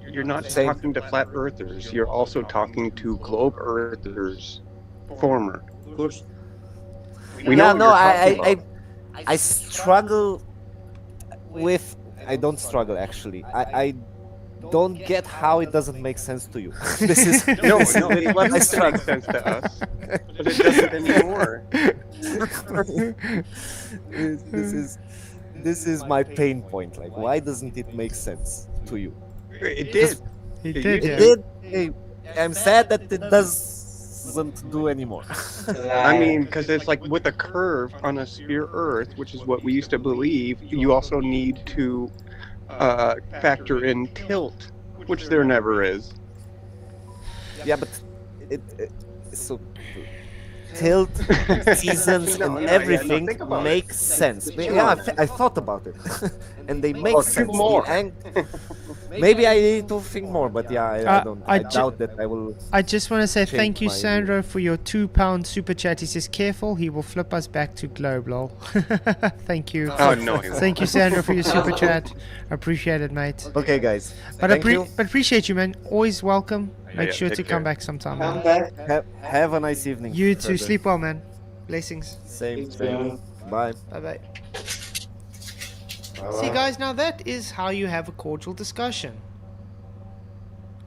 You're not Same. talking to flat earthers. You're also talking to globe earthers, former. We know Yeah, what no, you're talking I struggle with. I don't struggle actually. I don't get how it doesn't make sense to you. This is No, this no, is it what I used to struggle. make sense to us, but it doesn't anymore. This is my pain point. Like, why doesn't it make sense to you? It did. He It did, used yeah. It did. Hey, I'm sad that it doesn't do anymore. I mean, because it's like with a curve on a sphere Earth, which is what we used to believe, you also need to factor in tilt, which there never is. Yeah, but so tilt, seasons, No, and yeah, everything think about makes it. sense. Chill Yeah, out. I thought about it, and they make Oh, sense. think more. Maybe I need to think more, but yeah, I I doubt that I will. I just want to say change thank you, my view. Sandro, for your £2 super chat. He says, careful, he will flip us back to globe, lol. Thank you. Oh, no, he won't. Thank you, Sandro, for your super chat. Appreciate it, mate. Okay, guys. But Thank you. but appreciate you, man. Always welcome. Make Yeah, sure take to care. come back sometime, Come man. back. Have a nice evening. You too. further. Sleep well, man. Blessings. Same. soon. Bye. Bye-bye. See, guys, now that is how you have a cordial discussion.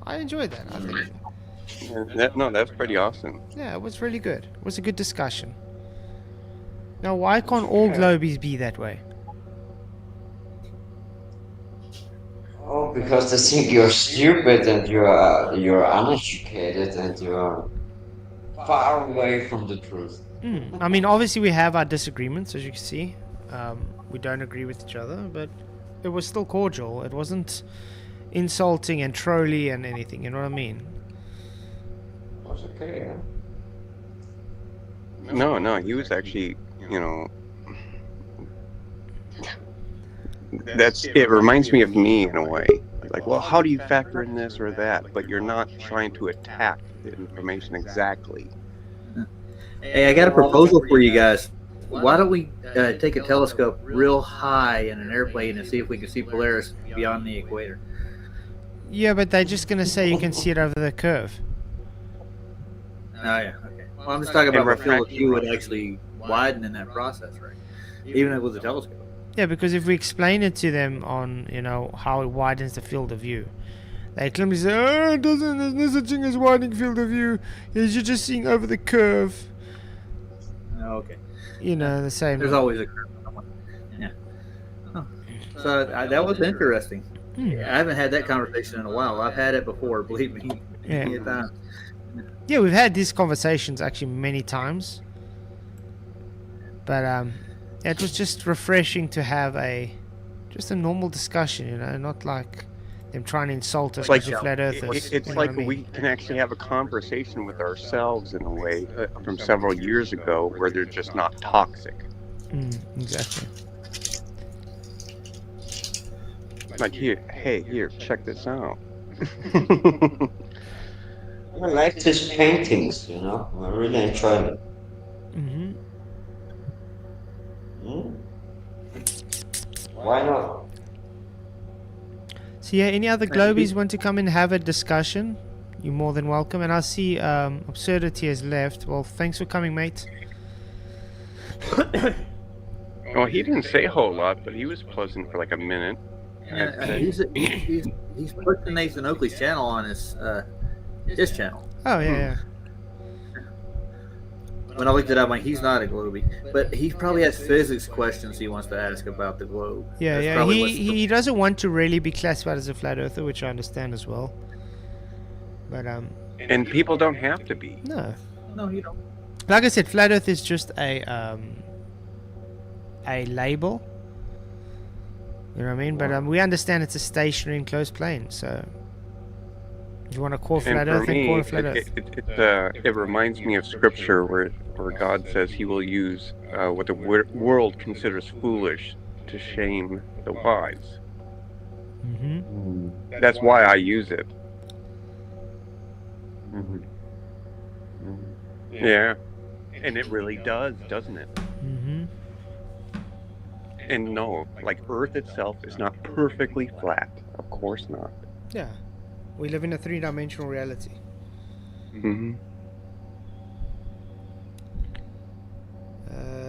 I enjoyed that, I think. No, that's pretty awesome. Yeah, it was really good. It was a good discussion. Now, why can't all globies be that way? Oh, because they think you're stupid and you're uneducated and you're far away from the truth. I mean, obviously we have our disagreements, as you can see. We don't agree with each other, but it was still cordial. It wasn't insulting and trolly and anything, you know what I mean? That's okay, yeah. No, he was actually, it reminds me of me in a way. Like, well, how do you factor in this or that? But you're not trying to attack the information exactly. Hey, I got a proposal for you guys. Why don't we take a telescope real high in an airplane and see if we can see Polaris beyond the equator? Yeah, but they're just going to say you can see it over the curve. Oh, yeah, okay. Well, I'm just talking about the field of view would actually widen in that process, right? Even with a telescope. Yeah, because if we explain it to them on, how it widens the field of view, they clearly say, oh, it doesn't, there's no such thing as widening field of view. You're just seeing over the curve. Oh, okay. The same. There's always a curve. Yeah. Oh. So that was interesting. I haven't had that conversation in a while. I've had it before, believe me. Yeah. Yeah, we've had these conversations actually many times. But it was just refreshing to have just a normal discussion, not like them trying to insult us because we're flat earthers. It's like we can actually have a conversation with ourselves in a way from several years ago where they're just not toxic. Exactly. Like, here, check this out. I like his paintings, I really enjoy it. Why not? So yeah, any other globies want to come and have a discussion? You're more than welcome. And I see Absurdity has left. Well, thanks for coming, mate. Well, he didn't say a whole lot, but he was pleasant for like a minute. Yeah, he's pushing Nathan Oakley's channel on his channel. Oh, yeah. When I looked it up, he's not a globie, but he probably has physics questions he wants to ask about the globe. Yeah. He doesn't want to really be classified as a flat earther, which I understand as well. But and people don't have to be. No, you don't. Like I said, flat earth is just a label. You know what I mean? But we understand it's a stationary enclosed plane, so if you want to call flat earth, then call it flat earth. It reminds me of scripture where God says he will use what the world considers foolish to shame the wise. Mm-hmm. That's why I use it. Yeah. And it really does, doesn't it? Mm-hmm. And no, like Earth itself is not perfectly flat. Of course not. Yeah. We live in a three-dimensional reality. Mm-hmm.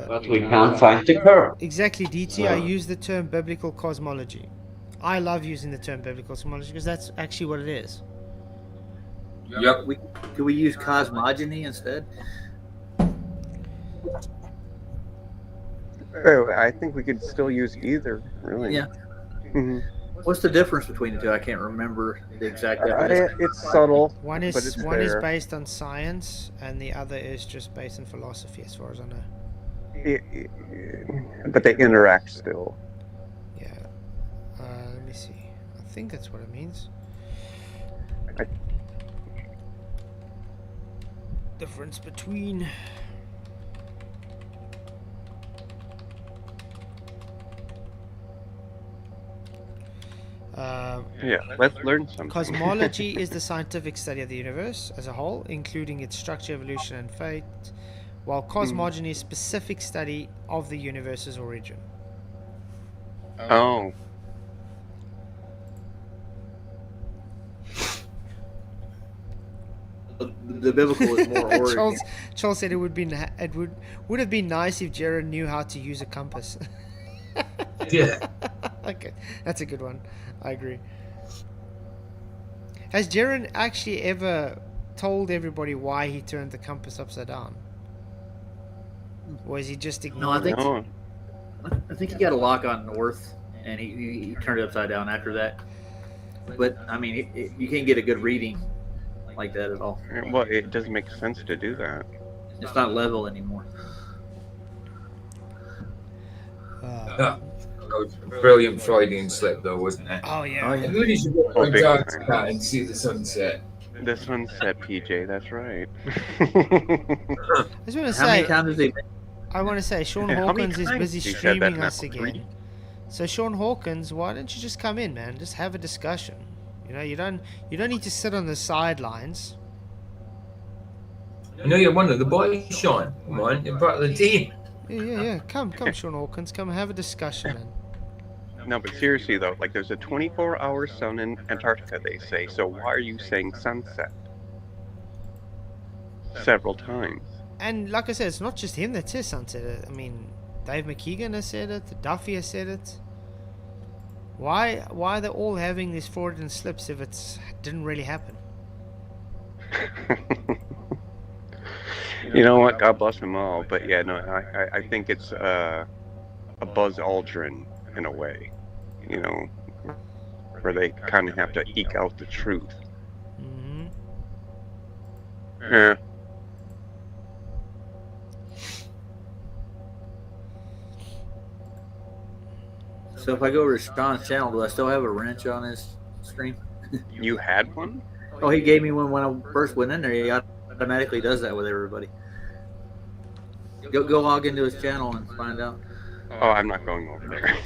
But we can't find the curve. Exactly, DT. I use the term biblical cosmology. I love using the term biblical cosmology because that's actually what it is. Yep. Could we use cosmogony instead? Oh, I think we could still use either, really. Yeah. Mm-hmm. What's the difference between the two? I can't remember the exact definition. It's subtle. One but is it's one is there. based on science, and the other is just based on philosophy, as far as I know. But they interact still. Yeah. Let me see. I think that's what it means. Difference between. Yeah, let's learn something. Cosmology is the scientific study of the universe as a whole, including its structure, evolution, and fate, while cosmogony is specific study of the universe's origin. Oh. The biblical is more origin. Charles said it would have been nice if Jared knew how to use a compass. Yeah. Okay, that's a good one. I agree. Has Jared actually ever told everybody why he turned the compass upside down? Or is he just ignoring it? I think he got a lock on north, and he turned it upside down after that. But I mean, you can't get a good reading like that at all. Well, it doesn't make sense to do that. It's not level anymore. Brilliant Freudian slip, though, wasn't it? Oh yeah. Everybody should go to Antarctica and see the sunset. The sunset, PJ. That's right. I just want to How many say. times has he been? I want to say Sean How many Hawkins is times busy has he said that streaming now? us again. So Sean Hawkins, why don't you just come in, man? Just have a discussion. You know, you don't need to sit on the sidelines. I know you're one of the boys, Sean. Come on, you're part of the team. Yeah. Come, Sean Hawkins. Come have a discussion, man. No, but seriously though, like there's a 24-hour sun in Antarctica, they say. So why are you saying sunset several times? And like I said, it's not just him that says sunset. I mean, Dave McKeegan has said it. Duffy has said it. Why are they all having these Freudian slips if it didn't really happen? You know what? God bless them all. But yeah, no, I think it's a Buzz Aldrin in a way, you know, where they kind of have to eke out the truth. Mm-hmm. Yeah. So if I go over to Sean's channel, do I still have a wrench on his screen? You had one? Oh, he gave me one when I first went in there. He automatically does that with everybody. Go log into his channel and find out. Oh, I'm not going over there.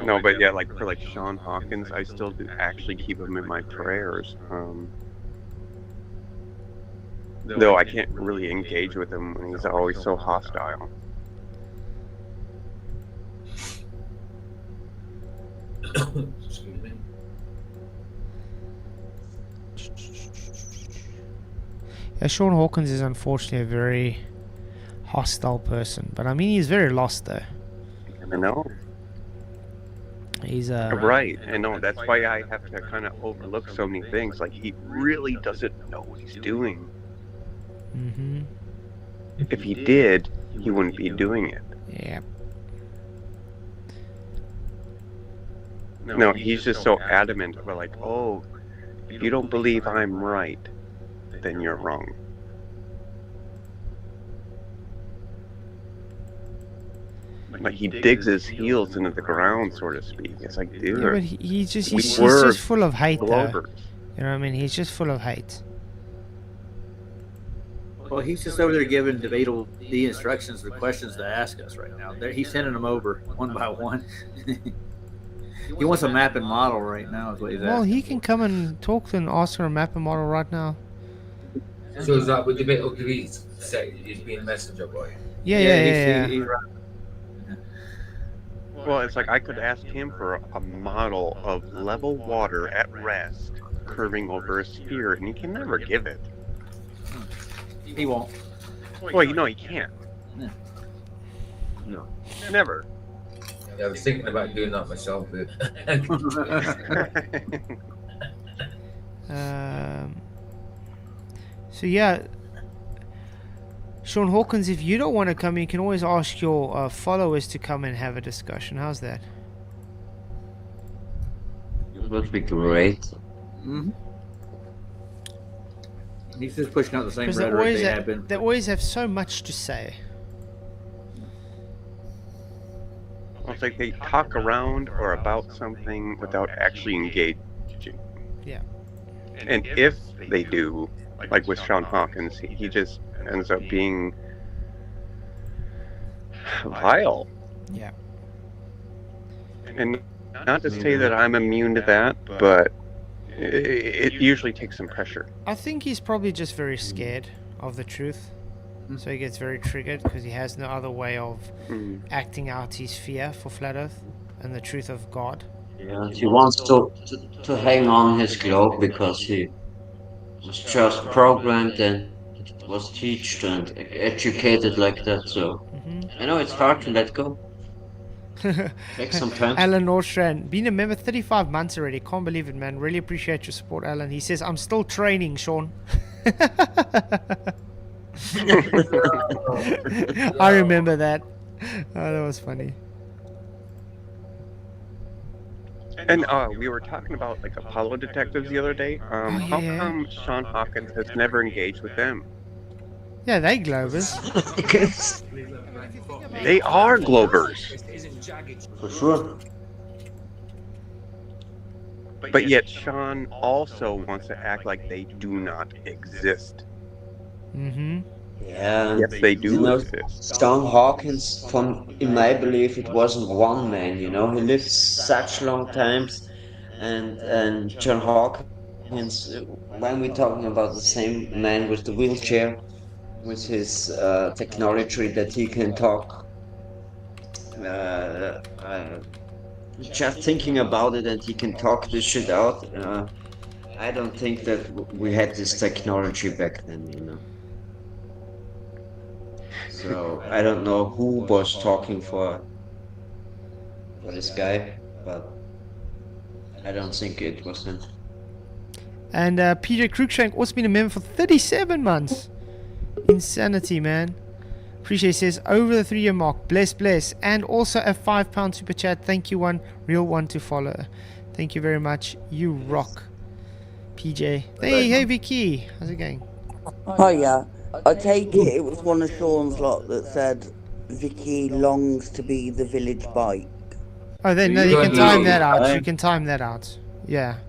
No, but yeah, like for like Sean Hawkins, I still do actually keep him in my prayers. Though I can't really engage with him when he's always so hostile. Excuse me. Yeah, Sean Hawkins is unfortunately a very hostile person, but I mean he's very lost though. I know. He's right. I know. That's why I have to kind of overlook so many things. Like he really doesn't know what he's doing. Mm-hmm. If he did, he wouldn't be doing it. Yeah. No, he's just so adamant about like, oh, if you don't believe I'm right, then you're wrong. Like he digs his heels into the ground, so to speak. It's like, dude, Yeah, but he's just we he's were just full of hate, though. Glovers. You know what I mean? He's just full of hate. Well, he's just over there giving debatable the instructions, the questions to ask us right now. He's sending them over one by one. He wants a map and model right now, is what he's Well, asking. he can come and talk and ask for a map and model right now. So is that with debate? Or could he say he's being a messenger boy? Yeah. He's right. Well, it's like I could ask him for a model of level water at rest, curving over a sphere, and he can never give it. He won't. Well, you know he can't. No. Never. Yeah, I was thinking about doing that myself. But So yeah, Sean Hawkins, if you don't want to come, you can always ask your followers to come and have a discussion. How's that? It would be great. Mm-hmm. He's just pushing out the same Because rhetoric they have been. they always have so much to say. It's like they talk around or about something without actually engaging. Yeah. And if they do, like with Sean Hawkins, he just ends up being vile. Yeah. And not to say that I'm immune to that, but it usually takes some pressure. I think he's probably just very scared of the truth. So he gets very triggered because he has no other way of acting out his fear for Flat Earth and the truth of God. Yeah, he wants to hang on his globe because he was just programmed and was taught and educated like that. So I know it's hard to let go. Takes some time. Alan Nordstrand, been a member 35 months already. Can't believe it, man. Really appreciate your support, Alan. He says, I'm still training, Sean. I remember that. Oh, that was funny. And we were talking about like Apollo detectives the other day. How come Sean Hawkins has never engaged with them? Yeah, they Glovers. They are Glovers. For sure. But yet Sean also wants to act like they do not exist. Mm-hmm. Yeah. Yes, they do You know, exist. John Hawkins, in my belief, it wasn't one man. You know, he lived such long times, and John Hawkins. When we're talking about the same man with the wheelchair, with his technology that he can talk. Just thinking about it, and he can talk this shit out. I don't think that we had this technology back then. You know. So I don't know who was talking for this guy, but I don't think it was him. And PJ Cruikshank also been a member for 37 months. Insanity, man. Appreciate says over the 3-year mark. Bless. And also a £5 super chat. Thank you, one real one to follow. Thank you very much. You rock, PJ. Hey, Vicky. How's it going? Hiya. I take it was one of Sean's lot that said Vicky longs to be the village bike. Oh, then no, you can time that out. You can time that out. Yeah.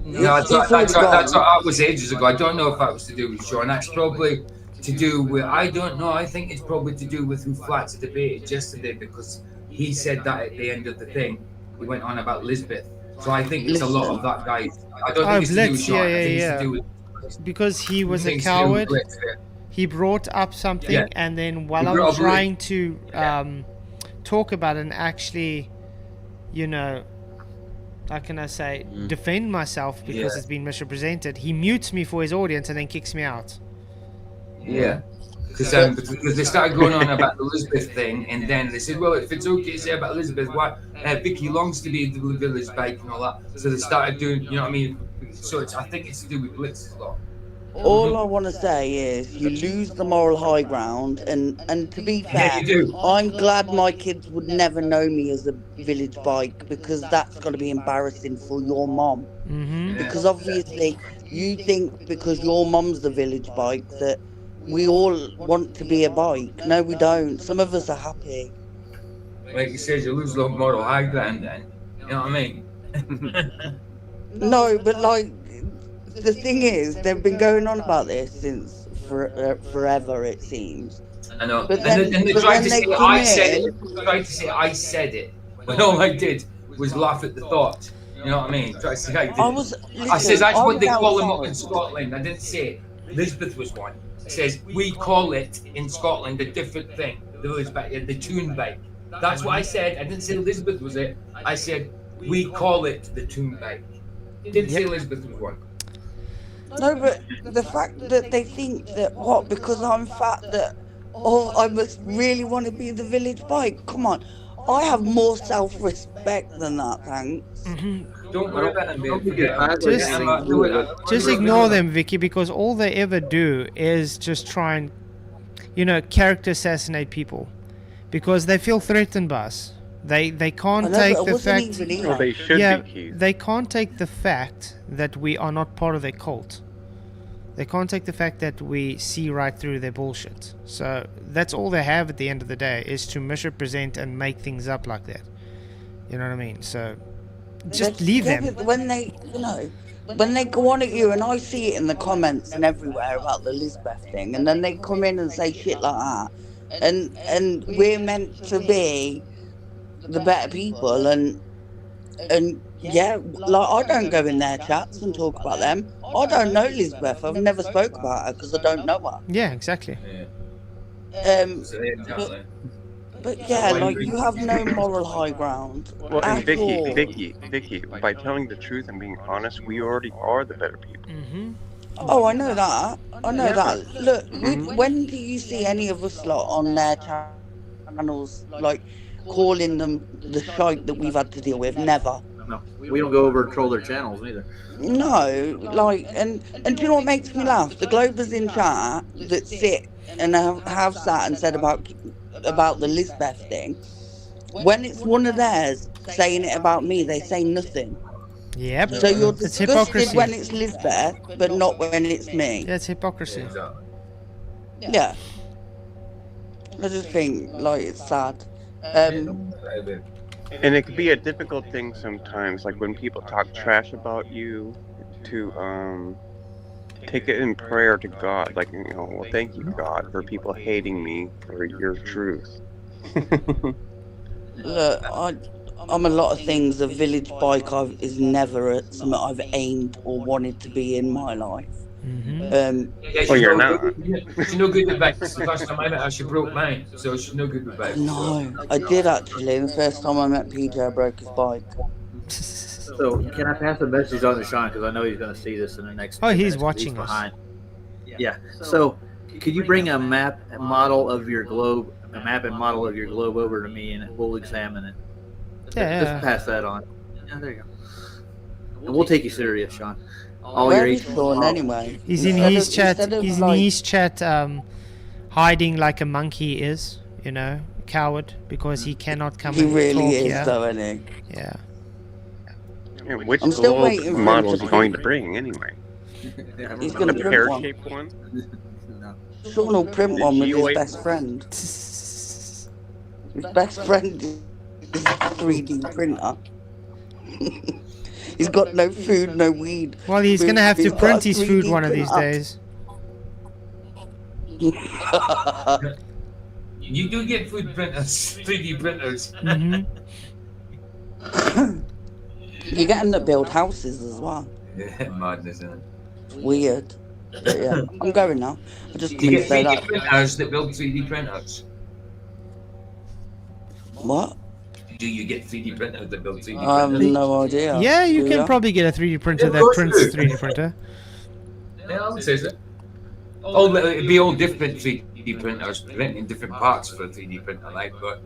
No, that was ages ago. I don't know if that was to do with Sean. That's probably to do with, I don't know. I think it's probably to do with who Flats debated yesterday, because he said that at the end of the thing. He went on about Lisbeth. So I think it's a lot of that guy. I don't think it's to do with Sean. I think it's to do with, because he was a coward. He brought up something, and then while I was trying to talk about it and actually, you know, how can I say, defend myself because it's been misrepresented, he mutes me for his audience and then kicks me out. Yeah. Because they started going on about the Elizabeth thing, and then they said, well, if it's okay to say about Elizabeth, why Vicky longs to be the village bike and all that. So they started doing, you know what I mean? So I think it's to do with Blitz as well. All I want to say is you lose the moral high ground, and to be fair, I'm glad my kids would never know me as a village bike, because that's going to be embarrassing for your mom. Because obviously you think because your mum's the village bike that we all want to be a bike. No, we don't. Some of us are happy. like he says, you lose the moral high ground. Then you know what I mean? No, but like the thing is, they've been going on about this since forever, it seems. I know. But And they but tried then to they say come I said in. it. Tried to say I said it, when all I did was laugh at the thought. You know what I mean? Try to say I did. I says that's what they call them up in Scotland. I didn't say Lisbeth was one. It says we call it in Scotland a different thing. The tune bike. That's what I said. I didn't say Lisbeth was it. I said we call it the tune bike. Didn't say Lisbeth was one. No, but the fact that they think that because I'm fat that I must really want to be the village bike. Come on, I have more self-respect than that. Thanks. Don't worry about them, Just ignore them, Vicky, because all they ever do is just try and, character assassinate people, because they feel threatened by us. They can't take the fact. Well, they should be, Keith. They can't take the fact that we are not part of their cult. They can't take the fact that we see right through their bullshit. So that's all they have at the end of the day, is to misrepresent and make things up like that. You know what I mean? So just leave them. But when they, when they go on at you, and I see it in the comments and everywhere about the Lisbeth thing, and then they come in and say shit like that, and we're meant to be the better people, and yeah, like I don't go in their chats and talk about them. I don't know Lisbeth. I've never spoke about her because I don't know her. Yeah, exactly. But yeah, like you have no moral high ground. Well, and all. Vicky, by telling the truth and being honest, we already are the better people. Oh, I know that. I know that. Look, when do you see any of us lot on their channels, like calling them the shite that we've had to deal with? Never. No, we don't go over and troll their channels either. No, like, and do you know what makes me laugh? The Globers in chat that sit and have sat and said about the Lisbeth thing. When it's one of theirs saying it about me, they say nothing. Yep. So you're It's disgusted hypocrisy. when it's Lisbeth, but not when it's me. Yeah, it's hypocrisy. Yeah. I just think, like, it's sad. And it could be a difficult thing sometimes, like when people talk trash about you, to take it in prayer to God, like, well, thank you, God, for people hating me for your truth. Look, I'm a lot of things. A village bike is never something I've aimed or wanted to be in my life. Well, you're not. She's no good with bikes. The first time I met her, she broke mine, so she's no good with bikes. No, I did actually. The first time I met PJ, I broke his bike. So can I pass a message on to Sean, because I know he's going to see this in the next. Oh, he's minutes, watching us. behind. Yeah. So could you bring a map and model of your globe, over to me, and we'll examine it. Yeah. Just pass that on. Yeah, there you go. And we'll take you serious, Sean. All Where your is Sean anyway? He's in his chat. He's in his chat, hiding like a monkey is. Coward, because he cannot come. He and really talk is, here. though, isn't he? Yeah. And which I'm still globe waiting for him model is to he going to bring anyway? He's going to The print one. pear-shaped one? Sean will print one with his Geoid best friend. His best friend is a 3D printer. He's got no food, no weed. Well, he's gonna have to He's got print a his food 3D one of these printer. days. You do get food printers, 3D printers. You get them that build houses as well. Yeah, madness, isn't it? It's weird. But yeah, I'm going now. I just Do you couldn't get say 3D that. printers that build 3D printers? What? Do you get 3D printers that build 3D I have printers? no idea. Yeah, you Do can ya? probably get a 3D printer Of that course prints you do. 3D printer. Yeah, I would say so. Oh, it'd be all different 3D printers printing different parts for a 3D printer, like, but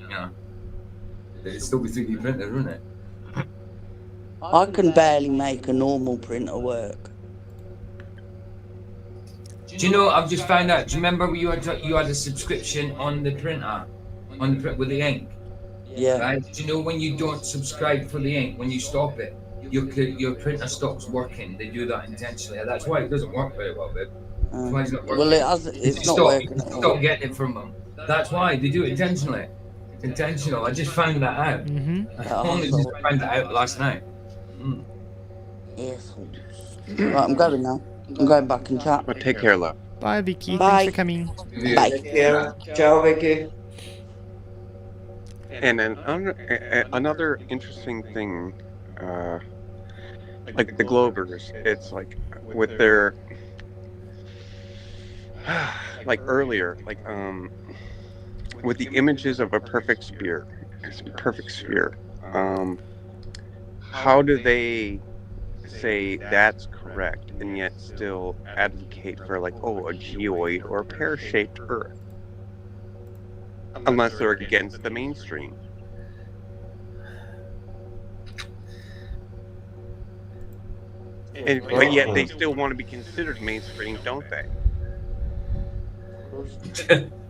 it'd still be 3D printer, wouldn't it? I can barely make a normal printer work. Do you know? I've just found out. Do you remember you had a subscription on the printer, with the ink? Yeah. Right. Do you know when you don't subscribe for the ink, when you stop it, your printer stops working? They do that intentionally. That's why it doesn't work very well, babe. That's why it's not working. Well, it's not Stop- working at all. Stop getting it from them. That's why they do it intentionally. It's intentional. I just found that out. Mm-hmm. I only just found that out last night. Assholes. Right, I'm going now. I'm going back in chat. Well, take care, love. Bye, Vicky. Bye. Thanks for coming. Bye. Take care. Ciao, Vicky. And then another interesting thing, like the Globers, it's like with their, like earlier, like with the images of a perfect sphere, how do they say that's correct and yet still advocate for like, oh, a geoid or a pear-shaped Earth? Unless they're against the mainstream. But yet they still want to be considered mainstream, don't they?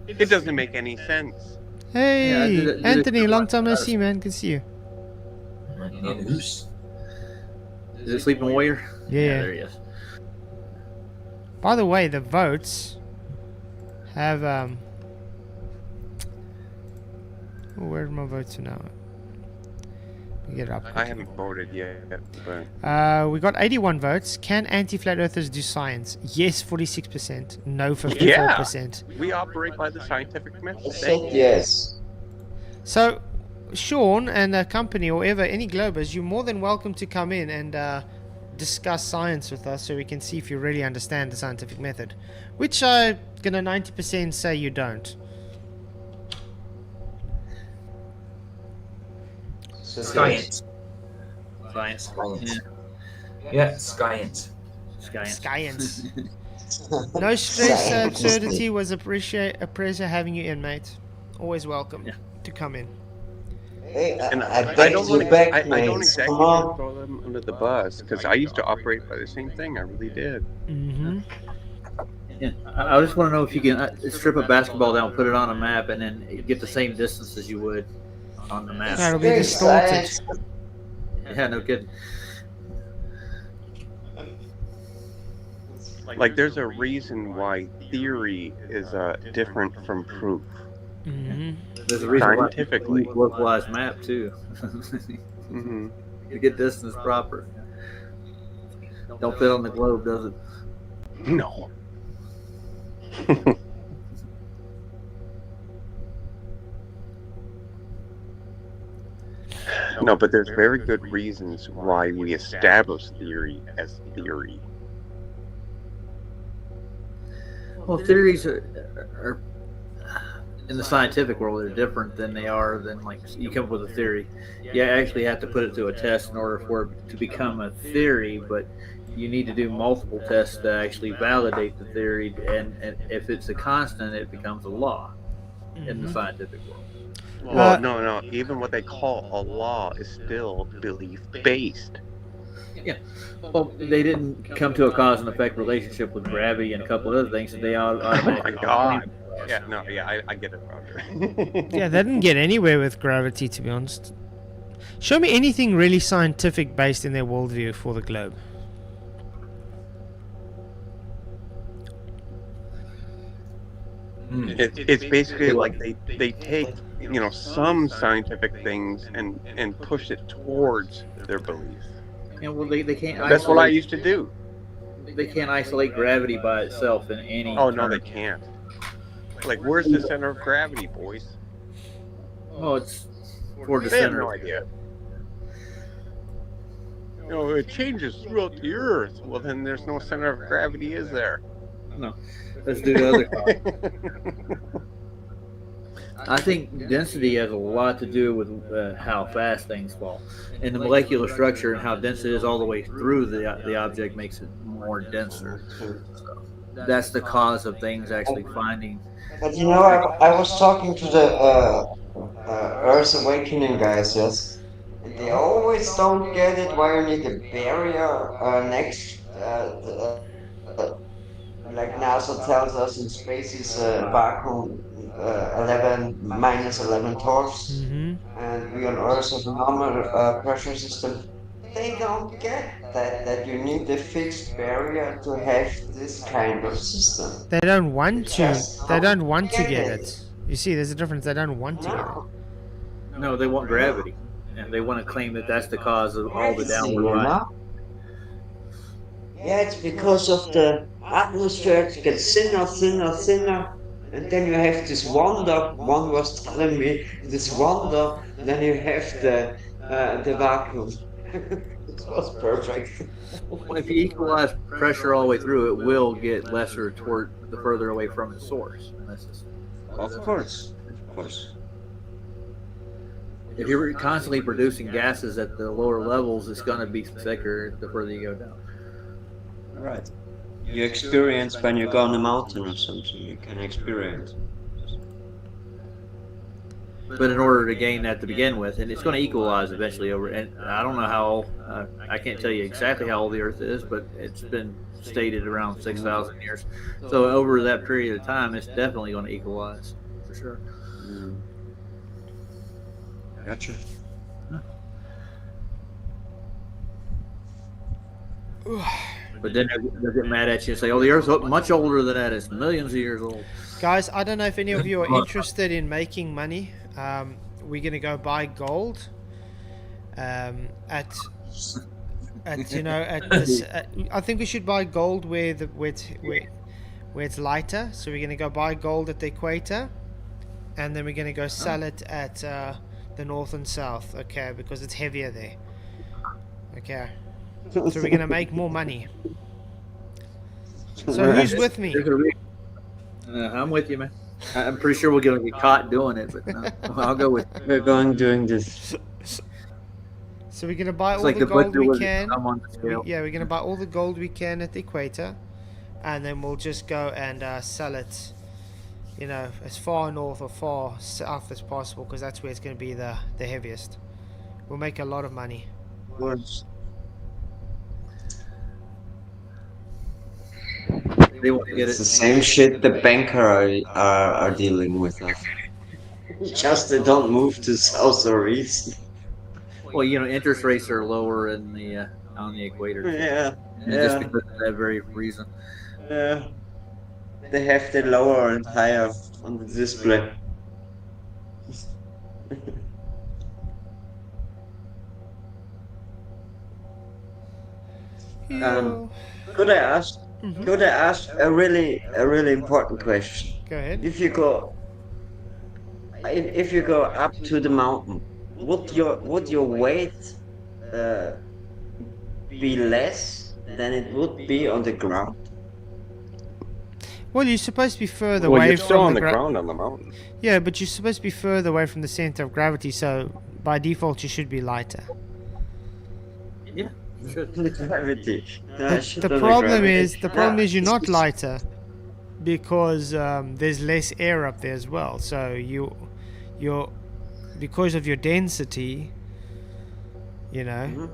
It doesn't make any sense. Hey, Anthony, long time no see, man. Good to see you. Is it Sleeping Warrior? Yeah. There he is. By the way, the votes have where's my votes now? Get it up. I haven't voted yet, but we got 81 votes. Can anti-flat earthers do science? Yes, 46%. No, 54%. yeah, we operate by the scientific method. Yes. So, Sean and the company or ever any Globers, you're more than welcome to come in and discuss science with us, so we can see if you really understand the scientific method, which I'm gonna 90% say you don't. Science. Science. Yeah, science. Science. No stress, absurdity was a pleasure having you in, mate. Always welcome to come in. Hey, And I I beg don't you want back, I don't mates. exactly Come want to on. throw them under the bus because I used to operate by the same thing. I really did. Mm-hmm. Yeah, I just want to know if you can strip a basketball down, put it on a map, and then get the same distance as you would on the map. That'll be distorted. Yeah, no kidding. Like, there's a reason why theory is different from proof. Mm-hmm. There's a reason why Scientifically. you localized map too. Mm-hmm. To get distance proper. Don't fit on the globe, does it? No. No, but there's very good reasons why we establish theory as theory. Well, theories are in the scientific world, they're different than they are than, like, you come up with a theory. You actually have to put it to a test in order for it to become a theory, but you need to do multiple tests to actually validate the theory, and if it's a constant, it becomes a law in the scientific world. Well, no. Even what they call a law is still belief-based. Yeah. Well, they didn't come to a cause and effect relationship with gravity and a couple of other things, so they automatically. Oh my God. Yeah, no, yeah, I get it, Roger. Yeah, they didn't get anywhere with gravity, to be honest. Show me anything really scientific based in their worldview for the globe. It's basically like they take, some scientific things and push it towards their belief. Yeah, well, they can't. That's what I used to do. They can't isolate gravity by itself in any. Oh no, they can't. Like, where's the center of gravity, boys? Oh, it's toward the They have center. no idea. It changes throughout the Earth. Well, then there's no center of gravity, is there? No. Let's do the other cause. I think density has a lot to do with how fast things fall, and the molecular structure and how dense it is all the way through the object makes it more denser. So that's the cause of things actually finding. But I was talking to the Earth Awakening guys, yes. And they always don't get it why you need a barrier next. Like NASA tells us in space is vacuum 11 minus 11 torques, and we on Earth have a normal pressure system. They don't get that you need a fixed barrier to have this kind of system. They don't want to. Just They don't want to get get it. it. You see, there's a difference. They don't want to get it. No, they want gravity, and they want to claim that that's the cause of all the Crazy, downward you rise. know? Yeah, it's because of the atmosphere. It gets thinner, thinner, thinner. And then you have this wonder. One was telling me this wonder. Then you have the vacuum. It was perfect. Well, if you equalize pressure all the way through, it will get lesser toward the further away from its source. And that's just, Of course, of course. if you're constantly producing gases at the lower levels, it's going to be thicker the further you go down. Right. You experience when you go on a mountain or something. You can experience. But in order to gain that to begin with, and it's going to equalize eventually over. And I don't know how. I can't tell you exactly how old the Earth is, but it's been stated around 6,000 years. So over that period of time, it's definitely going to equalize for sure. Gotcha. But then they'll get mad at you and say, "Oh, the Earth's much older than that. It's millions of years old." Guys, I don't know if any of you are interested in making money. We're gonna go buy gold. At you know at this. I think we should buy gold where it's lighter. So we're gonna go buy gold at the equator, and then we're gonna go sell it at the north and south. Okay, because it's heavier there. Okay. So we're gonna make more money. So who's with me? I'm with you, man. I'm pretty sure we're gonna get caught doing it, but no, I'll go with. We're going doing this. So we're gonna buy It's all like the the gold butcher we was can. thumb on the scale. Yeah, we're gonna buy all the gold we can at the equator, and then we'll just go and sell it, you know, as far north or far south as possible, because that's where it's gonna be the heaviest. We'll make a lot of money. They want to get It's it. the same shit the banker are dealing with us. Just they don't move to south or east. Well, you know, interest rates are lower in the on the equator. Yeah, And just because of that very reason. Yeah. They have the lower and higher on the display. Could I ask? Could I ask a really important question? Go ahead. If you go up to the mountain, would your weight be less than it would be on the ground? Well, you're supposed to be further Well, away you're still from on the ground ground on the mountain. Yeah, but you're supposed to be further away from the center of gravity, so by default you should be lighter. Yeah. The gravity. The problem is you're not lighter because there's less air up there as well. So you're because of your density, you know.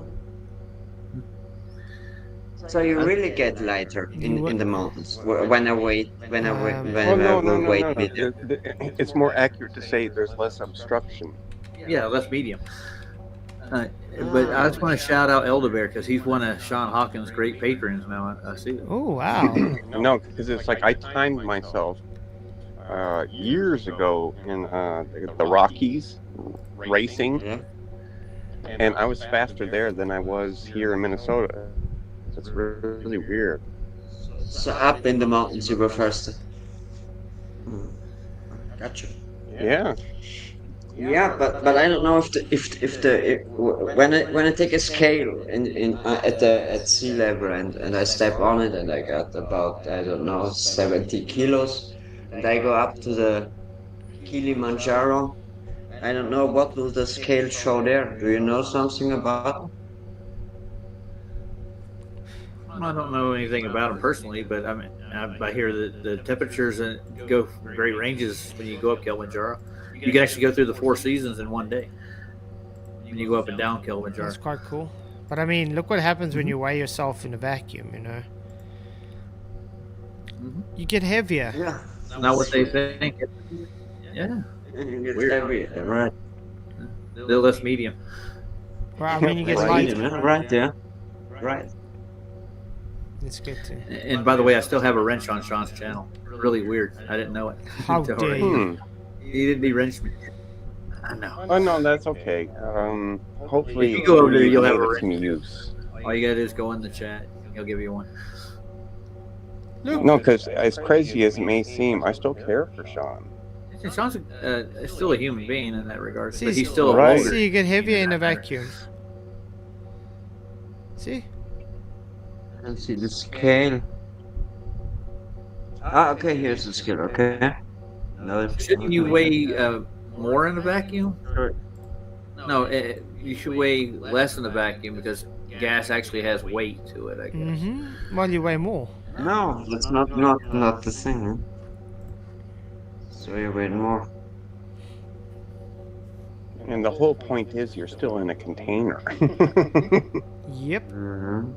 So you really get lighter in the mountains when I weight Oh, no. It's more accurate to say there's less obstruction. Yeah, less medium. But I just want to shout out Elderbear because he's one of Sean Hawkins' great patrons now. I see that. Oh, wow. No, because it's like I timed myself years ago in the Rockies racing, and I was faster there than I was here in Minnesota. It's really weird. So up in the mountains you were faster. Gotcha. Yeah. Yeah, but I don't know if when I take a scale at sea level and I step on it and I got about, I don't know, 70 kilos and I go up to the Kilimanjaro, I don't know what will the scale show there. Do you know something about it? I don't know anything about them personally, but I mean, I hear that the temperatures go great ranges when you go up Kilimanjaro. You can actually go through the 4 seasons in one day when you go up and down Kilimanjaro. That's quite cool. But I mean, look what happens when you weigh yourself in a vacuum, you know. You get heavier. Yeah. Not what they think. Yeah. You get Weird. heavier, right? They're less medium. Well, I mean, you get Right, lighter. right, yeah. Right. It's good too. And by the way, I still have a wrench on Sean's channel. Really weird. I didn't know it. How dare you? He didn't wrench me. I know. Oh no, that's okay. Hopefully If you go over there, you you'll have made a it some wrench. use. All you gotta do is go in the chat. He'll give you one. No, because as crazy as it may seem, I still care for Sean. Sean's still a human being in that regard, See, but he's still a Right. vulgar. See, you get heavier in a vacuum. See? Let's see the scale. Ah, okay, here's the scale, okay. No, Shouldn't you weigh more in a vacuum? No, you should weigh less in a vacuum because gas actually has weight to it, I guess. Mm-hmm. Well, you weigh more. No, that's not the thing. Huh? So you wait more. And the whole point is you're still in a container. Yep. Mm-hmm.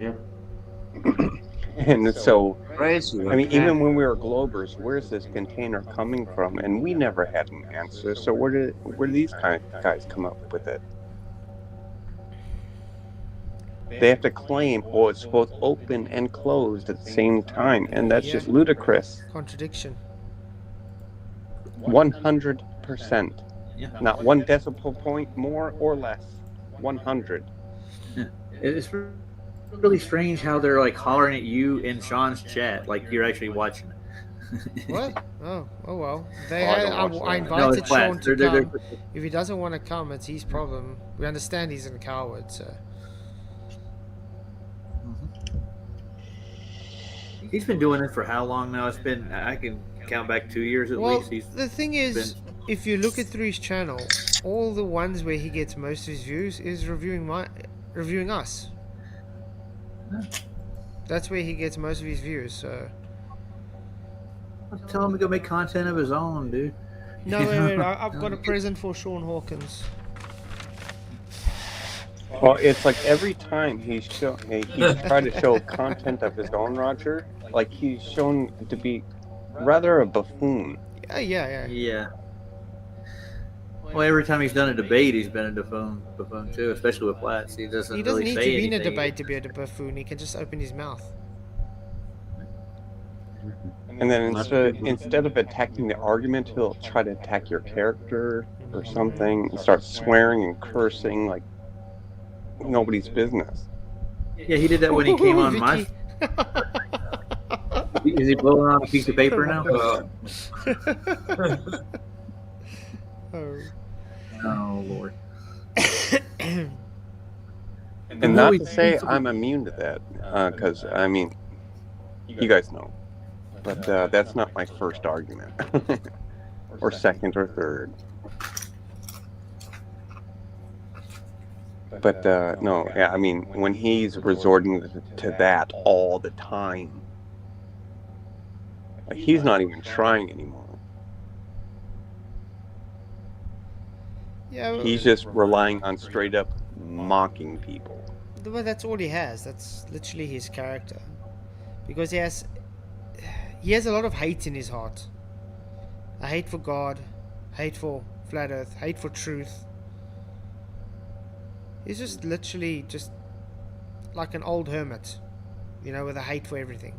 Yep. And so, Crazy. I mean, even when we were Globers, where's this container coming from? And we never had an answer. So where did these guys come up with it? They have to claim, oh, it's both open and closed at the same time, and that's just ludicrous. Contradiction. 100%. Not 1 decimal point more or less. 100. It's really strange how they're like hollering at you in Sean's chat, like you're actually watching it. What? Oh well. I invited No, it's Sean flat. to They're- come. If he doesn't want to come, it's his problem. We understand he's a coward, so. He's been doing it for how long now? It's been, I can count back 2 years at Well, least. the thing is, if you look at through his channel, all the ones where he gets most of his views is reviewing us. That's where he gets most of his views. So. Tell him to go make content of his own, dude. No, wait, I've got a present for Sean Hawkins. Well, it's like every time he's tried to show content of his own, Roger, like he's shown to be rather a buffoon. Yeah. Well, every time he's done a debate, he's been a buffoon too, especially with Platts. He doesn't He really doesn't need say to be in a anything. debate to be a buffoon. He can just open his mouth. And then instead of attacking the argument, he'll try to attack your character or something and start swearing and cursing like nobody's business. Yeah, he did that when he came on my. Is he blowing on a piece of paper now? Oh Lord. And not to say I'm immune to that, because I mean, you guys know, but that's not my first argument, or second or third. But no, yeah, I mean, when he's resorting to that all the time, like, he's not even trying anymore. Yeah, He's just relying on straight up mocking people. Well, that's all he has. That's literally his character, because he has a lot of hate in his heart. A hate for God, hate for flat Earth, hate for truth. He's just literally just like an old hermit, with a hate for everything.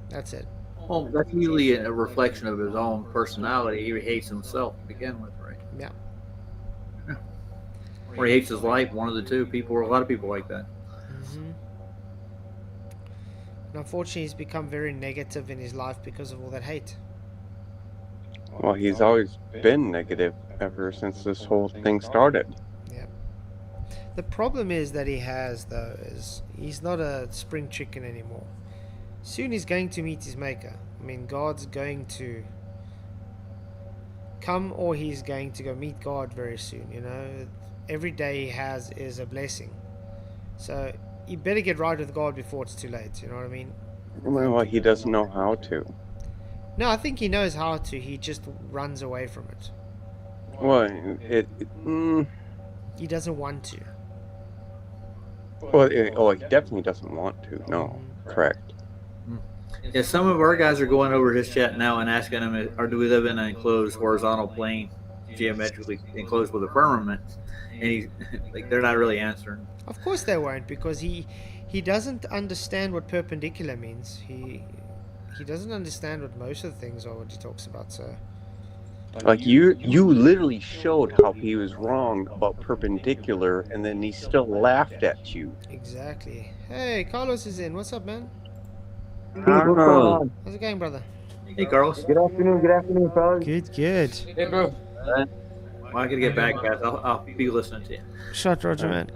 That's it. Well, that's usually a reflection of his own personality. He hates himself to begin with, right? Yeah. Or he hates his life. One of the two. A lot of people like that. Mm-hmm. And unfortunately, he's become very negative in his life because of all that hate. Well, he's always been negative ever since this whole thing started. Yeah. The problem is that he has, though, is he's not a spring chicken anymore. Soon he's going to meet his maker. I mean, God's going to come, or he's going to go meet God very soon, Every day he has is a blessing. So you better get right with God before it's too late, you know what I mean? Well, he doesn't know how to. No, I think he knows how to, he just runs away from it. Well, He doesn't want to. Well, he definitely doesn't want to. No, correct. Yeah, some of our guys are going over his chat now and asking him, "Or do we live in an enclosed horizontal plane, geometrically enclosed with a firmament?" And he's like, they're not really answering. Of course they won't, because he doesn't understand what perpendicular means. He doesn't understand what most of the things are what he talks about. So Like you literally showed how he was wrong about perpendicular, and then he still laughed at you. Exactly. Hey, Carlos is in. What's up, man? Pete, what's going on? How's it going, brother? Hey, Carlos. Good afternoon, fellas. Good. Hey, bro. Well, I gotta get back, guys. I'll be listening to you. Shot, Roger, man.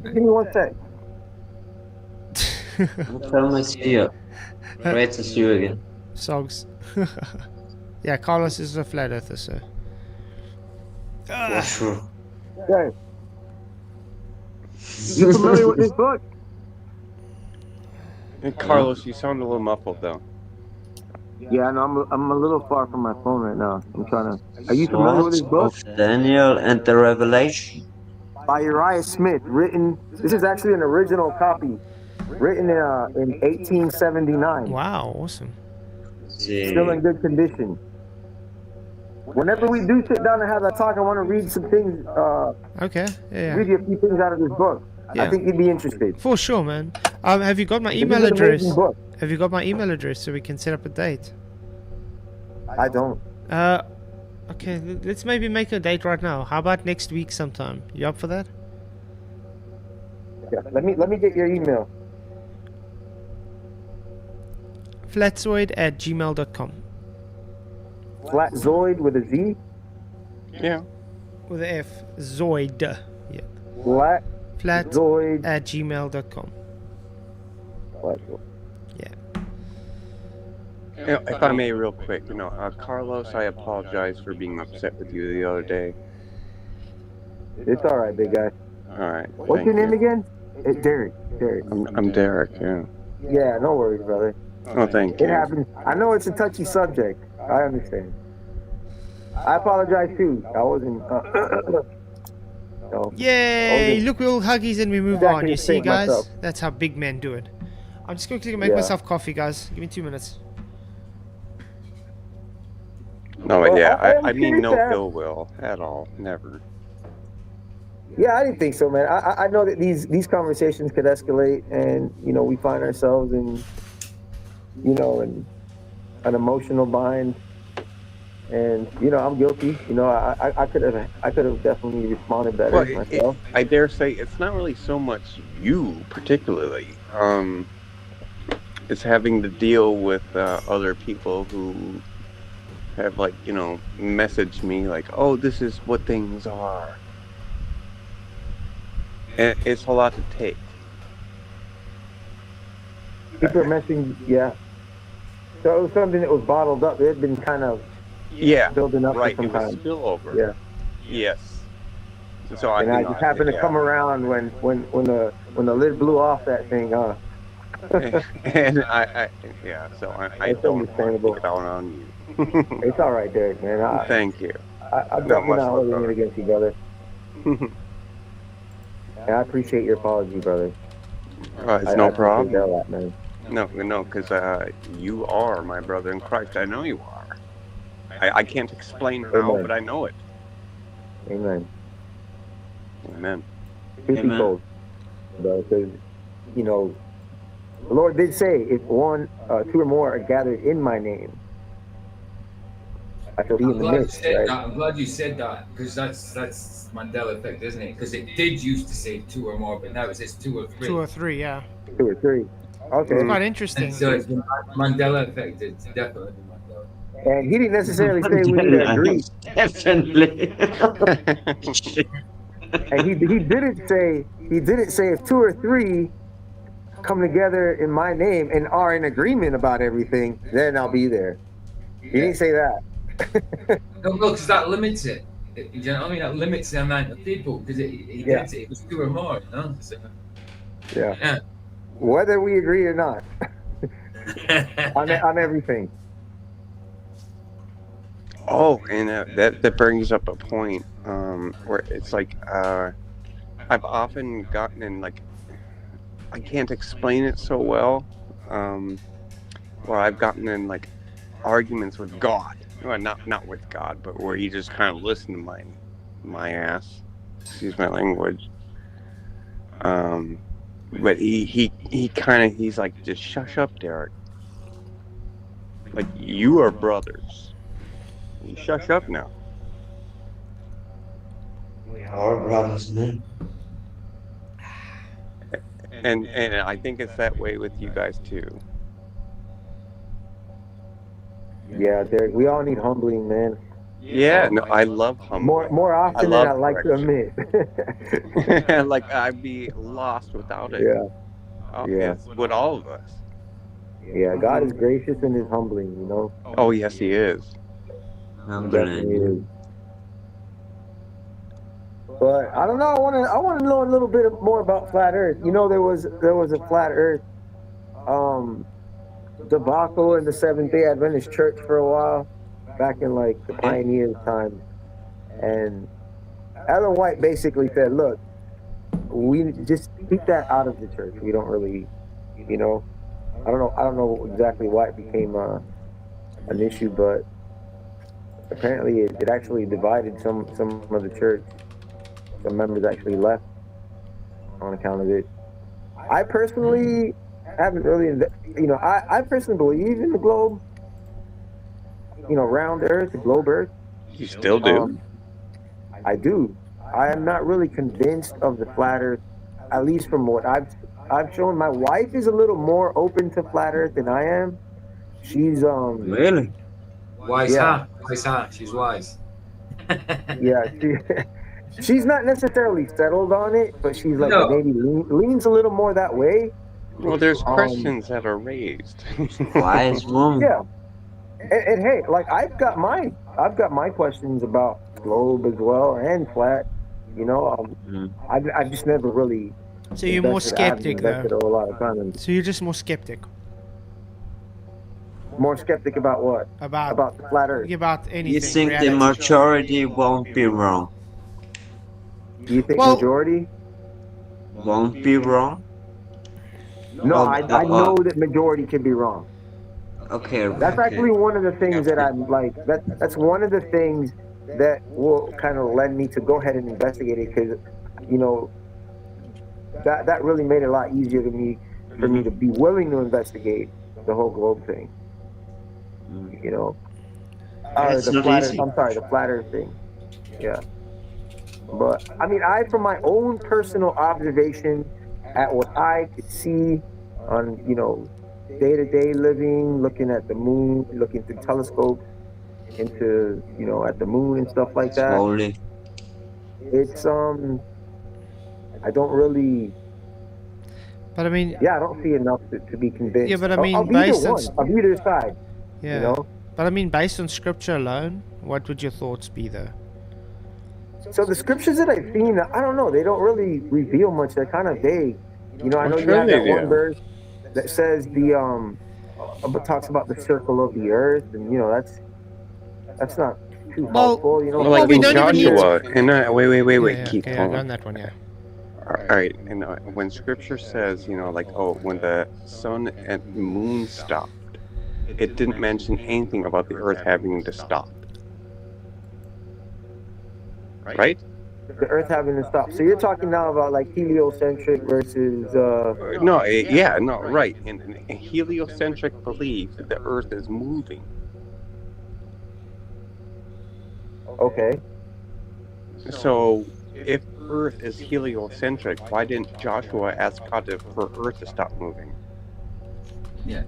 Give me 1 sec. Tell me, see you. Great to see you again. Sogs. Yeah, Carlos is a flat earther, so. Yeah, sure. Okay. You familiar with this book? And Carlos, you sound a little muffled though. Yeah, no, I'm a little far from my phone right now. I'm trying to. Are you familiar with this book? Of Daniel and the Revelation. By Uriah Smith, written. This is actually an original copy, written in 1879. Wow, awesome. Still in good condition. Whenever we do sit down and have that talk, I want to read some things. Okay, yeah. Read you a few things out of this book. Yeah. I think you'd be interested. For sure, man. Have you got my email This is an address? amazing book. Have you got my email address so we can set up a date? I don't. Okay, let's maybe make a date right now. How about next week sometime? You up for that? Yeah, let me get your email. Flatzoid@gmail.com. Flatzoid with a Z? Yeah. With a F. Zoid. Yeah. Flatzoid @gmail.com. You know, if I may, real quick, Carlos, I apologize for being upset with you the other day. It's all right, big guy. All right. What's your name again? It's Derek. I'm Derek. Yeah. Yeah, no worries, brother. Oh, thank you. It happens. I know it's a touchy subject. I understand. I apologize too. I wasn't. No. Yay! Look, we all huggies and we move on. You see, guys? myself. That's how big men do it. I'm just quickly gonna make myself coffee, guys. Give me 2 minutes. No, Well, yeah, I'm I mean curious no to ask- ill will at all. Never. Yeah, I didn't think so, man. I know that these conversations could escalate, and we find ourselves in, in an emotional bind, and I'm guilty. I could have definitely responded better Well, myself. I dare say it's not really so much you particularly. It's having to deal with other people who have messaged me like, oh, this is what things are. And it's a lot to take. People are messing, yeah. So it was something that was bottled up. It had been kind of building up right. for some It was time. spillover. Yeah. Yes. So And I just happened to come around when the lid blew off that thing, huh? And so I It's don't understandable. want to get out on you. It's all right, Derek, man. Thank you. I'm Not definitely much not love, holding it against you, brother. And I appreciate your apology, brother. It's no I problem. appreciate that, man. No, because you are my brother in Christ. I know you are. I can't explain how, Amen. but I know it. Amen. Amen. Truth be told, brother, because the Lord did say, if two or more are gathered in my name, I shall be in the midst. Right? I'm glad you said that, because that's Mandela effect, isn't it? Because it did used to say 2 or more, but now it says 2 or 3. 2 or 3, yeah. 2 or 3. Okay. It's quite interesting. And so it's the Mandela effect. It's definitely Mandela. And he didn't necessarily say we need to agree. Definitely. And he didn't say if 2 or 3 come together in my name and are in agreement about everything, then I'll be there. He didn't say that. No, because that limits it. You know what I mean? That limits the amount of people, because he did say it was 2 or more, So, yeah. Whether we agree or not on everything. Oh, and that brings up a point where it's like I've often gotten in I can't explain it so well, where I've gotten in arguments with God. Well, not with God, but where he just kind of listened to my ass. Excuse my language. But he's like, just shush up, Derek. Like, you are brothers. You shush up now. We are brothers, man. And I think it's that way with you guys too. Yeah, Derek, we all need humbling, man. Yeah, no, I love humbling. More often than I like to correction. admit. Like I'd be lost without it. Yeah. Yeah. It's with all of us. Yeah, God is gracious and is humbling, you know? Oh yes, He is. Definitely is. But I don't know. I want to know a little bit more about flat Earth. You know, there was a flat Earth debacle in the Seventh-day Adventist Church for a while, back in like the pioneers' time, and Ellen White basically said, "Look, we just keep that out of the church. We don't really, you know, I don't know exactly why it became an issue, but apparently it actually divided some of the church. Some members actually left on account of it. I personally haven't really, you know, I personally believe in the globe, you know, round Earth, the globe Earth. You still do? I do. I am not really convinced of the flat Earth, at least from what I've shown. My wife is a little more open to flat Earth than I am. She's Really? Wise yeah. heart. She's wise. Yeah, she's not necessarily settled on it, but she's like maybe leans a little more that way. Well, there's questions that are raised. Wise woman. Yeah, and hey, like I've got my questions about globe as well and flat. You know, I've just never really. So you're more skeptic, though. A lot of time in. So you're just more skeptic. More skeptic about what? About the flat Earth. About anything. You think the majority won't be wrong? Do you think majority won't be wrong? No, I know that majority can be wrong. Okay. That's actually one of the things that I'm like. That's one of the things that will kind of led me to go ahead and investigate it, because, you know, that really made it a lot easier for me to be willing to investigate the whole globe thing. You know, the flat Earth thing. Yeah. But I mean, from my own personal observation, at what I could see on, you know, day-to-day living, looking at the moon, looking through telescopes into, you know, at the moon and stuff like that. Slowly. It's I don't really. But I mean. Yeah, I don't see enough to be convinced. Yeah, but I mean, of either side. Yeah. You know? But I mean, based on scripture alone, what would your thoughts be, though? So the scriptures that I've seen, I don't know, they don't really reveal much. They're kind of vague. You know, I know you have that one verse that says talks about the circle of the earth, and you know that's not too helpful. You know, like in Joshua, and wait, Keith, okay, hold on on. that one, yeah. All right, and when Scripture says, you know, like, when the sun and moon stopped, it didn't mention anything about the earth having to stop. Right? The earth having to stop. So you're talking now about like heliocentric versus right. In heliocentric belief, the earth is moving. Okay. So if earth is heliocentric, why didn't Joshua ask God for earth to stop moving? Yeah.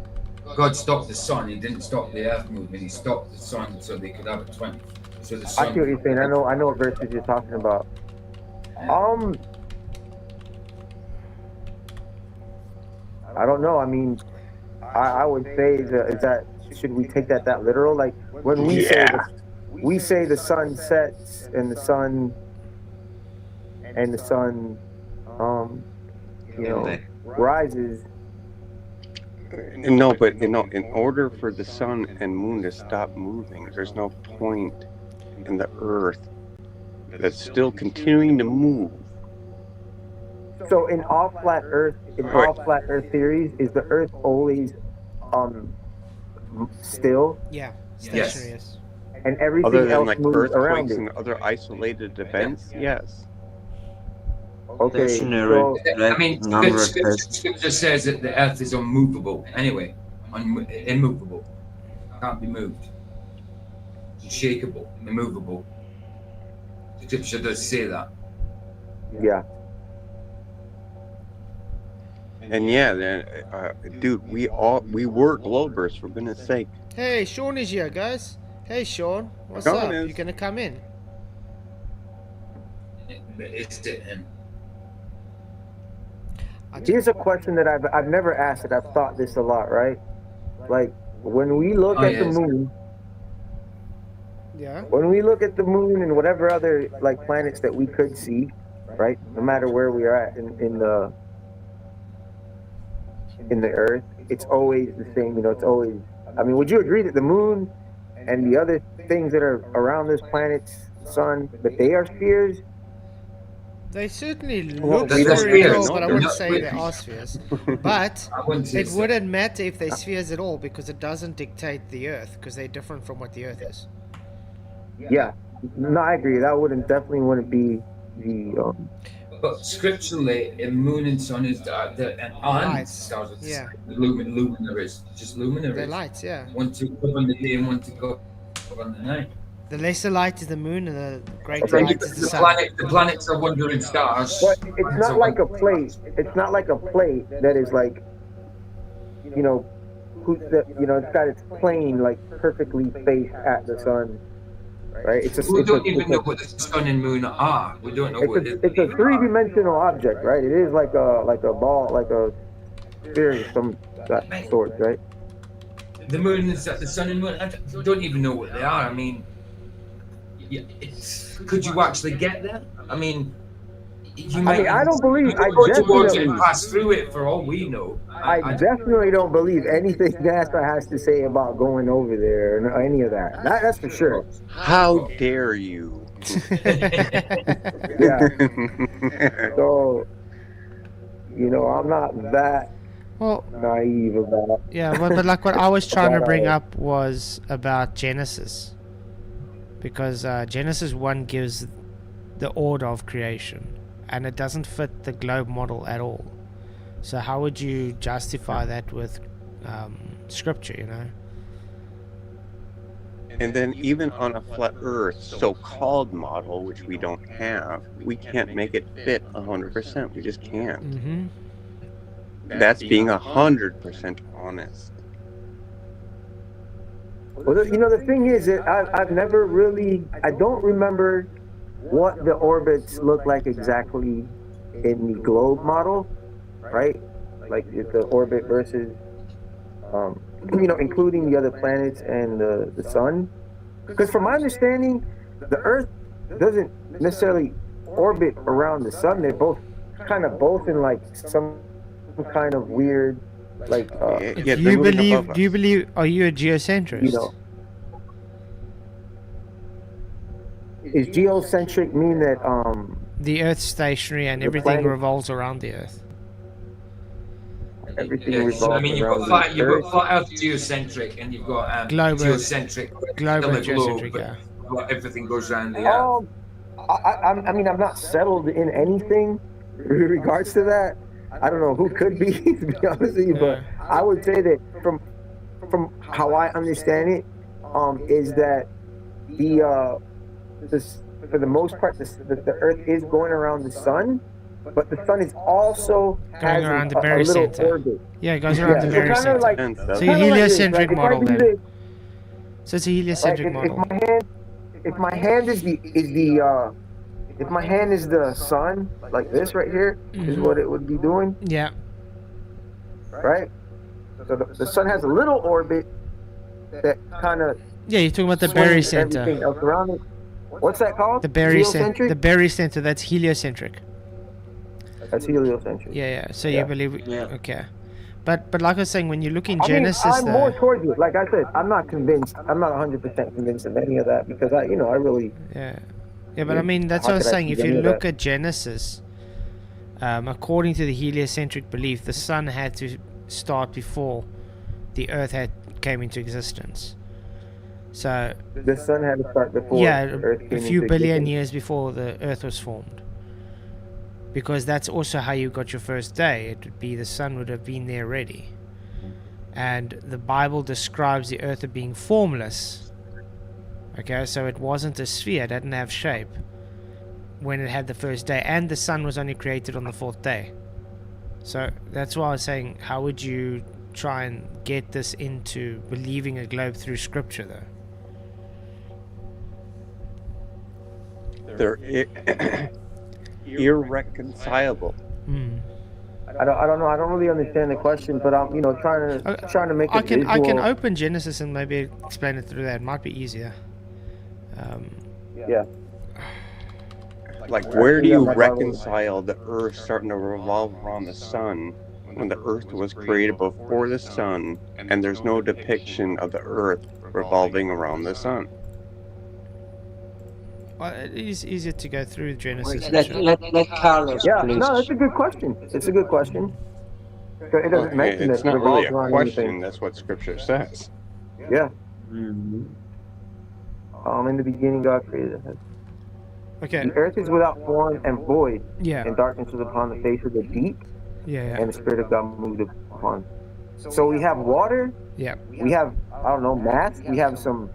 God stopped the sun. He didn't stop the earth moving. He stopped the sun so they could have a 20. So the sun. I see what you're saying. I know what verses you're talking about. I don't know. I mean, I would say is that should we take that literal? Like when we say the sun sets and the sun you know, rises. No, but you know, in order for the sun and moon to stop moving, there's no point in the earth that's still continuing to move. So in all flat Earth theories, is the Earth always still? Yeah, stationary. Yes. And everything other than else like moves around earthquakes it. and other isolated events, yes. Okay. So, I mean, Scripture says that the earth is unmovable anyway, immovable, can't be moved. unshakable, immovable. The scripture does say that. Yeah. And dude, we were Globers, for goodness sake. Hey, Sean is here, guys. Hey, Sean. What's Sean up? is. You gonna come in? It's him. Here's a question that I've never asked it. I've thought this a lot, right? Like when we look at the moon. Yeah. When we look at the moon and whatever other like planets that we could see, right? No matter where we are at in the Earth, it's always the same. You know, it's always. I mean, would you agree that the moon and the other things that are around this planet's sun, that they are spheres? They certainly Well, look we don't spherical, know. but I They're wouldn't not say they spheres. are spheres. But I wouldn't say it so. wouldn't matter if they're spheres at all because it doesn't dictate the Earth because they're different from what the Earth is. Yeah. No, I agree. That definitely wouldn't be the. But scripturally, a moon and sun is and Lights. stars. Yeah. Luminary is just luminary. They're lights, yeah. One to go on the day and one to go on the night. The lesser light is the moon, and the greater So light is the sun. the planets are wandering stars. But it's not like a plate. It's not like a plate that is like, you know, it's got its plane like perfectly faced at the sun, right? We don't even know what the sun and moon are. We don't know what it is. It's a three-dimensional object, right? It is like a ball, like a sphere of some sort, right? The moon and the sun and moon. I don't even know what they are. I mean, could you actually get there? I mean, I don't believe. You could go towards it and pass through it for all we know. I definitely don't believe anything NASA has to say about going over there or any of that. That's for sure. How dare you? Yeah. So, I'm not that naive about. Yeah, but like what I was trying to bring up was about Genesis. Because Genesis 1 gives the order of creation. And it doesn't fit the globe model at all. So how would you justify that with scripture, you know? And then even on a flat Earth so-called model, which we don't have, we can't make it fit 100%. We just can't. Mm-hmm. That's being 100% honest. Well, the thing is that I've never really, I don't remember what the orbits look like exactly in the globe model, right? Like the orbit versus, including the other planets and the sun. Because from my understanding, the Earth doesn't necessarily orbit around the sun. They're both in like some kind of weird, like. Do you believe? Are you a geocentrist? Is geocentric mean that the Earth's stationary and everything planet- revolves around the Earth? Everything Yeah, revolves I mean, you've around got flat the Earth geocentric, and you've got Globe Earth. geocentric, Globe still a Earth globe, geocentric, but yeah. everything goes around the Earth. I mean, I'm not settled in anything in regards to that. I don't know who could be, to be honest with you, but I would say that from how I understand it, is that for the most part, the Earth is going around the sun, but the sun is also Going around the very little center. orbit. Yeah, it goes around the so very kinda center. like- So a kinda like this, heliocentric like if I model do then. this, So it's a heliocentric model. if my hand is the sun, like this right here, is what it would be doing, Yeah. right? So the sun has a little orbit that kind of Yeah, you're talking about the barycenter. everything else around it. What's that called? The barycenter. Geocentric? The barycenter. That's heliocentric. That's heliocentric. Yeah. So Yeah. you believe? Okay. But like I was saying, when you look in I mean, Genesis, I'm more though. towards it. Like I said, I'm not convinced. I'm not 100% convinced of any of that because I really. Yeah. Yeah, but I mean, that's How what I was could I saying. If see you any of look that? at Genesis, according to the heliocentric belief, the sun had to start before the Earth came into existence. So The sun had to start before Earth a came few into billion existence. years before the Earth was formed. Because that's also how you got your first day. It would be the sun would have been there already. And the Bible describes the Earth as being formless Okay, so it wasn't a sphere, it didn't have shape when it had the first day, and the sun was only created on the fourth day. So that's why I was saying, how would you try and get this into believing a globe through scripture, though? They're irreconcilable. I don't know. I don't really understand the question, but I'm trying to make it I can visual. open Genesis and maybe explain it through that. It might be easier. Yeah. Like, where do you reconcile the Earth starting to revolve around the sun when the Earth was created before the sun, and there's no depiction of the Earth revolving around the sun? Well, it is easier to go through Genesis. Let Carlos, Yeah, please. no, that's a good question. It's a good question. So it doesn't mention It's that not really revolves a around question. anything. That's what Scripture says. Yeah. Mhm. In the beginning, God created the heaven. Okay. The earth is without form and void, Yeah. and darkness was upon the face of the deep, Yeah. and the Spirit of God moved upon. So we have water. Yeah. We have, I don't know, mass. We have some.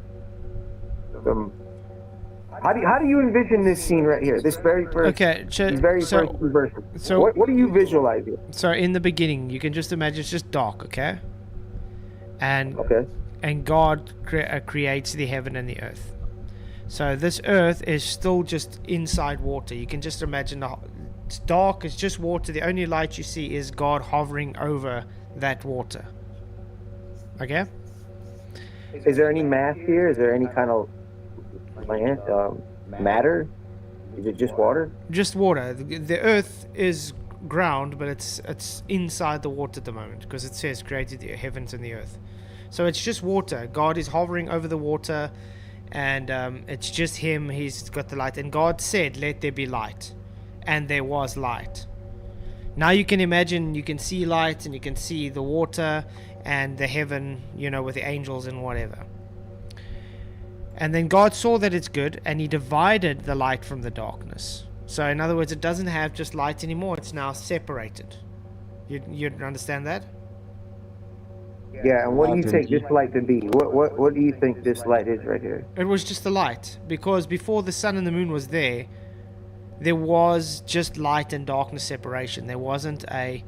How do you envision this scene right here? This very first. Okay. These very So, first two verses. so What do you visualize here? So in the beginning, you can just imagine it's just dark, okay? And God creates the heaven and the earth. So this earth is still just inside water. You can just imagine it's dark. It's just water. The only light you see is God hovering over that water. Okay. Is there any mass here? Is there any kind of matter? Is it just water? Just water. The earth is ground, but it's inside the water at the moment because it says created the heavens and the earth. So it's just water. God is hovering over the water, and it's just him. He's got the light, and God said, "Let there be light," and there was light. Now you can imagine, you can see light, and you can see the water and the heaven, with the angels and whatever. And then God saw that it's good, and he divided the light from the darkness. So in other words, it doesn't have just light anymore. It's now separated. You understand that? Yeah, and what do you take this light to be? What do you think this light is right here? It was just the light, because before the sun and the moon was there was just light and darkness separation. There wasn't a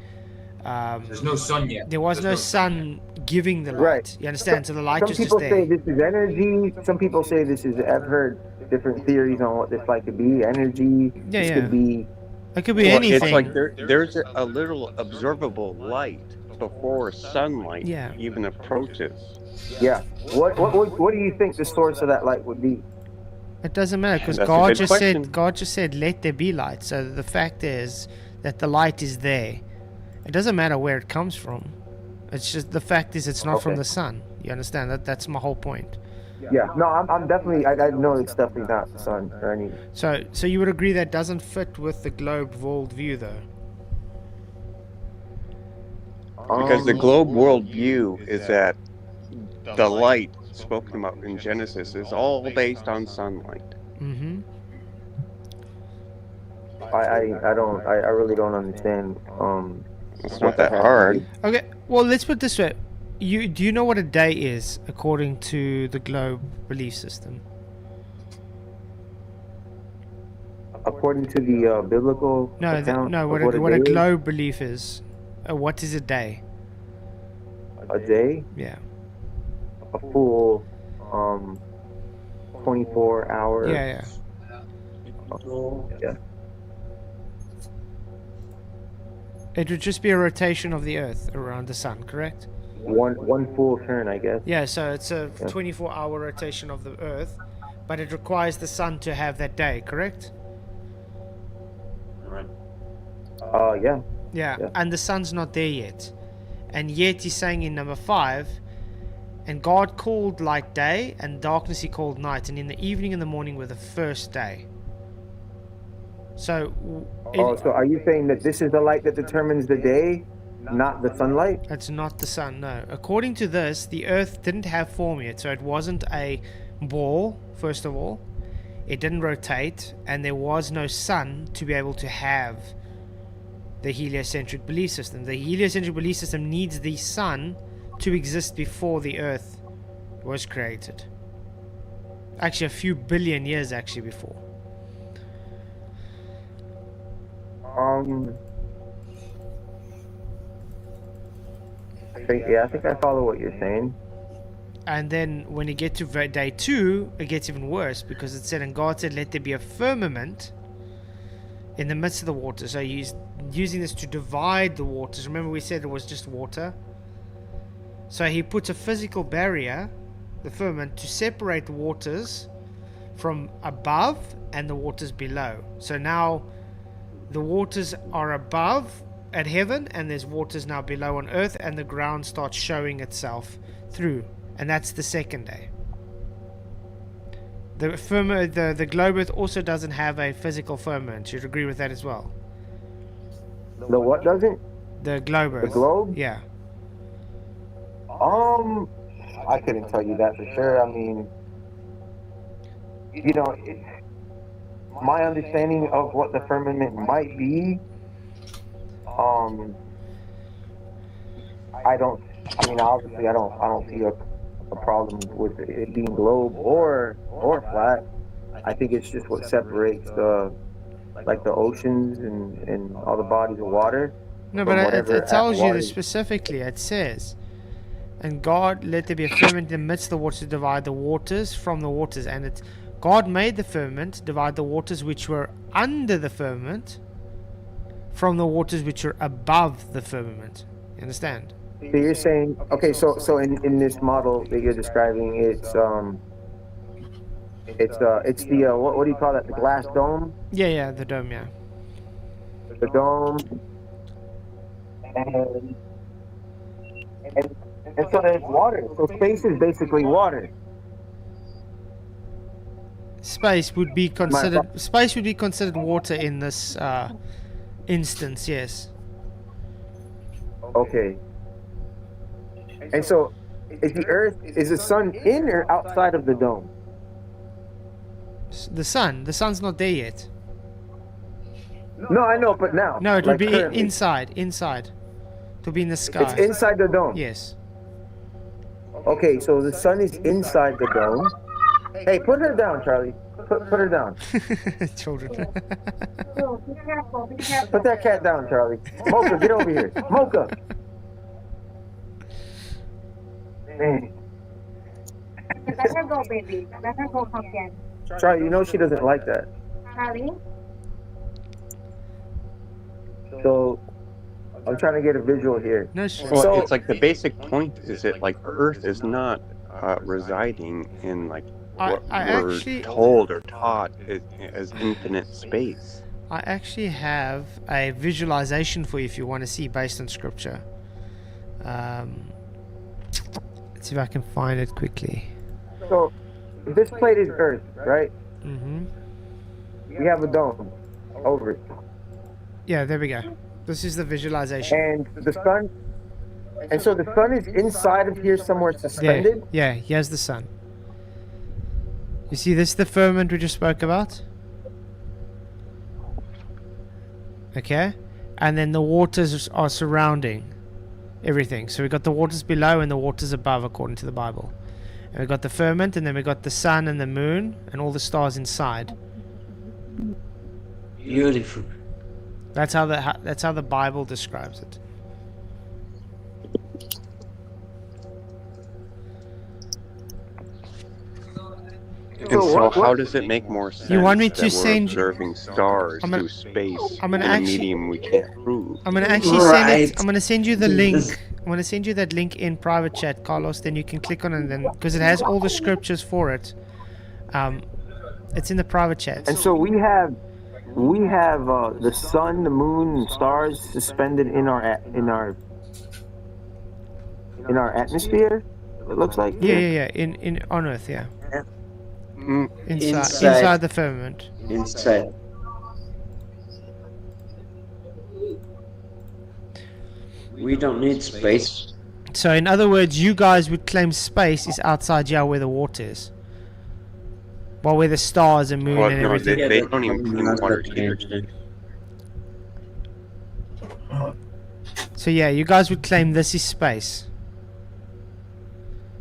there's no sun yet. There was no sun giving the light. Right. You understand? So the light was Some just people say there. this is energy. Some people say this is. I've heard different theories on what this light could be. Energy. Yeah, this yeah. could be. It could be anything. It's like there's a little observable light before sunlight even approaches. Yeah. What do you think the source of that light would be? It doesn't matter, because That's a God good just question. said, "Let there be light." So the fact is that the light is there. It doesn't matter where it comes from. It's just the fact is it's not from the sun. You understand that? That's my whole point. Yeah. No, I'm definitely. I know it's definitely not the sun or any. So you would agree that doesn't fit with the globe world view, though? Because the globe world view is that the light spoken about in Genesis is all based on sunlight. Mm-hmm. I really don't understand. It's not that hard. Okay, well, let's put it this way. Do you know what a day is according to the globe belief system? According to the biblical account, what a globe belief is. What is a day? A day? Yeah. A full 24 hour. Yeah. Yeah. It would just be a rotation of the Earth around the Sun, correct? One full turn, I guess. Yeah, so it's a 24-hour rotation of the Earth, but it requires the Sun to have that day, correct? Yeah. Yeah, and the Sun's not there yet. And yet he's saying in number 5, and God called light day, and darkness he called night, and in the evening and the morning were the first day. So... so are you saying that this is the light that determines the day, not the sunlight? It's not the sun, no. According to this, the Earth didn't have form yet, so it wasn't a ball, first of all. It didn't rotate, and there was no sun to be able to have the heliocentric belief system. The heliocentric belief system needs the sun to exist before the Earth was created. Actually, a few billion years actually before. I think I follow what you're saying. And then when you get to day 2, it gets even worse, because it said, and God said, let there be a firmament in the midst of the water. So he's using this to divide the waters. Remember we said it was just water? So he puts a physical barrier, the firmament, to separate the waters from above and the waters below. So now the waters are above at heaven, and there's waters now below on earth, and the ground starts showing itself through. And that's the second day. The globe Earth also doesn't have a physical firmament. You'd agree with that as well? The what doesn't? The globe Earth. The globe? Yeah. I couldn't tell you that for sure. I mean, you know, my understanding of what the firmament might be, obviously I don't see a problem with it being globe or flat. I think it's just what separates the oceans and all the bodies of water. No, but it tells you this specifically. It says, and God let there be a firmament in the midst of the waters to divide the waters from the waters. And it's God made the firmament, divide the waters which were under the firmament from the waters which are above the firmament. You understand? So you're saying, okay, so in this model that you're describing, it's the what do you call that? The glass dome? Yeah, the dome, yeah. The dome, and so there's water. So space is basically water. Space would be considered water in this instance, yes. Okay. And so, is the sun in or outside of the dome? The sun's not there yet. No, I know, but now. No, it would be currently. inside. To be in the sky. It's inside the dome? Yes. Okay, so the sun is inside the dome. Hey, put her down, Charlie. Put her down. Children. Put that cat down, Charlie. Mocha, get over here. Mocha. Man. Let her go, baby. Let her go, pumpkin. Charlie, you know she doesn't like that. Charlie? So, I'm trying to get a visual here. No, sure. Well, it's like the basic point is that like Earth is not residing in like what we're told or taught as infinite space. I actually have a visualization for you if you want to see based on scripture. Let's see if I can find it quickly. So, this plate is Earth, right? Mm-hmm. We have a dome over it. Yeah, there we go. This is the visualization. And the sun. And so the sun is inside of here somewhere suspended? Yeah, here's the sun. You see this, the firmament we just spoke about? Okay? And then the waters are surrounding everything. So we've got the waters below and the waters above, according to the Bible. And we've got the firmament, and then we've got the sun and the moon and all the stars inside. Beautiful. That's how the Bible describes it. And so, how does it make more sense? You want me to that send? We're observing stars through space in a medium we can't prove. I'm gonna actually send it. I'm gonna send you the link. I'm gonna send you that link in private chat, Carlos. Then you can click on it, and then because it has all the scriptures for it. It's in the private chat. And so we have the sun, the moon, and stars suspended in our atmosphere. It looks like. Yeah. In on Earth, yeah. Inside. Inside the firmament. Inside. We don't need space. So, in other words, you guys would claim space is outside here where the water is. Well, where the stars and moon and everything. They don't even put in water either. So yeah, you guys would claim this is space.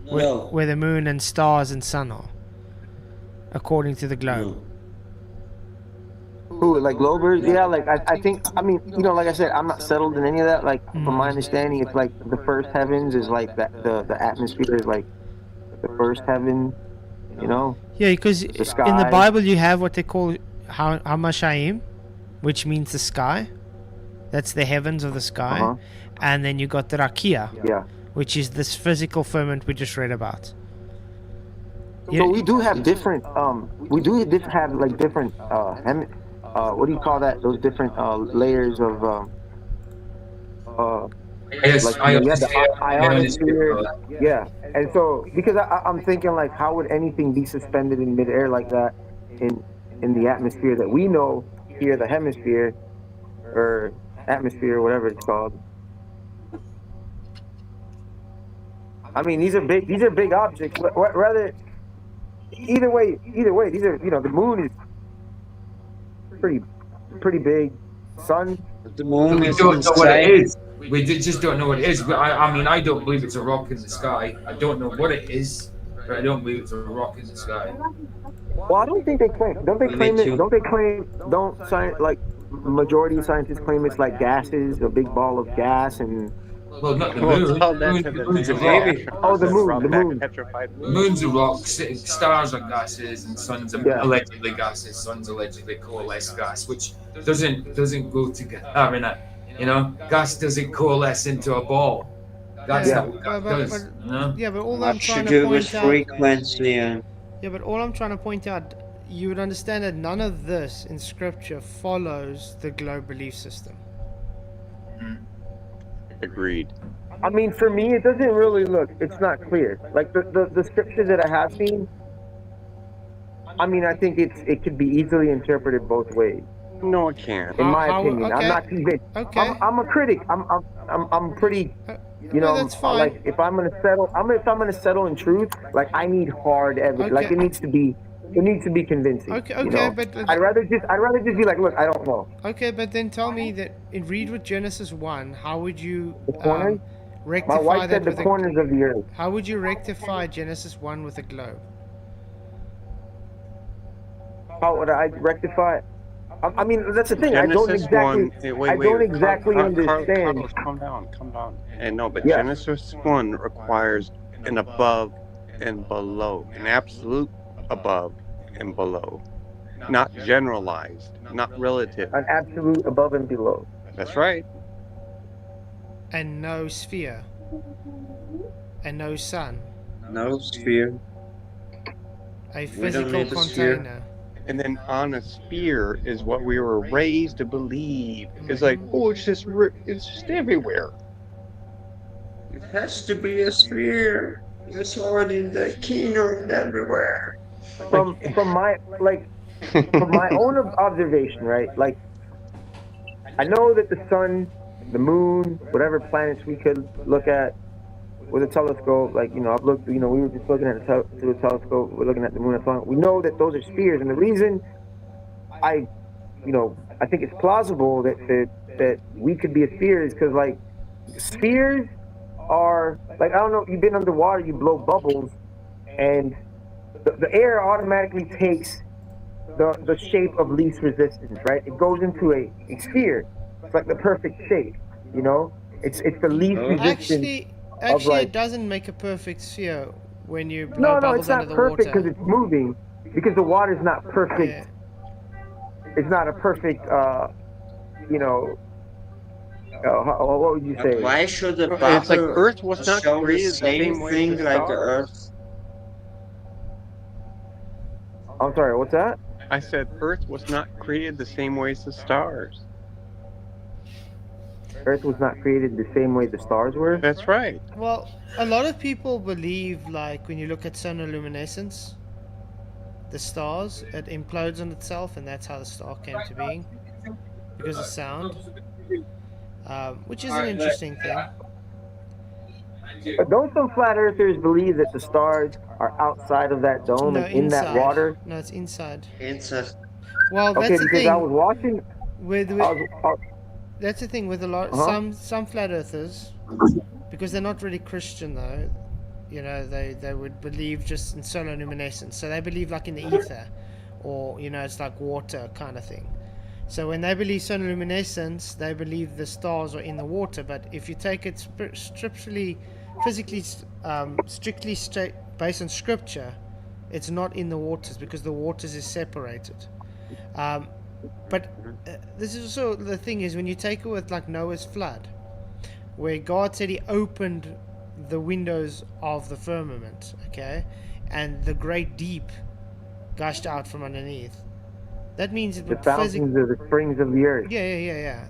No. Where the moon and stars and sun are. according to the globe. Who, like Globers? Yeah, like I think, I mean, you know, like I said, I'm not settled in any of that. Like from my understanding, it's like the first heavens is like that the atmosphere is like the first heaven, you know. Yeah, because the sky. in the Bible you have what they call Hamashaim, which means the sky. That's the heavens of the sky. And then you got the Rakia, which is this physical firmament we just read about. So we do have different have like different what do you call that? Those different layers of like the ionosphere. Yeah. And so because I'm thinking like, how would anything be suspended in midair like that in the atmosphere that we know here, the hemisphere or atmosphere, whatever it's called. I mean, these are big objects. Rather, either way, these are, you know, the moon is pretty big. Sun. The moon we is don't know what it insane. is. We just don't know what it is. I mean, I don't believe it's a rock in the sky. I don't know what it is, but I don't believe it's a rock in the sky. Well, I don't think they claim. Don't they claim it? Don't they claim? Don't science like majority of scientists claim it's like gases, a big ball of gas, and. Well, not the moon. The moon's a rock. Oh, the moon. The moon's a rock. Stars are gases, and suns are allegedly gases. Suns allegedly coalesce gas, which doesn't go together. I mean, you know, gas doesn't coalesce into a ball. That's not what gas does. You know? Yeah, but all Much I'm trying to to do with point out. frequency and. Yeah, but all I'm trying to point out, you would understand that none of this in scripture follows the globe belief system. Agreed. I mean, for me, it doesn't really look. It's not clear. Like the scriptures that I have seen. I mean, I think it could be easily interpreted both ways. No, it can't. In my opinion, okay. I'm not convinced. Okay. I'm a critic. I'm pretty. You know, that's fine. like if I'm gonna settle in truth, like I need hard evidence. Like it needs to be convincing. Okay, you know? but I'd rather just be like, look, I don't know. Okay, but then tell me that read with Genesis 1. How would you My rectify wife that said the corners of the earth. How would you rectify Genesis 1 with a globe? How would I rectify it? I mean, that's the thing. Genesis I don't exactly understand. Carlos, calm down. And no, but Genesis 1 requires an above and below, an absolute above and below, not generalized, not relative. An absolute above and below. That's right. And no sphere. And no sun. No sphere. A We don't physical need a sphere. container. And then on a sphere is what we were raised to believe. It's like, oh, it's just everywhere. It has to be a sphere. It's already in the keynote everywhere. From my own observation, right? Like, I know that the sun, the moon, whatever planets we could look at with a telescope, like, you know, I've looked, you know, we were just looking at through a telescope, we're looking at the moon and sun. We know that those are spheres, and the reason I think it's plausible that we could be a sphere is because, like, spheres are, like, I don't know, you've been underwater, you blow bubbles, and the air automatically takes the shape of least resistance, right? It goes into a sphere. It's like the perfect shape, you know? It's the least resistance. Actually, like, it doesn't make a perfect sphere when you blow no, bubbles it's not under the perfect because water. it's moving. Because the water's not perfect. Yeah. It's not a perfect, you know. What would you say? Why should the bubble It's like Earth was not show the created the same same way thing as the like the stars. Earth? I'm sorry, what's that? I said Earth was not created the same way as the stars. Earth was not created the same way the stars were? That's right. Well, a lot of people believe, like, when you look at solar luminescence, the stars, it implodes on itself, and that's how the star came to being, because of sound, which is an interesting thing. But don't some flat earthers believe that the stars are outside of that dome and in that water? No, it's inside. Inside. Well, that's the thing. I was watching. That's the thing with a lot some flat earthers, because they're not really Christian though. you know, they would believe just in solar luminescence. So they believe like in the ether, or you know, it's like water kind of thing. So when they believe solar luminescence, they believe the stars are in the water. But if you take it strictly, physically, strictly based on scripture, it's not in the waters because the waters is separated. But this is also the thing is when you take it with like Noah's flood, where God said He opened the windows of the firmament, okay, and the great deep gushed out from underneath. That means it The would fountains are the springs of the earth. Yeah.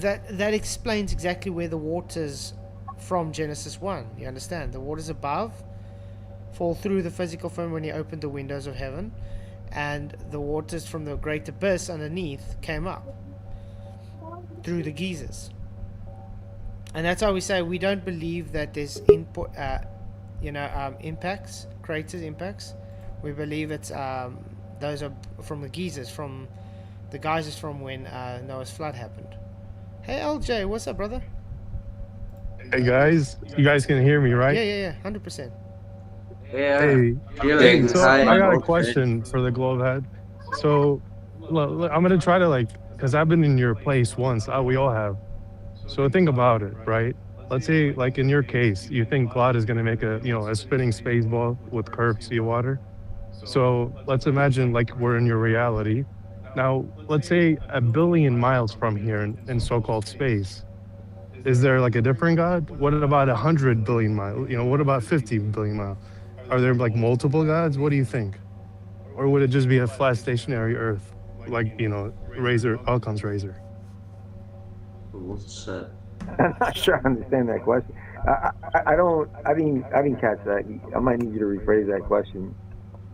That explains exactly where the waters from Genesis 1. You understand? The waters above fall through the physical firmament when He opened the windows of heaven, and the waters from the great abyss underneath came up through the geysers. And that's why we say we don't believe that there's impacts, craters impacts. We believe it's those are from the geysers, from the geysers from when Noah's flood happened. Hey LJ, what's up, brother? Hey guys, you guys can hear me, right? Yeah, 100%. Yeah. Hey, so I got a question for the globe head. So look, I'm gonna try to because I've been in your place once. We all have. So think about it, right? Let's say, like in your case, you think God is gonna make a spinning space ball with curved seawater. So let's imagine like we're in your reality. Now, let's say 1 billion miles from here in so-called space. Is there like a different God? What about 100 billion miles? What about 50 billion miles? Are there like multiple gods? What do you think? Or would it just be a flat stationary Earth, like Razor, Alcon's razor? I'm not sure I understand that question. I didn't catch that. I might need you to rephrase that question.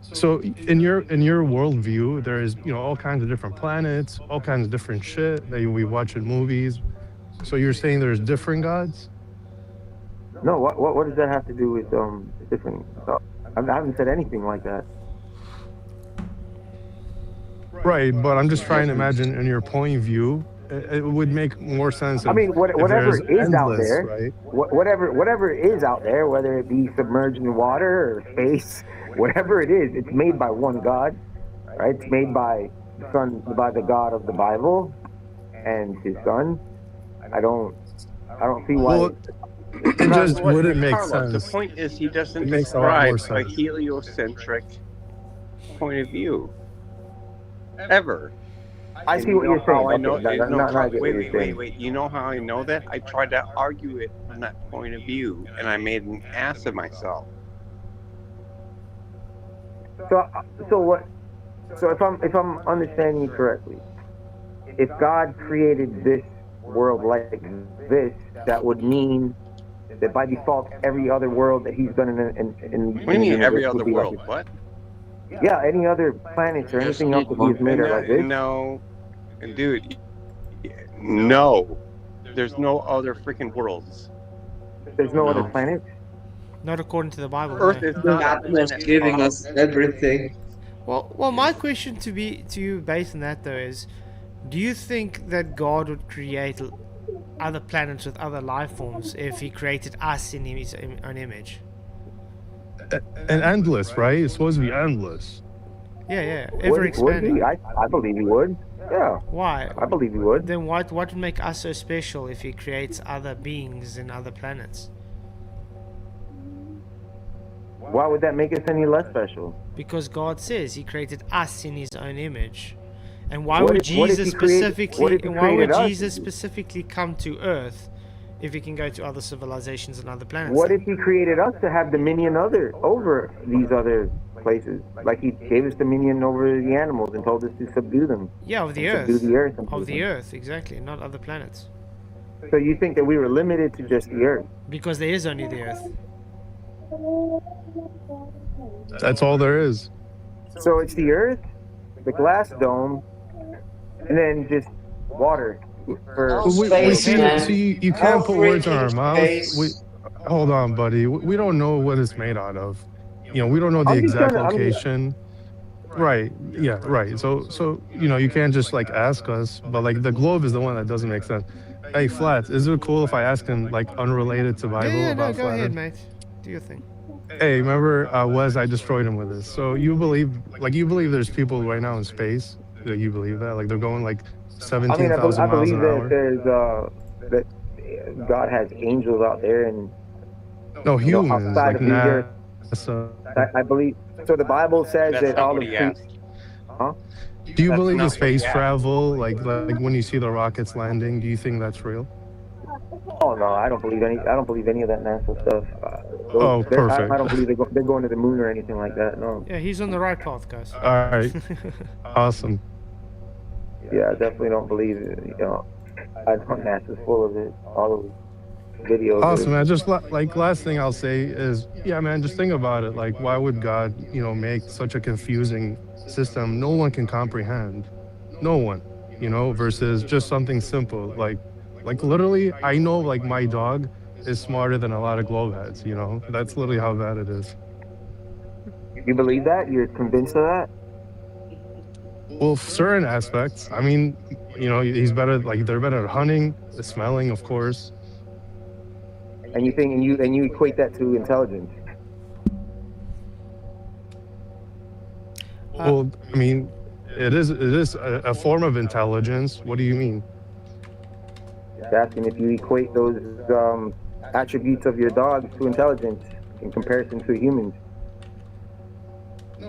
So in your worldview, there is all kinds of different planets, all kinds of different shit that we watch in movies. So you're saying there's different gods? No, what does that have to do with different? I haven't said anything like that. Right, but I'm just trying to imagine in your point of view, it would make more sense. I mean, whatever is out endless, there, right? whatever is out there, whether it be submerged in water or space, whatever it is, it's made by one God, right? It's made by the God of the Bible and His Son. I don't see why. Well, it just wouldn't make Carlos, sense. The point is, he doesn't It makes a lot more describe a sense. heliocentric point of view. Ever. I see what you're saying. I know, Okay, I get what you're saying. wait. You know how I know that? I tried to argue it from that point of view, and I made an ass of myself. So what? So if I'm understanding you correctly, if God created this world like this, that would mean that by default, every other world that He's done in What do you mean every other world? What? Yeah, any other planets or anything else that He's made are like this. No, dude. No, there's no other freaking worlds. There's no other planets. Not according to the Bible. Earth no. is not God was giving us everything. Well, my question to you based on that though is, do you think that God would create other planets with other life forms if He created us in His own image? And endless, right? It's supposed to be endless. Yeah, ever Would expanding. He? I believe He would. Yeah. Why? I believe He would. Then what would make us so special if He creates other beings in other planets? Why would that make us any less special? Because God says He created us in His own image. And why What would if- what if Jesus he created- specifically? what if he And why would created us? Jesus specifically come to Earth if He can go to other civilizations and other planets? What if He created us to have dominion over these other places? Like He gave us dominion over the animals and told us to subdue them. Yeah, of the And Earth. subdue the earth. and Of the everything. Earth, exactly, not other planets. So you think that we were limited to just the earth? Because there is only the Earth. That's all there is. So it's the earth, the glass dome, and then just water. For See, you can't put words in our mouths. Hold on, buddy. We don't know what it's made out of. We don't know the I'm just exact trying to- location. Right. Yeah. Right. So you can't just like ask us. But like the globe is the one that doesn't make sense. Hey, Flats, is it cool if I ask him like unrelated to Bible Yeah, no, about go flat ahead, Earth? mate. Do your thing. Hey, remember Wes? I destroyed him with this. So you believe there's people right now in space? That you believe that? Like they're going like I mean, 17,000 I miles believe an that hour? there's that God has angels out there, and No, humans outside like of the earth. NASA. I believe. So the Bible says That's that not all what the he priests. asked. Huh? Do you That's believe in not what he space asked. travel? Like when you see the rockets landing, do you think that's real? Oh no, I don't believe any. I don't believe any of that NASA stuff. Oh, perfect. I don't believe they're going to the moon or anything like that. No. Yeah, he's on the right path, guys. All right, awesome. Yeah, I definitely don't believe it. You know, I know NASA's full of it. All of the videos. Awesome, man. Just like last thing I'll say is, yeah, man. Just think about it. Like, why would God, make such a confusing system no one can comprehend? No one, versus just something simple. Like literally, I know like my dog is smarter than a lot of globe heads. That's literally how bad it is. You believe that? You're convinced of that? Well, certain aspects. I mean, he's better. Like they're better at hunting, smelling, of course. And you think and you equate that to intelligence? Well, I mean, it is a form of intelligence. What do you mean? Asking if you equate those attributes of your dog to intelligence in comparison to humans.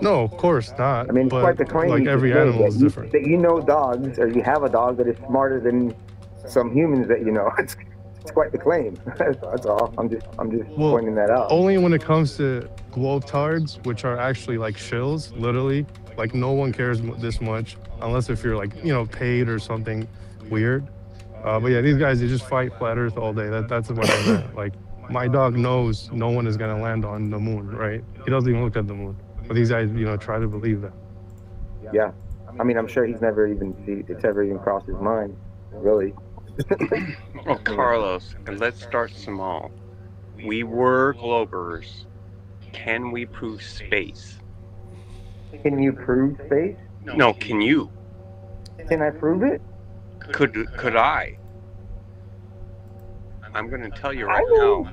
No, of course not. I mean, it's but quite the claim. like you every just made animal is different. that you know dogs, or you have a dog that is smarter than some humans that you know. It's quite the claim. That's all. I'm just pointing that out. Only when it comes to globetards, which are actually like shills, literally. Like no one cares this much unless if you're like paid or something weird. But yeah, these guys, they just fight flat Earth all day. That's what I meant. Like my dog knows no one is gonna land on the moon, right? He doesn't even look at the moon. But these guys, try to believe that. Yeah, I mean, I'm sure it's never even crossed his mind, really. Oh, Carlos, let's start small. We were globers. Can we prove space? Can you prove space? No, can you? Can I prove it? Could I? I'm going to tell you right now.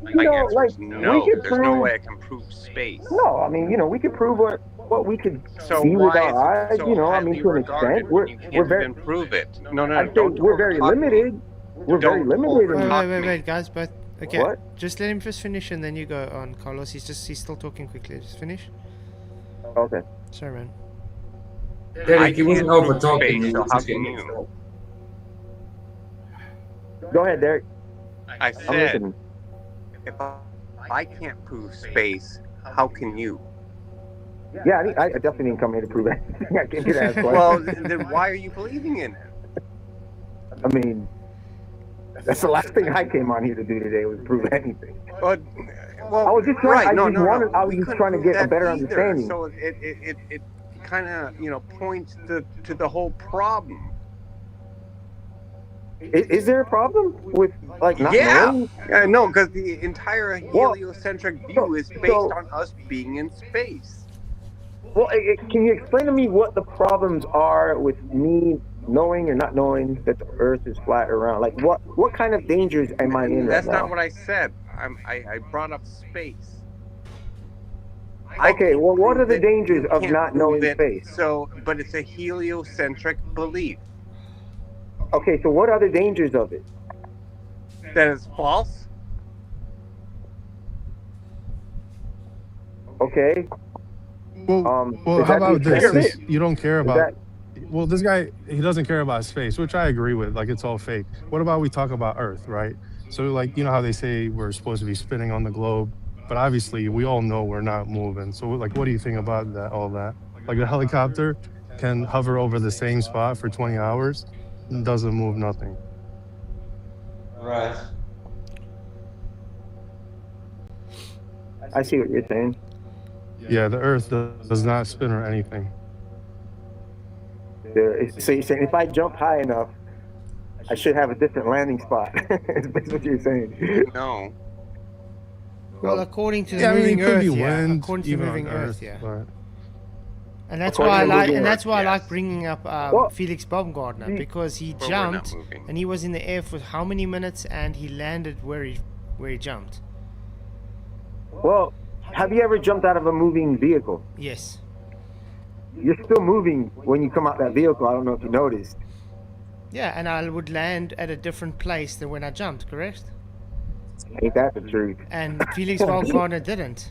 My answer is no. There's no way I can prove space. No, I mean, we could prove what we could So see with why our is it eyes. so I mean, to an extent, we're very even prove it. No, I'd say don't we're very overtalk me. limited. We're very limited. Wait, guys, but okay. What? Just let him first finish, and then you go on, Carlos. He's still talking quickly. Just finish. Okay. Sorry, man. Derek, he wasn't over talking. So how can you? Go ahead, Derek. I I'm said, listening. if I can't prove space, how can you? Yeah, I definitely didn't come here to prove anything. I came here to ask questions. Well, then why are you believing in it? I mean, that's the last thing I came on here to do today was prove anything. Well, I was just trying. right, I was we just couldn't trying to prove get a that better either. understanding. So it kind of points to the whole problem. Is there a problem with not knowing? No, because the entire heliocentric view is based on us being in space. Well, can you explain to me what the problems are with me knowing or not knowing that the Earth is flat or round? Like, what kind of dangers am I in That's right now? not what I said. I brought up space. Okay, well, what are the dangers of can't not knowing prove it, space? But it's a heliocentric belief. Okay, so what are the dangers of it? That is false. Okay. Well, does how that about mean this? space? Since you don't care Is about. Well, this guy, he doesn't care about space, which I agree with. Like, it's all fake. What about we talk about Earth, right? So, like, you know how they say we're supposed to be spinning on the globe, but obviously we all know we're not moving. So, like, what do you think about that? All that? Like, a helicopter can hover over the same spot for 20 hours and doesn't move nothing. Right. I see what you're saying. Yeah, the Earth does not spin or anything. So you're saying if I jump high enough, I should have a different landing spot. That's what you're saying. No. Well, according to the Yeah, I mean, moving it could Earth, be yeah. wind, According to the even moving on Earth, Earth, yeah. but- And that's According why I to the like, moving and that's Earth, why I yes. like bringing up Felix Baumgartner, because he But we're not jumped moving. and he was in the air for how many minutes, and he landed where he jumped. Well, have you ever jumped out of a moving vehicle? Yes. You're still moving when you come out that vehicle. I don't know if you noticed. Yeah, and I would land at a different place than when I jumped, correct? Ain't that the truth? And Felix Wildgarner didn't.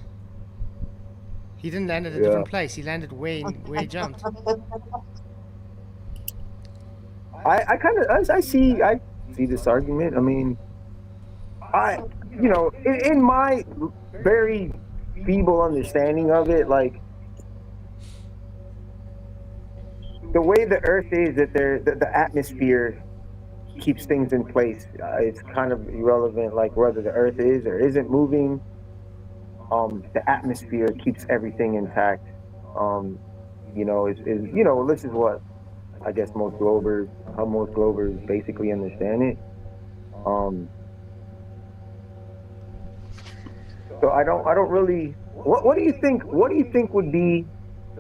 He didn't land at a different place. He landed where he jumped. I see this argument. I mean, in my very feeble understanding of it, like the way the Earth is, that the atmosphere keeps things in place. It's kind of irrelevant, like whether the Earth is or isn't moving. The atmosphere keeps everything intact. This is what I guess most Globers basically understand it. So I don't really. What do you think? What do you think would be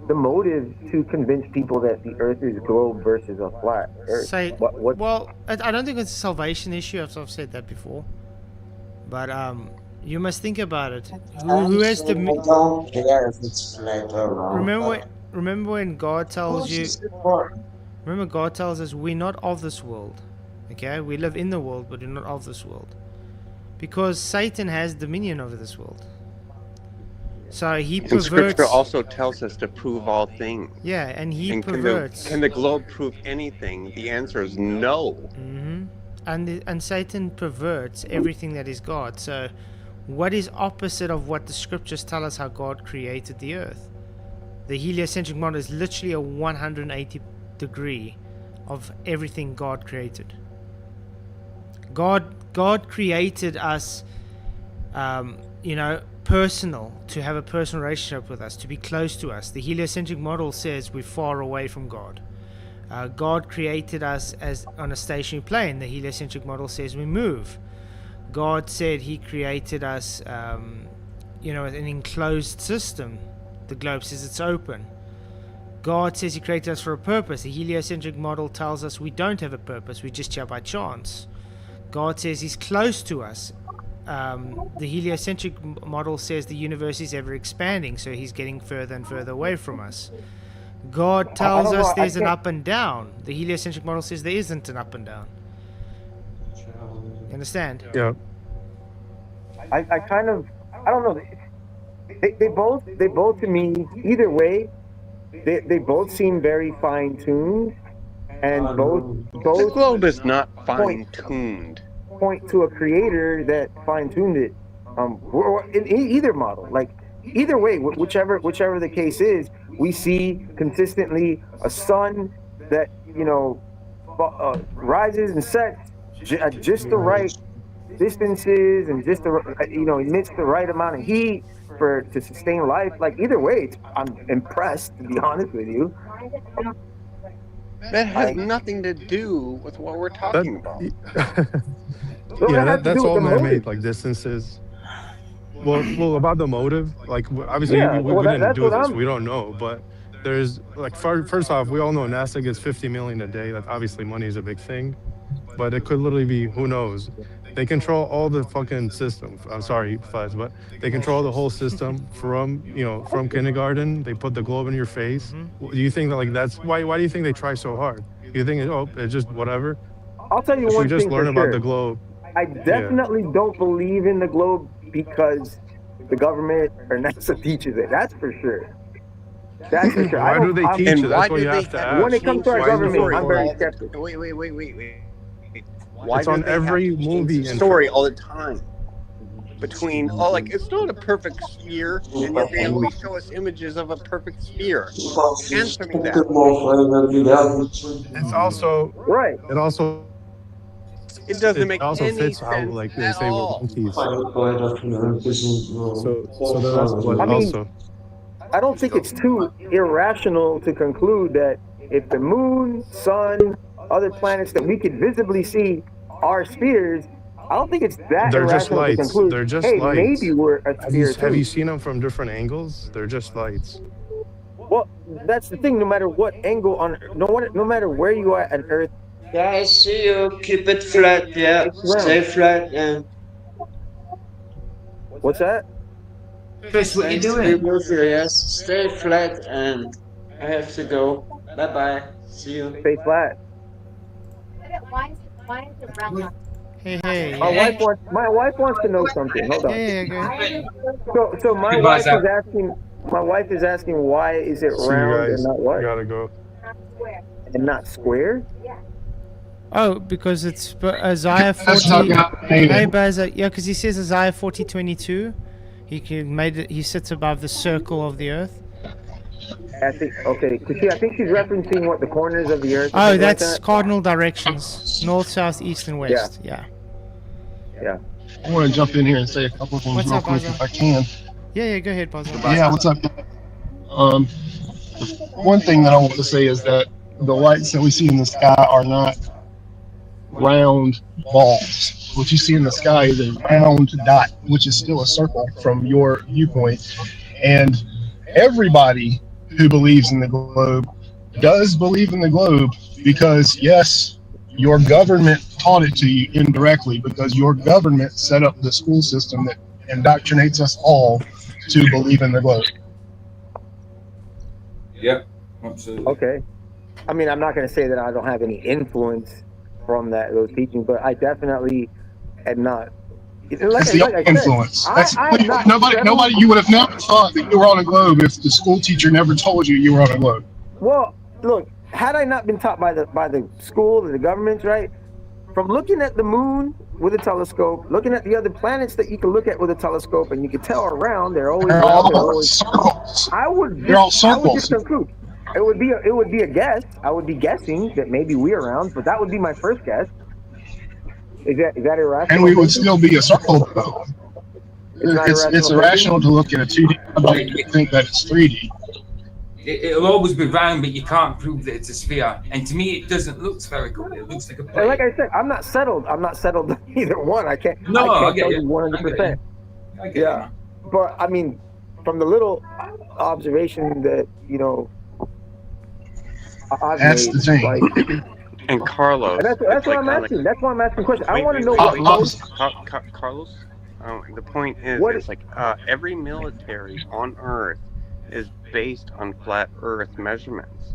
the motive to convince people that the Earth is globe versus a flat Earth? Well, I don't think it's a salvation issue. I've said that before, but you must think about it. Who has the? I don't care if it's flat or round. Remember when God tells you. Remember, God tells us we're not of this world. Okay, we live in the world, but we're not of this world, because Satan has dominion over this world. So he perverts. And Scripture also tells us to prove all things. Yeah, and he perverts. Can the globe prove anything? The answer is no. Mm-hmm. And Satan perverts everything that is God. So, what is opposite of what the Scriptures tell us how God created the Earth? The heliocentric model is literally a 180 degree of everything God created. God created us, personal, to have a personal relationship with us, to be close to us. The heliocentric model says we're far away from God. God created us as on a stationary plane. The heliocentric model says we move. God said He created us, an enclosed system. The globe says it's open. God says He created us for a purpose. The heliocentric model tells us we don't have a purpose. We're just here by chance. God says He's close to us. The heliocentric model says the universe is ever expanding, so He's getting further and further away from us. God tells us there's an up and down. The heliocentric model says there isn't an up and down. You understand? Yeah. I don't know. They both to me, either way, they both seem very fine tuned, and both the globe is not fine tuned. Point to a creator that fine tuned it. In either model, like either way, whichever the case is, we see consistently a sun that rises and sets at just the right distances and just emits the right amount of heat to sustain life. Like either way, I'm impressed, to be honest with you. That has nothing to do with what we're talking about. Yeah, that's all man-made, like distances. Well, about the motive, like obviously we didn't do this, we don't know, but there's like first off, we all know NASA gets 50 million a day. That obviously money is a big thing, but it could literally be, who knows. They control all the fucking system. I'm sorry, Fuzz, but they control the whole system from kindergarten. They put the globe in your face. Do you think that why do you think they try so hard? You think it's just whatever? I'll tell you one thing. We just learn about the globe. I definitely don't believe in the globe because the government or NASA teaches it. That's for sure. That's for sure. Why do they teach it? That's what you have to ask. When it comes to our government, I'm very skeptical. Wait. Why it's on every movie story all the time. Between it's not a perfect sphere, and yet they always show us images of a perfect sphere. Answer me that. It's also right. It also. It doesn't make also any fits sense how, like they say, all. with monkeys. So that's what also. I don't think it's too irrational to conclude that if the moon, sun, other planets that we could visibly see are spheres, I don't think it's that They're just irrational to lights. conclude, They're just hey, lights. maybe we're a sphere Have you too. seen them from different angles? They're just lights. Well, that's the thing. No matter what angle no matter where you are on Earth. Yeah, I see you. Keep it flat. Yeah, stay flat. And what's that? Chris, what are you Thanks to be doing? with you, yes. Stay flat and I have to go. Bye bye. See you. Stay flat. Hey, My yeah. wife wants to know something. Hold on. Yeah, go ahead. So my Goodbye, wife Zach. is asking. My wife is asking why is it See you round and guys. not what? I gotta go. And not square? Oh, because it's Isaiah That's not 40. got painted. Hey, Baz, yeah, because he says Isaiah 40:22. He sits above the circle of the earth. I think okay. I think she's referencing what the corners of the earth. Oh, like that's that. cardinal directions: north, south, east, and west. Yeah. I want to jump in here and say a couple of things What's real up, quick Baza? if I can. Yeah, go ahead, Baza. Yeah, what's up? One thing that I want to say is that the lights that we see in the sky are not round balls. What you see in the sky is a round dot, which is still a circle from your viewpoint. And everybody who believes in the globe does believe in the globe because, yes, your government taught it to you indirectly because your government set up the school system that indoctrinates us all to believe in the globe. Yep, absolutely. Okay. I mean, I'm not going to say that I don't have any influence from those teachings, but I definitely am not. That's the influence. Nobody. You would have never thought that you were on a globe if the school teacher never told you you were on a globe. Well, look, had I not been taught by the school or the governments, right? From looking at the moon with a telescope, looking at the other planets that you can look at with a telescope, and you can tell around, they're always round, they're always circles. I would just conclude. It would be a guess. I would be guessing that maybe we're around, but that would be my first guess. Is that irrational? And we would still be a circle, though. It's irrational to look at a 2D object and think that it's 3D. It'll always be round, but you can't prove that it's a sphere. And to me, it doesn't look spherical. It looks like a plate. And like I said, I'm not settled on either one. I can't I tell you 100%. Yeah, but I mean, from the little observation that I've That's made, the thing. like, And Carlos, and that's it's what like I'm on asking. That's why I'm asking questions. I Wait, want to know wait, what wait. Carlos, the point is, it's like every military on Earth is based on flat Earth measurements.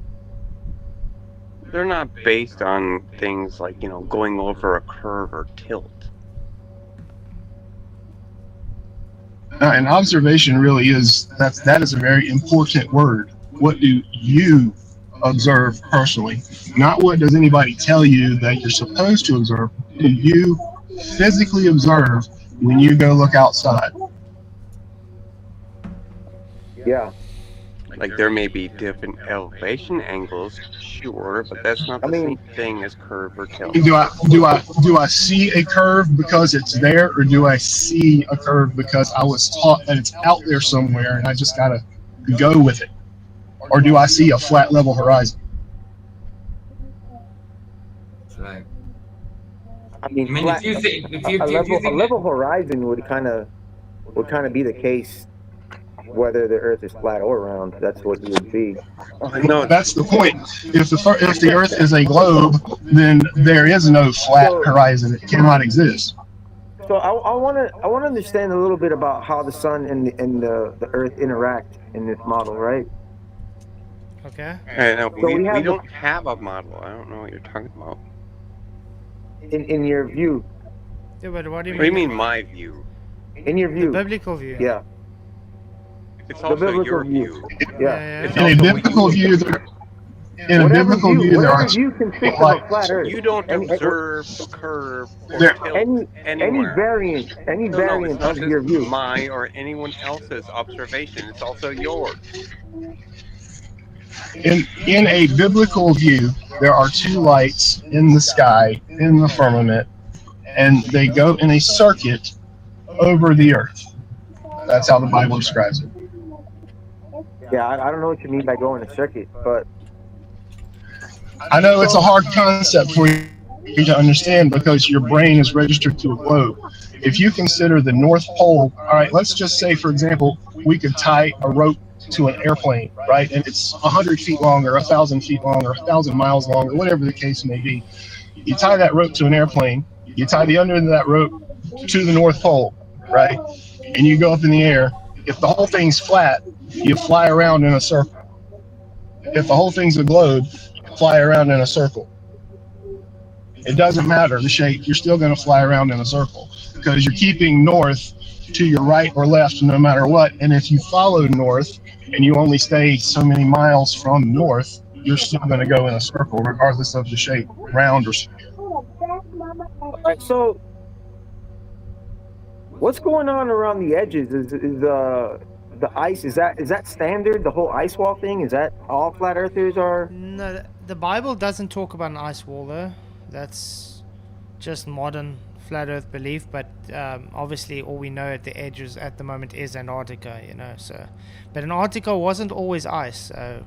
They're not based on things like going over a curve or tilt. And observation really is that is a very important word. What do you observe personally? Not what does anybody tell you that you're supposed to observe. Do you physically observe when you go look outside? Yeah. Like there may be different elevation angles, sure, but that's not the same thing as curve or tilt. Do I see a curve because it's there, or do I see a curve because I was taught that it's out there somewhere and I just gotta go with it? Or do I see a flat level horizon? Right. I mean, if you think a level horizon would kind of be the case, whether the Earth is flat or round. That's what you would see. No, that's the point. If the Earth is a globe, then there is no flat horizon. It cannot exist. So I want to understand a little bit about how the sun and the Earth interact in this model, right? Okay. We don't have a model. I don't know what you're talking about. In your view. Yeah, but what do you mean? What do you mean, my view? In your view. The biblical view. Yeah. It's also your view. Yeah. It's In a biblical view, there are you consists of a flat Earth. You don't observe the curve or tilt any anywhere. variant it's not of your just view. my or anyone else's observation. It's also yours. In a biblical view, there are two lights in the sky, in the firmament, and they go in a circuit over the earth. That's how the Bible describes it. Yeah, I don't know what you mean by going a circuit, but I know it's a hard concept for you to understand because your brain is registered to a globe. If you consider the North Pole, all right, let's just say, for example, we could tie a rope to an airplane, right? And it's 100 feet long or 1,000 feet long or 1,000 miles long or whatever the case may be. You tie that rope to an airplane, you tie the under end of that rope to the North Pole, right? And you go up in the air, If the whole thing's flat, you fly around in a circle. If the whole thing's a globe, you fly around in a circle. It doesn't matter the shape, you're still going to fly around in a circle because you're keeping north to your right or left no matter what. And if you follow north and you only stay so many miles from north, you're still going to go in a circle regardless of the shape, round or sphere. All right, so what's going on around the edges? Is the ice, is that standard? The whole ice wall thing, is that all flat earthers are? No, the Bible doesn't talk about an ice wall though. That's just modern flat earth belief, but obviously all we know at the edges at the moment is Antarctica, you know, so but Antarctica wasn't always ice, so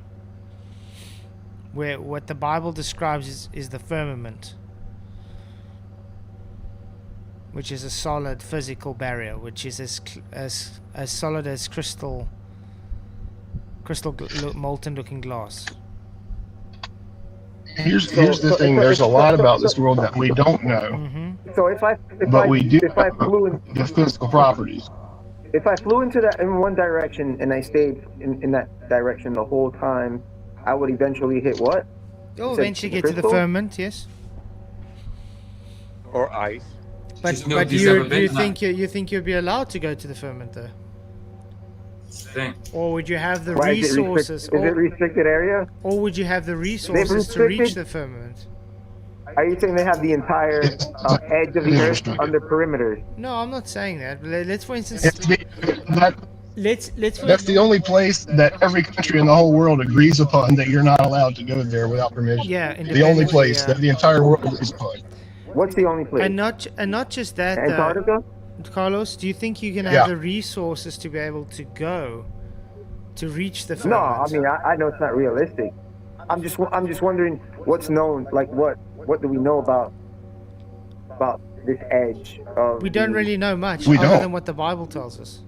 where what the Bible describes is the firmament, which is a solid physical barrier, which is as solid as crystal molten looking glass. Here's the thing. There's a lot about this world that we don't know, So if I flew in, the physical properties. If I flew into that in one direction and I stayed in that direction the whole time, I would eventually hit what? You'll eventually get to the firmament, yes. Or ice. But you think you'd be allowed to go to the firmament though? Or would you have the resources? Is it restricted area? Or would you have the resources to reach the firmament? Are you saying they have the entire edge of the earth under perimeter? No, I'm not saying that. Let's, for instance, That's the only place that every country in the whole world agrees upon that you're not allowed to go there without permission. Yeah, the only place that the entire world agrees upon. What's the only place? And not just that. Antarctica? Carlos, do you think you can have the resources to be able to go to reach the firmament? No, I mean I know it's not realistic. I'm just wondering what's known, like what do we know about this edge of we don't really know much We other don't. than what the Bible tells us.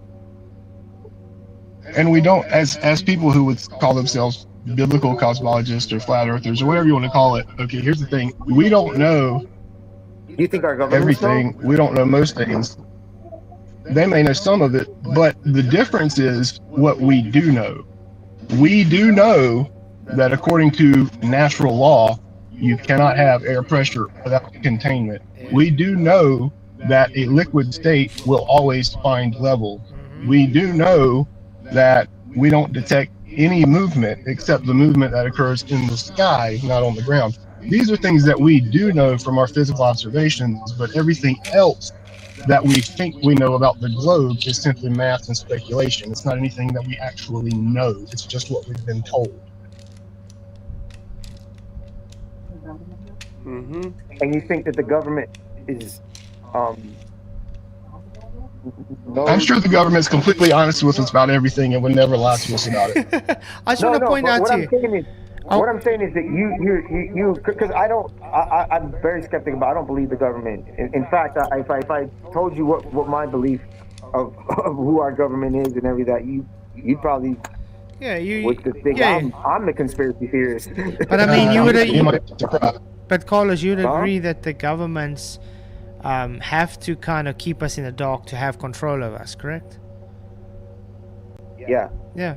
And we don't, as people who would call themselves biblical cosmologists or flat earthers or whatever you want to call it. Okay, here's the thing: we don't know. You think our government everything? We don't know most things. They may know some of it, but the difference is what we do know. We do know that according to natural law, you cannot have air pressure without containment. We do know that a liquid state will always find level. We do know that we don't detect any movement except the movement that occurs in the sky, not on the ground. These are things that we do know from our physical observations, but everything else that we think we know about the globe is simply math and speculation. It's not anything that we actually know. It's just what we've been told. And you think that the government is I'm sure the government's completely honest with us about everything and would never lie to us about it. I just want to point out to you. What I'm saying is that you because I'm very skeptical about. I don't believe the government. In fact, if I told you what my belief of who our government is and everything, you'd probably would think I'm the conspiracy theorist. But I mean, but Carlos, you'd agree that the governments have to kind of keep us in the dark to have control over us, correct? Yeah. Yeah.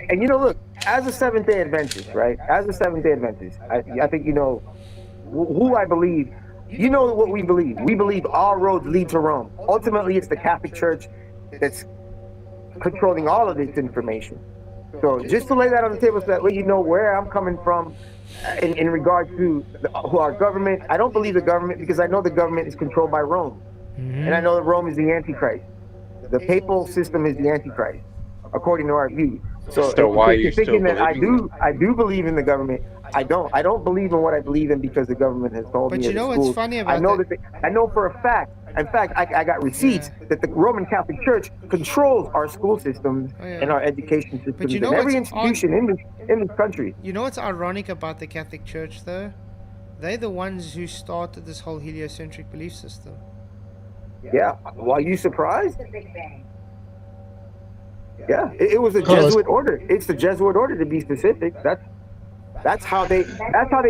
And look, as a Seventh-day Adventist, right? As a Seventh-day Adventist, I think you know who I believe. You know what we believe. We believe all roads lead to Rome. Ultimately, it's the Catholic Church that's controlling all of this information. So just to lay that on the table so that way you know where I'm coming from in regard to our government. I don't believe the government because I know the government is controlled by Rome. And I know that Rome is the Antichrist. The papal system is the Antichrist, according to our view. So why if you're you still thinking that I believe do believe in the government, I don't believe in what I believe in because the government has told me. But you know what's funny about I know that I know for a fact. In fact, I got receipts that the Roman Catholic Church controls our school systems and our education systems But you know and every what's institution in this country. You know what's ironic about the Catholic Church, though? They're the ones who started this whole heliocentric belief system. Yeah. Well, are you surprised? Yeah, it was a Jesuit order. It's the Jesuit order, to be specific. That's how they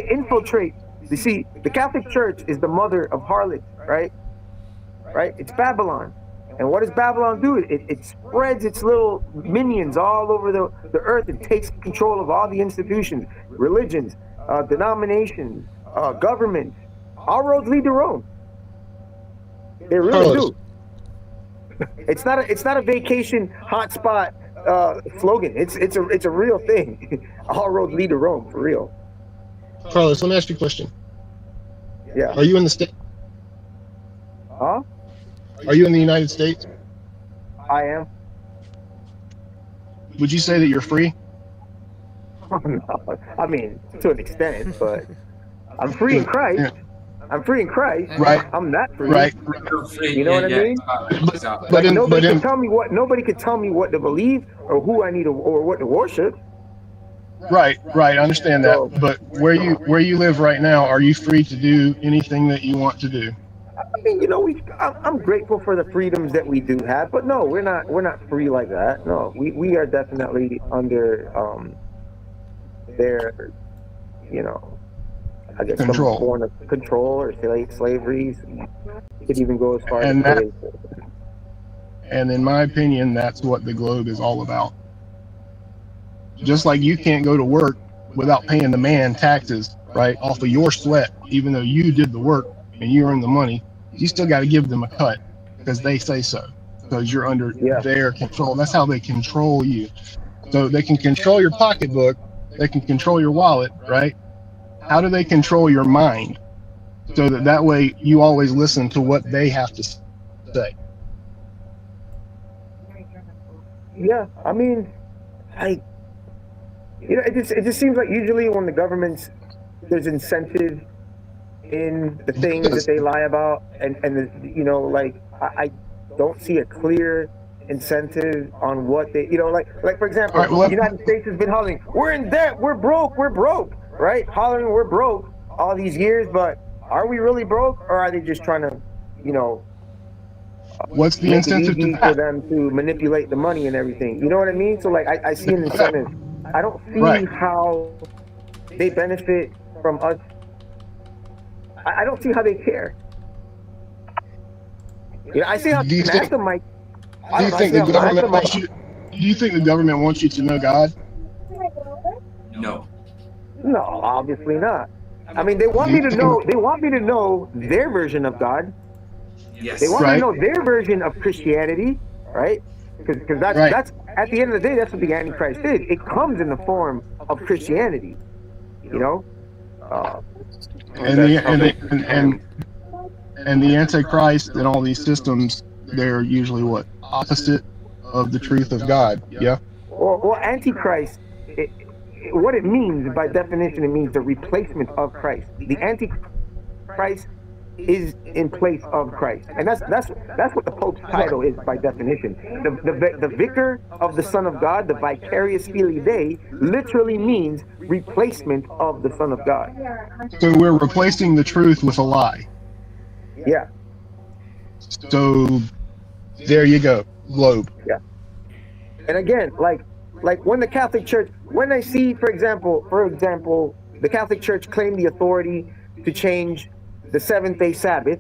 infiltrate. You see, the Catholic Church is the mother of harlots, right? Right? It's Babylon, And what does Babylon do? It spreads its little minions all over the earth and takes control of all the institutions, religions, denominations, governments. All roads lead to Rome. They really do. It's not a vacation hotspot slogan. It's a real thing. All roads lead to Rome, for real. Carlos, let me ask you a question. Yeah. Are you in the state? Huh? Are you in the United States? I am. Would you say that you're free? No, I mean, to an extent, but I'm free in Christ. Yeah. I'm free in Christ. Right. I'm not free. Right. You know what I mean? But nobody can tell me what to believe or who I need to, or what to worship. Right. I understand that. But where you live right now, are you free to do anything that you want to do? I mean, I'm grateful for the freedoms that we do have, but no, we're not free like that. No, we are definitely under their, I guess Control. some form of control or slavery. You could even go as far as that, and in my opinion, that's what the globe is all about. Just like you can't go to work without paying the man taxes, right, off of your sweat, even though you did the work and you earned the money, you still got to give them a cut because they say so, because you're under their control. That's how they control you. So they can control your pocketbook, they can control your wallet, right? How do they control your mind? So that way you always listen to what they have to say. Yeah, I mean, it just seems like usually when the there's incentive in the things that they lie about, and I don't see a clear incentive on what they, like for example, the United States has been hollering, we're in debt, we're broke, right? Hollering, we're broke all these years, but are we really broke, or are they just trying to, what's the incentive to for them to manipulate the money and everything? You know what I mean? So like, I see an incentive. I don't see how they benefit from us. I don't see how they care. I see how NASA might. Do you think the government wants you? Do you think the government wants you to know God? No. No, obviously not. I mean, they want me to know. They want me to know their version of God. Yes. They want me to know their version of Christianity, right? Because that's at the end of the day, that's what the Antichrist is. It comes in the form of Christianity, And the Antichrist and all these systems, they're usually what? Opposite of the truth of God. Yeah. Well, Antichrist, what it means by definition, it means the replacement of Christ. The Antichrist is in place of Christ, and that's what the Pope's title is by definition. The vicar of the Son of God, the vicarious filii Dei, literally means replacement of the Son of God. So we're replacing the truth with a lie. Yeah. So there you go, globe. Yeah. And again, like when the Catholic Church, when I see, for example, the Catholic Church claim the authority to change the seventh-day Sabbath,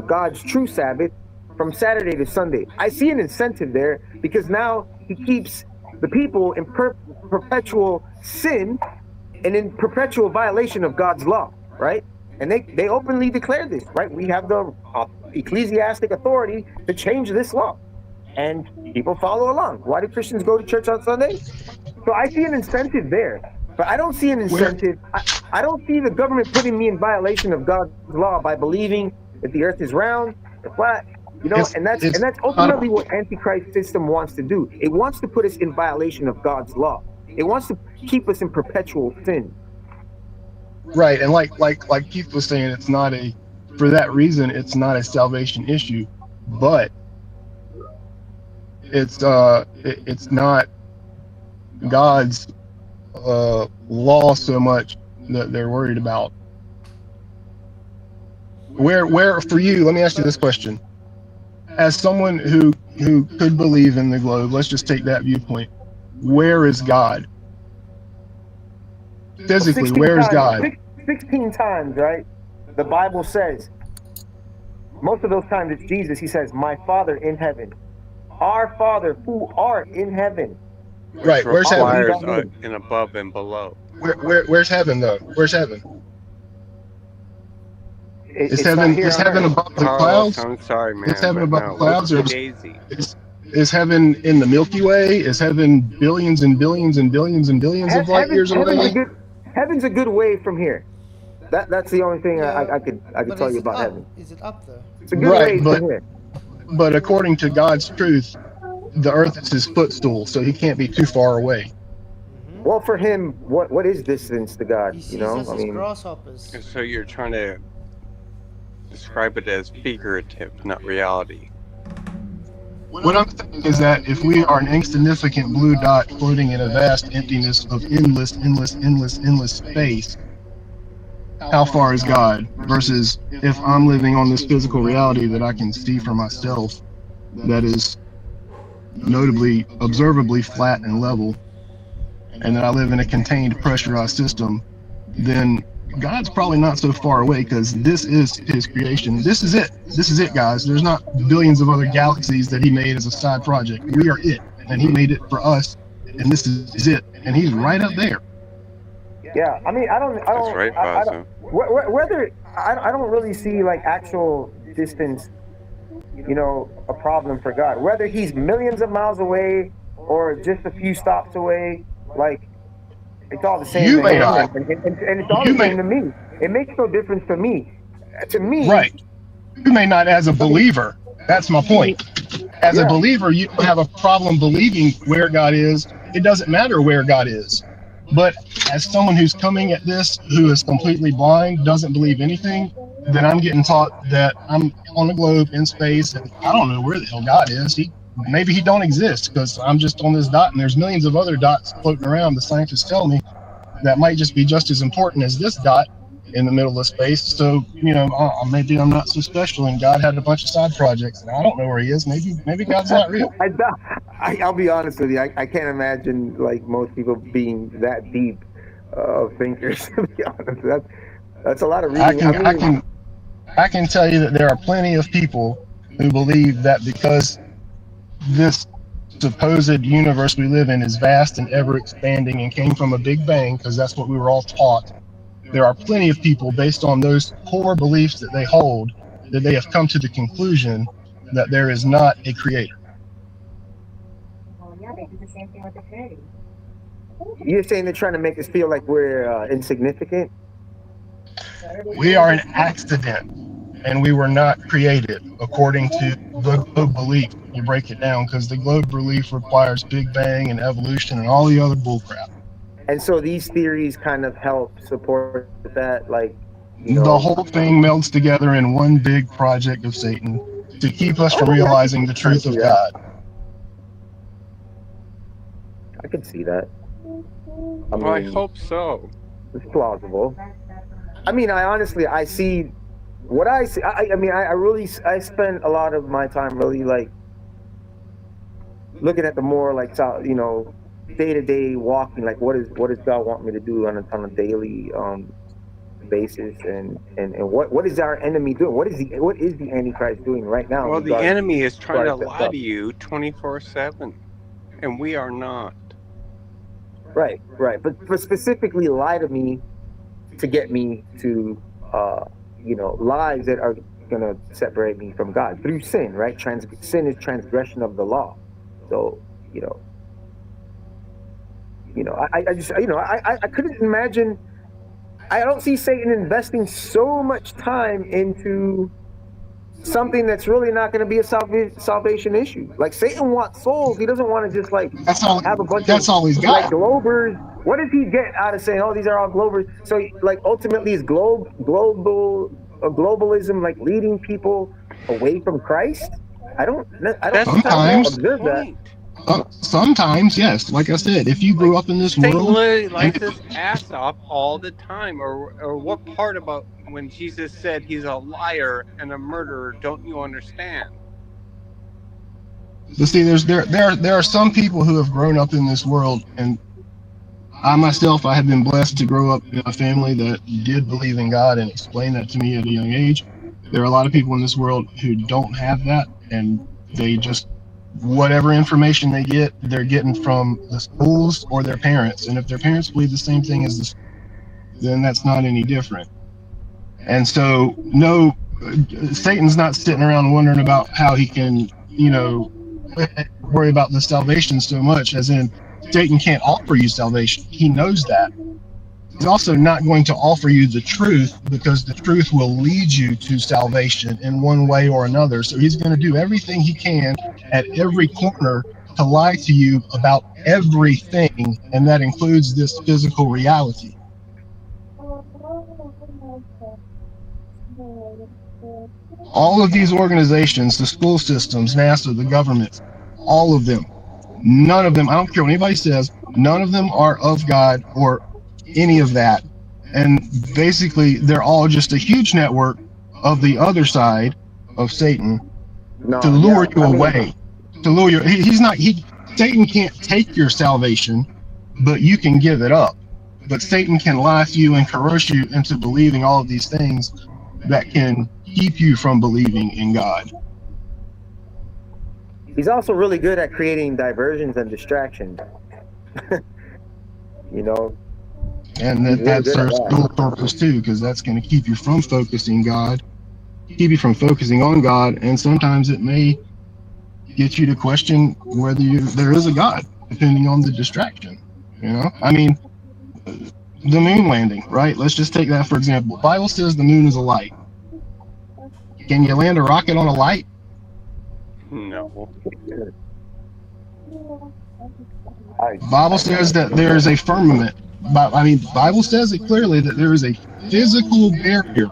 God's true Sabbath, from Saturday to Sunday, I see an incentive there, because now he keeps the people in perpetual sin and in perpetual violation of God's law, right? And they openly declare this, right? We have the ecclesiastic authority to change this law. And people follow along. Why do Christians go to church on Sunday? So I see an incentive there. But I don't see an incentive. I don't see the government putting me in violation of God's law by believing that the earth is round, or flat, and that's ultimately what Antichrist system wants to do. It wants to put us in violation of God's law. It wants to keep us in perpetual sin. Right, and like Keith was saying, for that reason, it's not a salvation issue, but it's not God's law so much that they're worried about. Where for you, let me ask you this question. As someone who could believe in the globe, let's just take that viewpoint. Where is God? Physically, where is God? 16 times, right? The Bible says, most of those times it's Jesus. He says, "My Father in heaven, our Father who art in heaven." Which Where's heaven? requires an above and below. Where's heaven though? Where's heaven? Is It's not here is on heaven earth. above the Carlos, clouds? I'm sorry, man, Is heaven but above no. the clouds, or Daisy. is heaven in the Milky Way? Is heaven billions and billions and billions and billions of light years away? Heaven's a good way from here. That's the only thing I could tell you about heaven. Is it up there? It's a good way Right, from here. but according to God's truth, the earth is his footstool, so he can't be too far away. Well, for him, what is distance to God? He You sees know, us I as mean, grasshoppers. So you're trying to describe it as figurative, not reality. What I'm saying is that if we are an insignificant blue dot floating in a vast emptiness of endless space, how far is God? Versus if I'm living on this physical reality that I can see for myself, that is notably, observably flat and level, and that I live in a contained, pressurized system, then God's probably not so far away, because this is his creation. This is it. This is it, guys. There's not billions of other galaxies that he made as a side project. We are it, and he made it for us, and this is it. And he's right up there. yeah. I mean, I don't. That's right, Bazo. Whether I don't really see like actual distance, you know, a problem for God. Whether he's millions of miles away or just a few stops away, like it's all the same. You to may him, not. and it's all the same to me. It makes no difference to me. To me, Right. You may not as a believer. That's my point. As a believer, you don't have a problem believing where God is. It doesn't matter where God is. But as someone who's coming at this, who is completely blind, doesn't believe anything, then I'm getting taught that I'm on a globe in space, and I don't know where the hell God is. Maybe he don't exist, because I'm just on this dot, and there's millions of other dots floating around. The scientists tell me that might just be just as important as this dot in the middle of space. So, you know, maybe I'm not so special, and God had a bunch of side projects, and I don't know where he is. Maybe God's not real. I'll be honest with you. I can't imagine like most people being that deep of thinkers. To be honest, that's a lot of reading. I can tell you that there are plenty of people who believe that because this supposed universe we live in is vast and ever expanding and came from a big bang, because that's what we were all taught. There are plenty of people, based on those core beliefs that they hold, that they have come to the conclusion that there is not a creator. Well, yeah, they do the same thing with the Trinity. You're saying they're trying to make us feel like we're insignificant? We are an accident, and we were not created, according to the globe belief. You break it down, because the globe belief requires Big Bang and evolution and all the other bullcrap. And so these theories kind of help support that, like, you know, the whole thing melds together in one big project of Satan to keep us from realizing the truth of God. I can see that. I hope so. It's plausible. I mean, I see what I see. I spend a lot of my time really like looking at the more like, you know, day-to-day walking, like what does God want me to do on a daily basis, and what is our enemy doing? What is the Antichrist doing right now? Well, the enemy is trying to lie to you 24/7, and we are not. Right. But specifically lie to me to get me to, you know, lies that are going to separate me from God through sin, right? Sin is transgression of the law. So, you know, I just, you know, I couldn't imagine. I don't see Satan investing so much time into something that's really not going to be a salvation issue. Like, Satan wants souls. He doesn't want to just like have a bunch of all he's got. like globers. What does he get out of saying, "Oh, these are all globers"? So, like, ultimately, is globalism like leading people away from Christ? I don't observe that. Sometimes, yes. Like I said, if you grew up in this Satan world, literally lights his ass off all the time. Or what part about when Jesus said he's a liar and a murderer don't you understand? but see, there are some people who have grown up in this world, and I myself, I have been blessed to grow up in a family that did believe in God and explain that to me at a young age. There are a lot of people in this world who don't have that, and they just, whatever information they get, they're getting from the schools or their parents. And if their parents believe the same thing as then that's not any different. And so, no, Satan's not sitting around wondering about how he can, worry about the salvation so much, as in Satan can't offer you salvation. He knows that. He's also not going to offer you the truth, because the truth will lead you to salvation in one way or another. So he's going to do everything he can at every corner to lie to you about everything, and that includes this physical reality. All of these organizations, the school systems, NASA, the government, all of them, none of them, I don't care what anybody says, none of them are of God or any of that. And basically, they're all just a huge network of the other side of Satan to lure you away. To lure you. Satan can't take your salvation, but you can give it up. But Satan can lie to you and coerce you into believing all of these things that can keep you from believing in God. He's also really good at creating diversions and distractions. And that serves dual purpose too, because that's going to keep you from focusing God, keep you from focusing on God, and sometimes it may get you to question whether there is a God, depending on the distraction. I mean, the moon landing, right? Let's just take that for example. The Bible says the moon is a light. Can you land a rocket on a light? No. The Bible says that there is a firmament. The Bible says it clearly that there is a physical barrier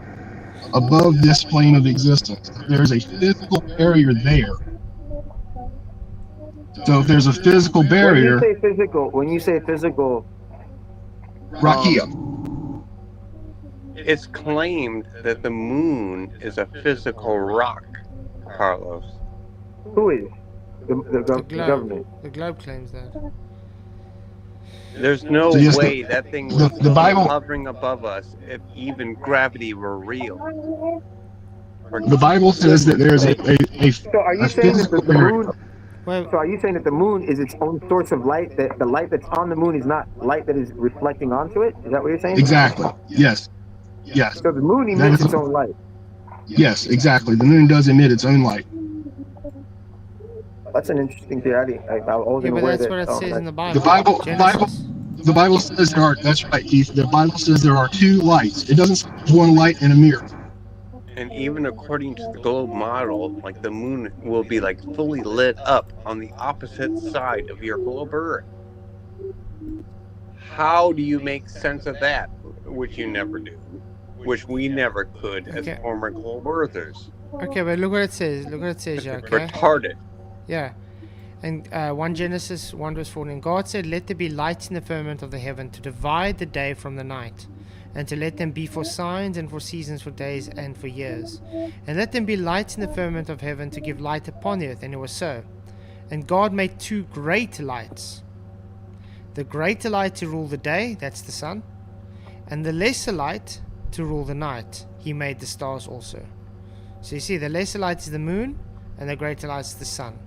above this plane of existence. There is a physical barrier there. So if there's a physical barrier, when you say physical, Rakia. It's claimed that the moon is a physical rock, Carlos. Who is? The government. The globe claims that. There's no Yes, way that thing was the Bible hovering above us if even gravity were real. The Bible says that there's a So are you saying that the moon? So are you saying that the moon is its own source of light? That the light that's on the moon is not light that is reflecting onto it? Is that what you're saying? Exactly. Yes. Yes. So the moon emits its own light. Yes, exactly. The moon does emit its own light. That's an interesting theory. I wasn't aware that's that. what it says in the Bible. The Bible says there are. That's right, Keith. The Bible says there are two lights. It doesn't say one light in a mirror. And even according to the globe model, like the moon will be like fully lit up on the opposite side of your globe Earth. How do you make sense of that? Which you never do. Which we never could as former globe Earthers. Okay, but look what it says. Look what it says, okay? Retarded. Yeah. And 1 Genesis 1 verse 14. God said, "Let there be lights in the firmament of the heaven to divide the day from the night, and to let them be for signs and for seasons, for days and for years. And let them be lights in the firmament of heaven to give light upon the earth." And it was so. And God made two great lights. The greater light to rule the day, that's the sun, and the lesser light to rule the night. He made the stars also. So you see, the lesser light is the moon, and the greater light is the sun.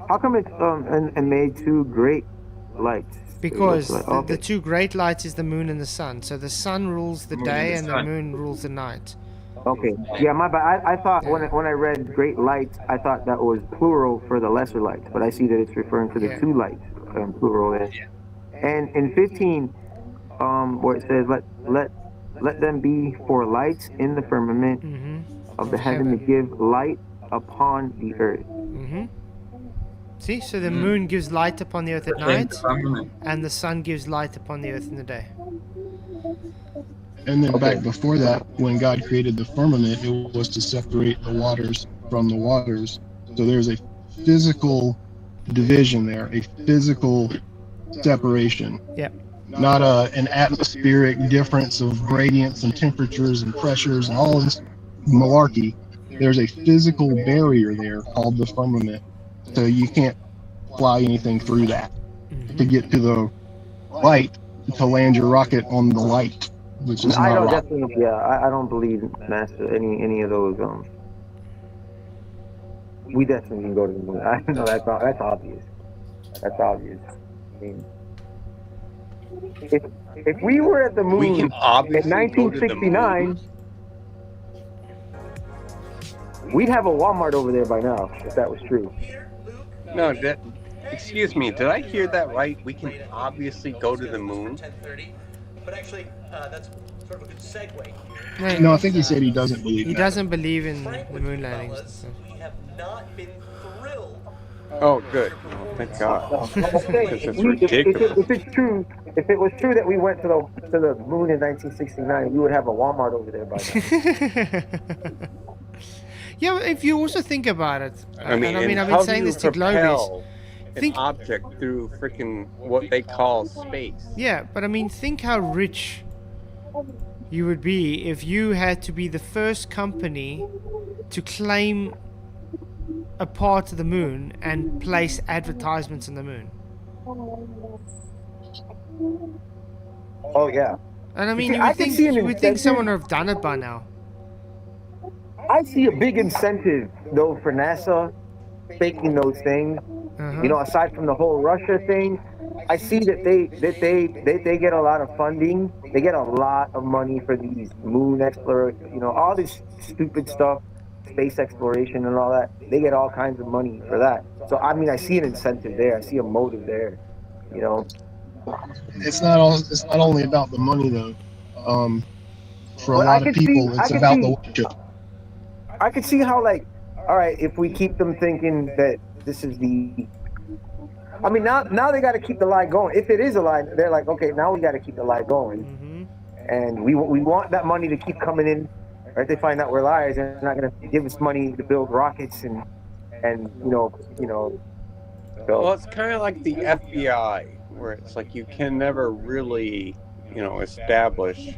How come it's and made two great lights? Because the two great lights is the moon and the sun. So the sun rules the day and the moon rules the night. Okay. Yeah, my bad. I thought when I read great lights, I thought that was plural for the lesser lights, but I see that it's referring to the two lights, plural there. And in 15, where it says, let them be for lights in the firmament of the heaven to give light upon the earth. See, so the moon gives light upon the earth at night, and the sun gives light upon the earth in the day. And then back before that, when God created the firmament, it was to separate the waters from the waters. So there's a physical division there, a physical separation. Yeah. Not an atmospheric difference of gradients and temperatures and pressures and all this malarkey. There's a physical barrier there called the firmament. So you can't fly anything through that to get to the light, to land your rocket on the light. which is I not don't right. definitely. Yeah, I don't believe NASA any of those. We definitely can go to the moon. I know that's obvious. That's obvious. I mean, if we were at the We moon can in obviously go to the moon. 1969, we'd have a Walmart over there by now. If that was true. No, excuse me. Did I hear that right? We can obviously go to the moon. But actually, that's sort of a good segue. Right. No, I think he said he doesn't believe He that. doesn't believe in the moon landings. So. We have not been thrilled. Oh, good. Oh, thank God. I'm saying, This is if ridiculous. it's true, if it was true that we went to the moon in 1969, we would have a Walmart over there by now. Yeah, but if you also think about it, I mean, I've been how saying do you this to Globis. propel an object through freaking what they call space? Yeah, but I mean, think how rich you would be if you had to be the first company to claim a part of the moon and place advertisements on the moon. Oh yeah. And I mean, You see, you would think someone would have done it by now. I see a big incentive though for NASA faking those things. You know, aside from the whole Russia thing, I see that they get a lot of funding. They get a lot of money for these moon exploration. You know, all this stupid stuff, space exploration and all that. They get all kinds of money for that. So I mean, I see an incentive there. I see a motive there. You know. It's not only about the money though. For a But lot of people, it's about the worship. I could see how, like, all right, if we keep them thinking that this is the. I mean, now they got to keep the lie going. If it is a lie, they're like, okay, now we got to keep the lie going, and we want that money to keep coming in. Right? They find out we're liars, they're not going to give us money to build rockets and you know. So. Well, it's kind of like the FBI, where it's like you can never really, establish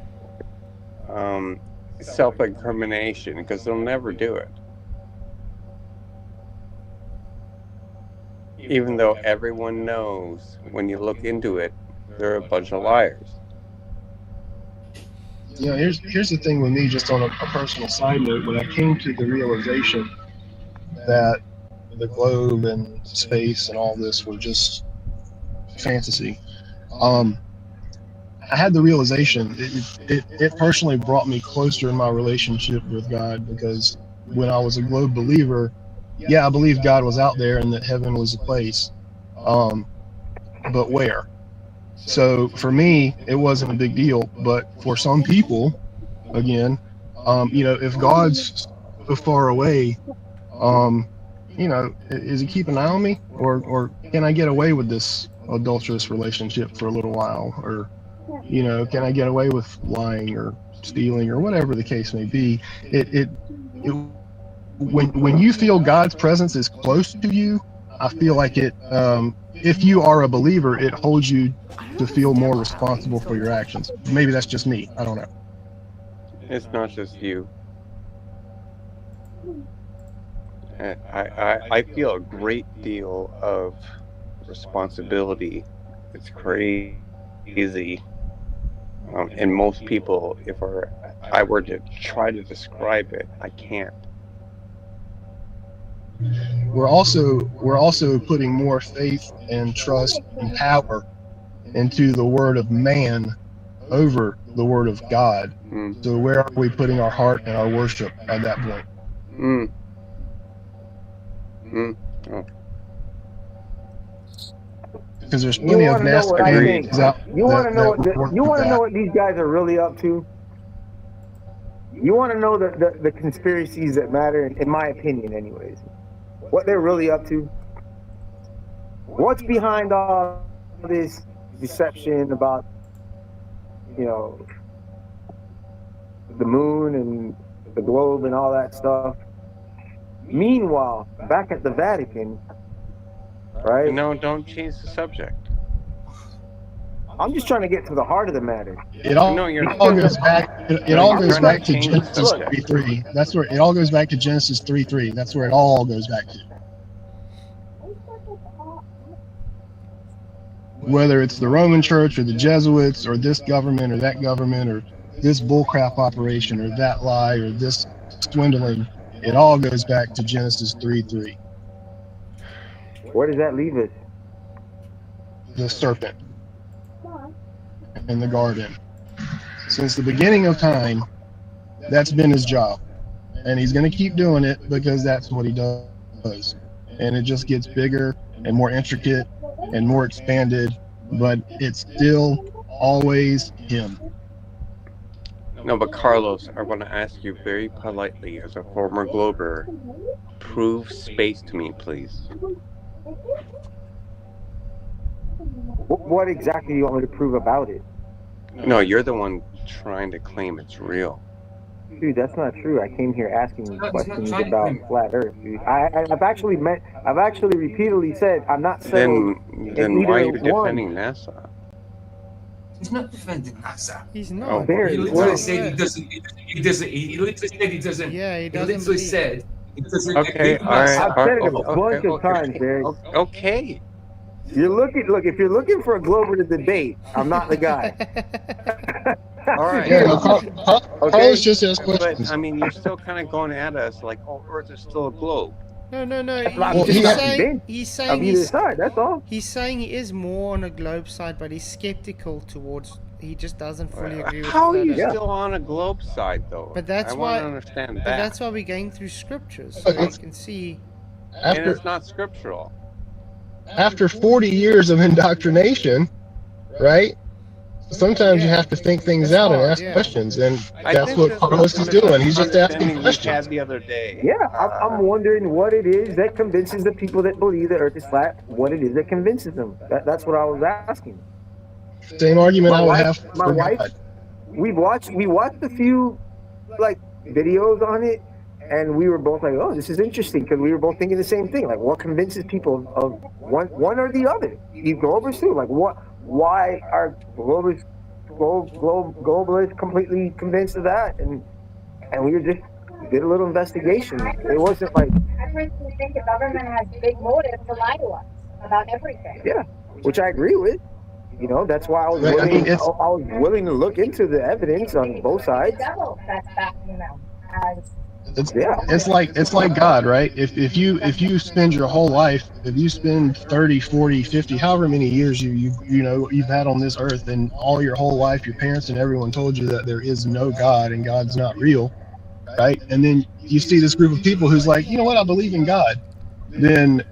self-incrimination because they'll never do it. Even though everyone knows when you look into it, they're a bunch of liars. Here's the thing with me, just on a personal side note, when I came to the realization that the globe and space and all this were just fantasy, I had the realization it personally brought me closer in my relationship with God, because when I was a globe believer, yeah, I believed God was out there and that heaven was a place, but where? So for me, it wasn't a big deal, but for some people, again, if God's so far away, is he keeping an eye on me, or can I get away with this adulterous relationship for a little while, or can I get away with lying or stealing or whatever the case may be? When you feel God's presence is close to you, I feel like it. If you are a believer, it holds you to feel more responsible for your actions. Maybe that's just me. I don't know. It's not just you. I feel a great deal of responsibility. It's crazy. And most people, if I were to try to describe it, I can't. We're also putting more faith and trust and power into the word of man over the word of God. So where are we putting our heart and our worship at that point? Oh. Because there's plenty of masquerades out there. You want to know what these guys are really up to? You want to know the conspiracies that matter, in my opinion, anyways. What they're really up to? What's behind all this deception about, the moon and the globe and all that stuff? Meanwhile, back at the Vatican, right? No, don't change the subject. I'm just trying to get to the heart of the matter. It all goes back to Genesis 3:3. That's where it all goes back to Genesis 3:3. That's where it all goes back to. Whether it's the Roman Church or the Jesuits or this government or that government or this bullcrap operation or that lie or this swindling, it all goes back to Genesis 3:3. Where does that leave us? The serpent in the garden. Since the beginning of time, that's been his job. And he's going to keep doing it because that's what he does. And it just gets bigger and more intricate and more expanded, but it's still always him. No, but Carlos, I want to ask you very politely, as a former Glober, prove space to me, please. What exactly do you want me to prove about it? No, you're the one trying to claim it's real. Dude, that's not true. I came here asking questions about flat Earth, dude. I've actually repeatedly said I'm not settled. Then why are you defending NASA? He's not defending NASA. He's not. Oh, He literally said he doesn't. He literally said he doesn't. Yeah, he He doesn't. literally said he doesn't. Okay, agree with all right. NASA. I've said it a bunch of times, Barry. Okay. Look, if you're looking for a Glober to debate, I'm not the guy. All right. Yeah, Carlos just asked questions. But I mean, you're still kind of going at us like, oh, Earth is still a globe. No. He's saying on either side. That's all. He's saying he is more on a globe side, but he's skeptical towards. He just doesn't fully agree with. How are you flat Earth. still on a globe side, though? But that's I why. want to understand that. But that's why we're going through scriptures, so you can see. And it's not scriptural. After 40 years of indoctrination, right? Sometimes you have to think things out and ask questions, and that's what Carlos is doing. He's just asking questions. Had the other day. Yeah, I'm wondering what it is that convinces the people that believe the Earth is flat. What it is that convinces them. That's what I was asking. Same argument I would have My for wife. God. We watched a few videos on it, and we were both like, "Oh, this is interesting," because we were both thinking the same thing. Like, what convinces people of one or the other? You Globers too. Like, what? Why are globalists completely convinced of that? And we just did a little investigation. It wasn't like I personally think the government has big motive to lie to us about everything. yeah, which I agree with. You know, that's why I was Right, I willing. mean, I was willing to look into the evidence on both sides. The devil that's backing them as It's like God, right? If you spend your whole life, if you spend 30, 40, 50, however many years you've had on this earth, and all your whole life your parents and everyone told you that there is no God and God's not real, right? And then you see this group of people who's like, you know what, I believe in God. Then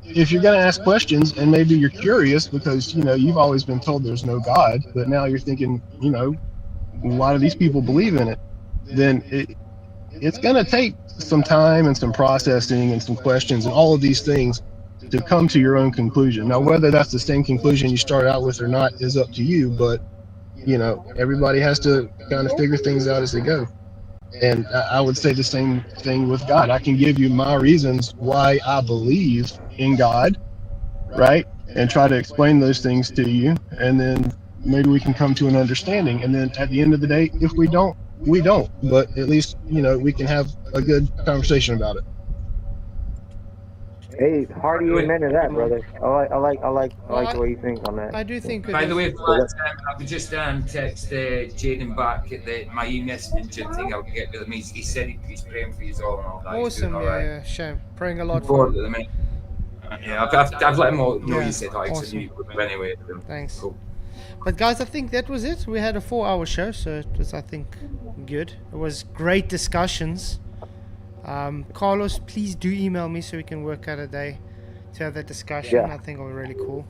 if you're going to ask questions, and maybe you're curious because you've always been told there's no God, but now you're thinking, a lot of these people believe in it, then it's going to take some time and some processing and some questions and all of these things to come to your own conclusion. Now, whether that's the same conclusion you start out with or not is up to you, but everybody has to kind of figure things out as they go. And I would say the same thing with God. I can give you my reasons why I believe in God, right? And try to explain those things to you, and then maybe we can come to an understanding. And then at the end of the day, if we don't, we don't. But at least we can have a good conversation about it. Hey, hearty amen to that, brother. I like the way you think on that. I do think. By the way, I would just text Jaden back at my e-messenger thing. I'll get with him. He said he's praying for you all and all that. Awesome, yeah, Shame. Praying a lot for for. Yeah, I've let him all know you said hi. Awesome. So you would anyway. Thanks. Cool. But guys, I think that was it. We had a 4-hour show, so it was, I think, good. It was great discussions. Carlos, please do email me so we can work out a day to have that discussion. Yeah. I think it'll be really cool.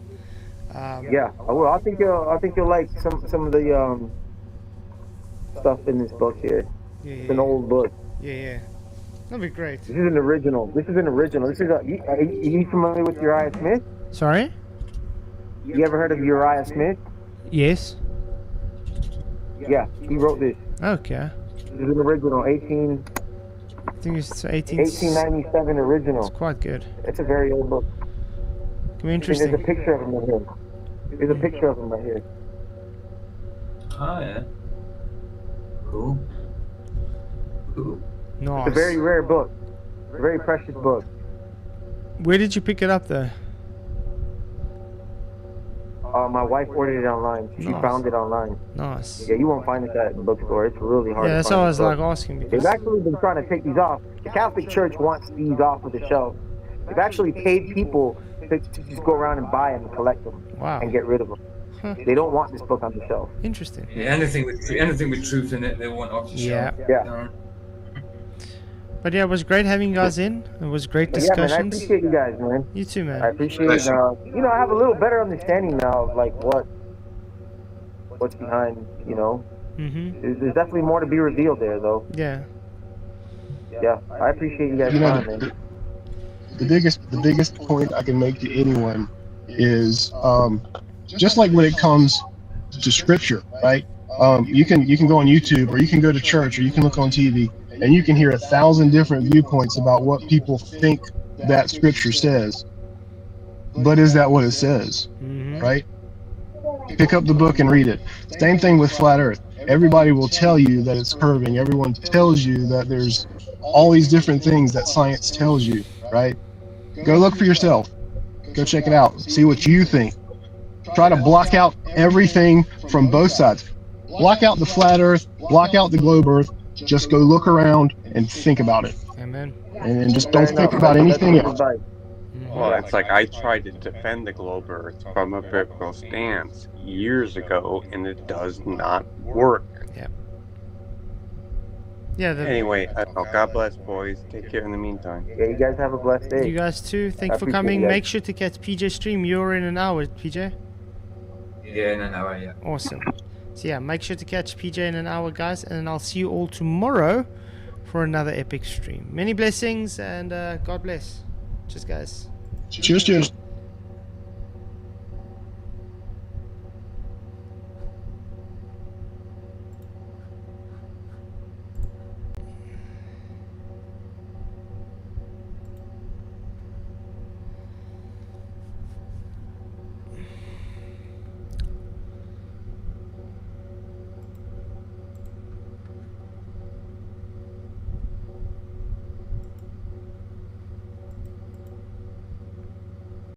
Yeah, I will. I think you'll like some of the stuff in this book here. Yeah, It's an old book. Yeah. That'd be great. This is an original. This is are you familiar with Uriah Smith? Sorry? You ever heard of Uriah Smith? Yes. Yeah, he wrote this. Okay. This is an original, I think it's 1897 original. It's quite good. It's a very old book. Can be interesting. There's a picture of him right here. There's a picture of him right here. Oh, yeah. Cool. Nice. It's a very rare book. A very precious book. Where did you pick it up, though? My wife ordered it online. She Nice. found it online. Nice. Yeah, you won't find it at the bookstore. It's really hard Yeah, to that's find. what I was this like book. asking They've because. actually been trying to take these off. The Catholic Church wants these off of the shelf. They've actually paid people to just go around and buy them and collect them Wow. and get rid of them. Huh. They don't want this book on the shelf. Interesting. Yeah, anything with truth in it, they want off the Yeah. shelf. Yeah. But yeah, it was great having you guys in. It was great Yeah, man, I discussions. appreciate you guys, man. You too, man. I appreciate I have a little better understanding now of like what's behind, There's definitely more to be revealed there, though. Yeah. Yeah, I appreciate you guys' You know, time, man. The biggest point I can make to anyone is just like when it comes to scripture, right? You can go on YouTube, or you can go to church, or you can look on TV, and you can hear 1,000 different viewpoints about what people think that scripture says. But is that what it says? Right? Pick up the book and read it. Same thing with flat earth. Everybody will tell you that it's curving. Everyone tells you that there's all these different things that science tells you, right? Go look for yourself. Go check it out. See what you think. Try to block out everything from both sides. Block out the flat earth, block out the globe earth. Just go look around and think about it. Amen. And then just don't think about anything else. Well, it's like I tried to defend the globe earth from a biblical stance years ago, and it does not work. Yeah. Yeah. Anyway, I don't know. God bless, boys. Take care in the meantime. Yeah, you guys have a blessed day. You guys too. Thanks I for appreciate coming. you guys. Make sure to catch PJ stream. You're in an hour, PJ. Yeah, in an hour, yeah. Awesome. So yeah, make sure to catch PJ in an hour, guys, and I'll see you all tomorrow for another epic stream. Many blessings and God bless. Cheers, guys. Cheers.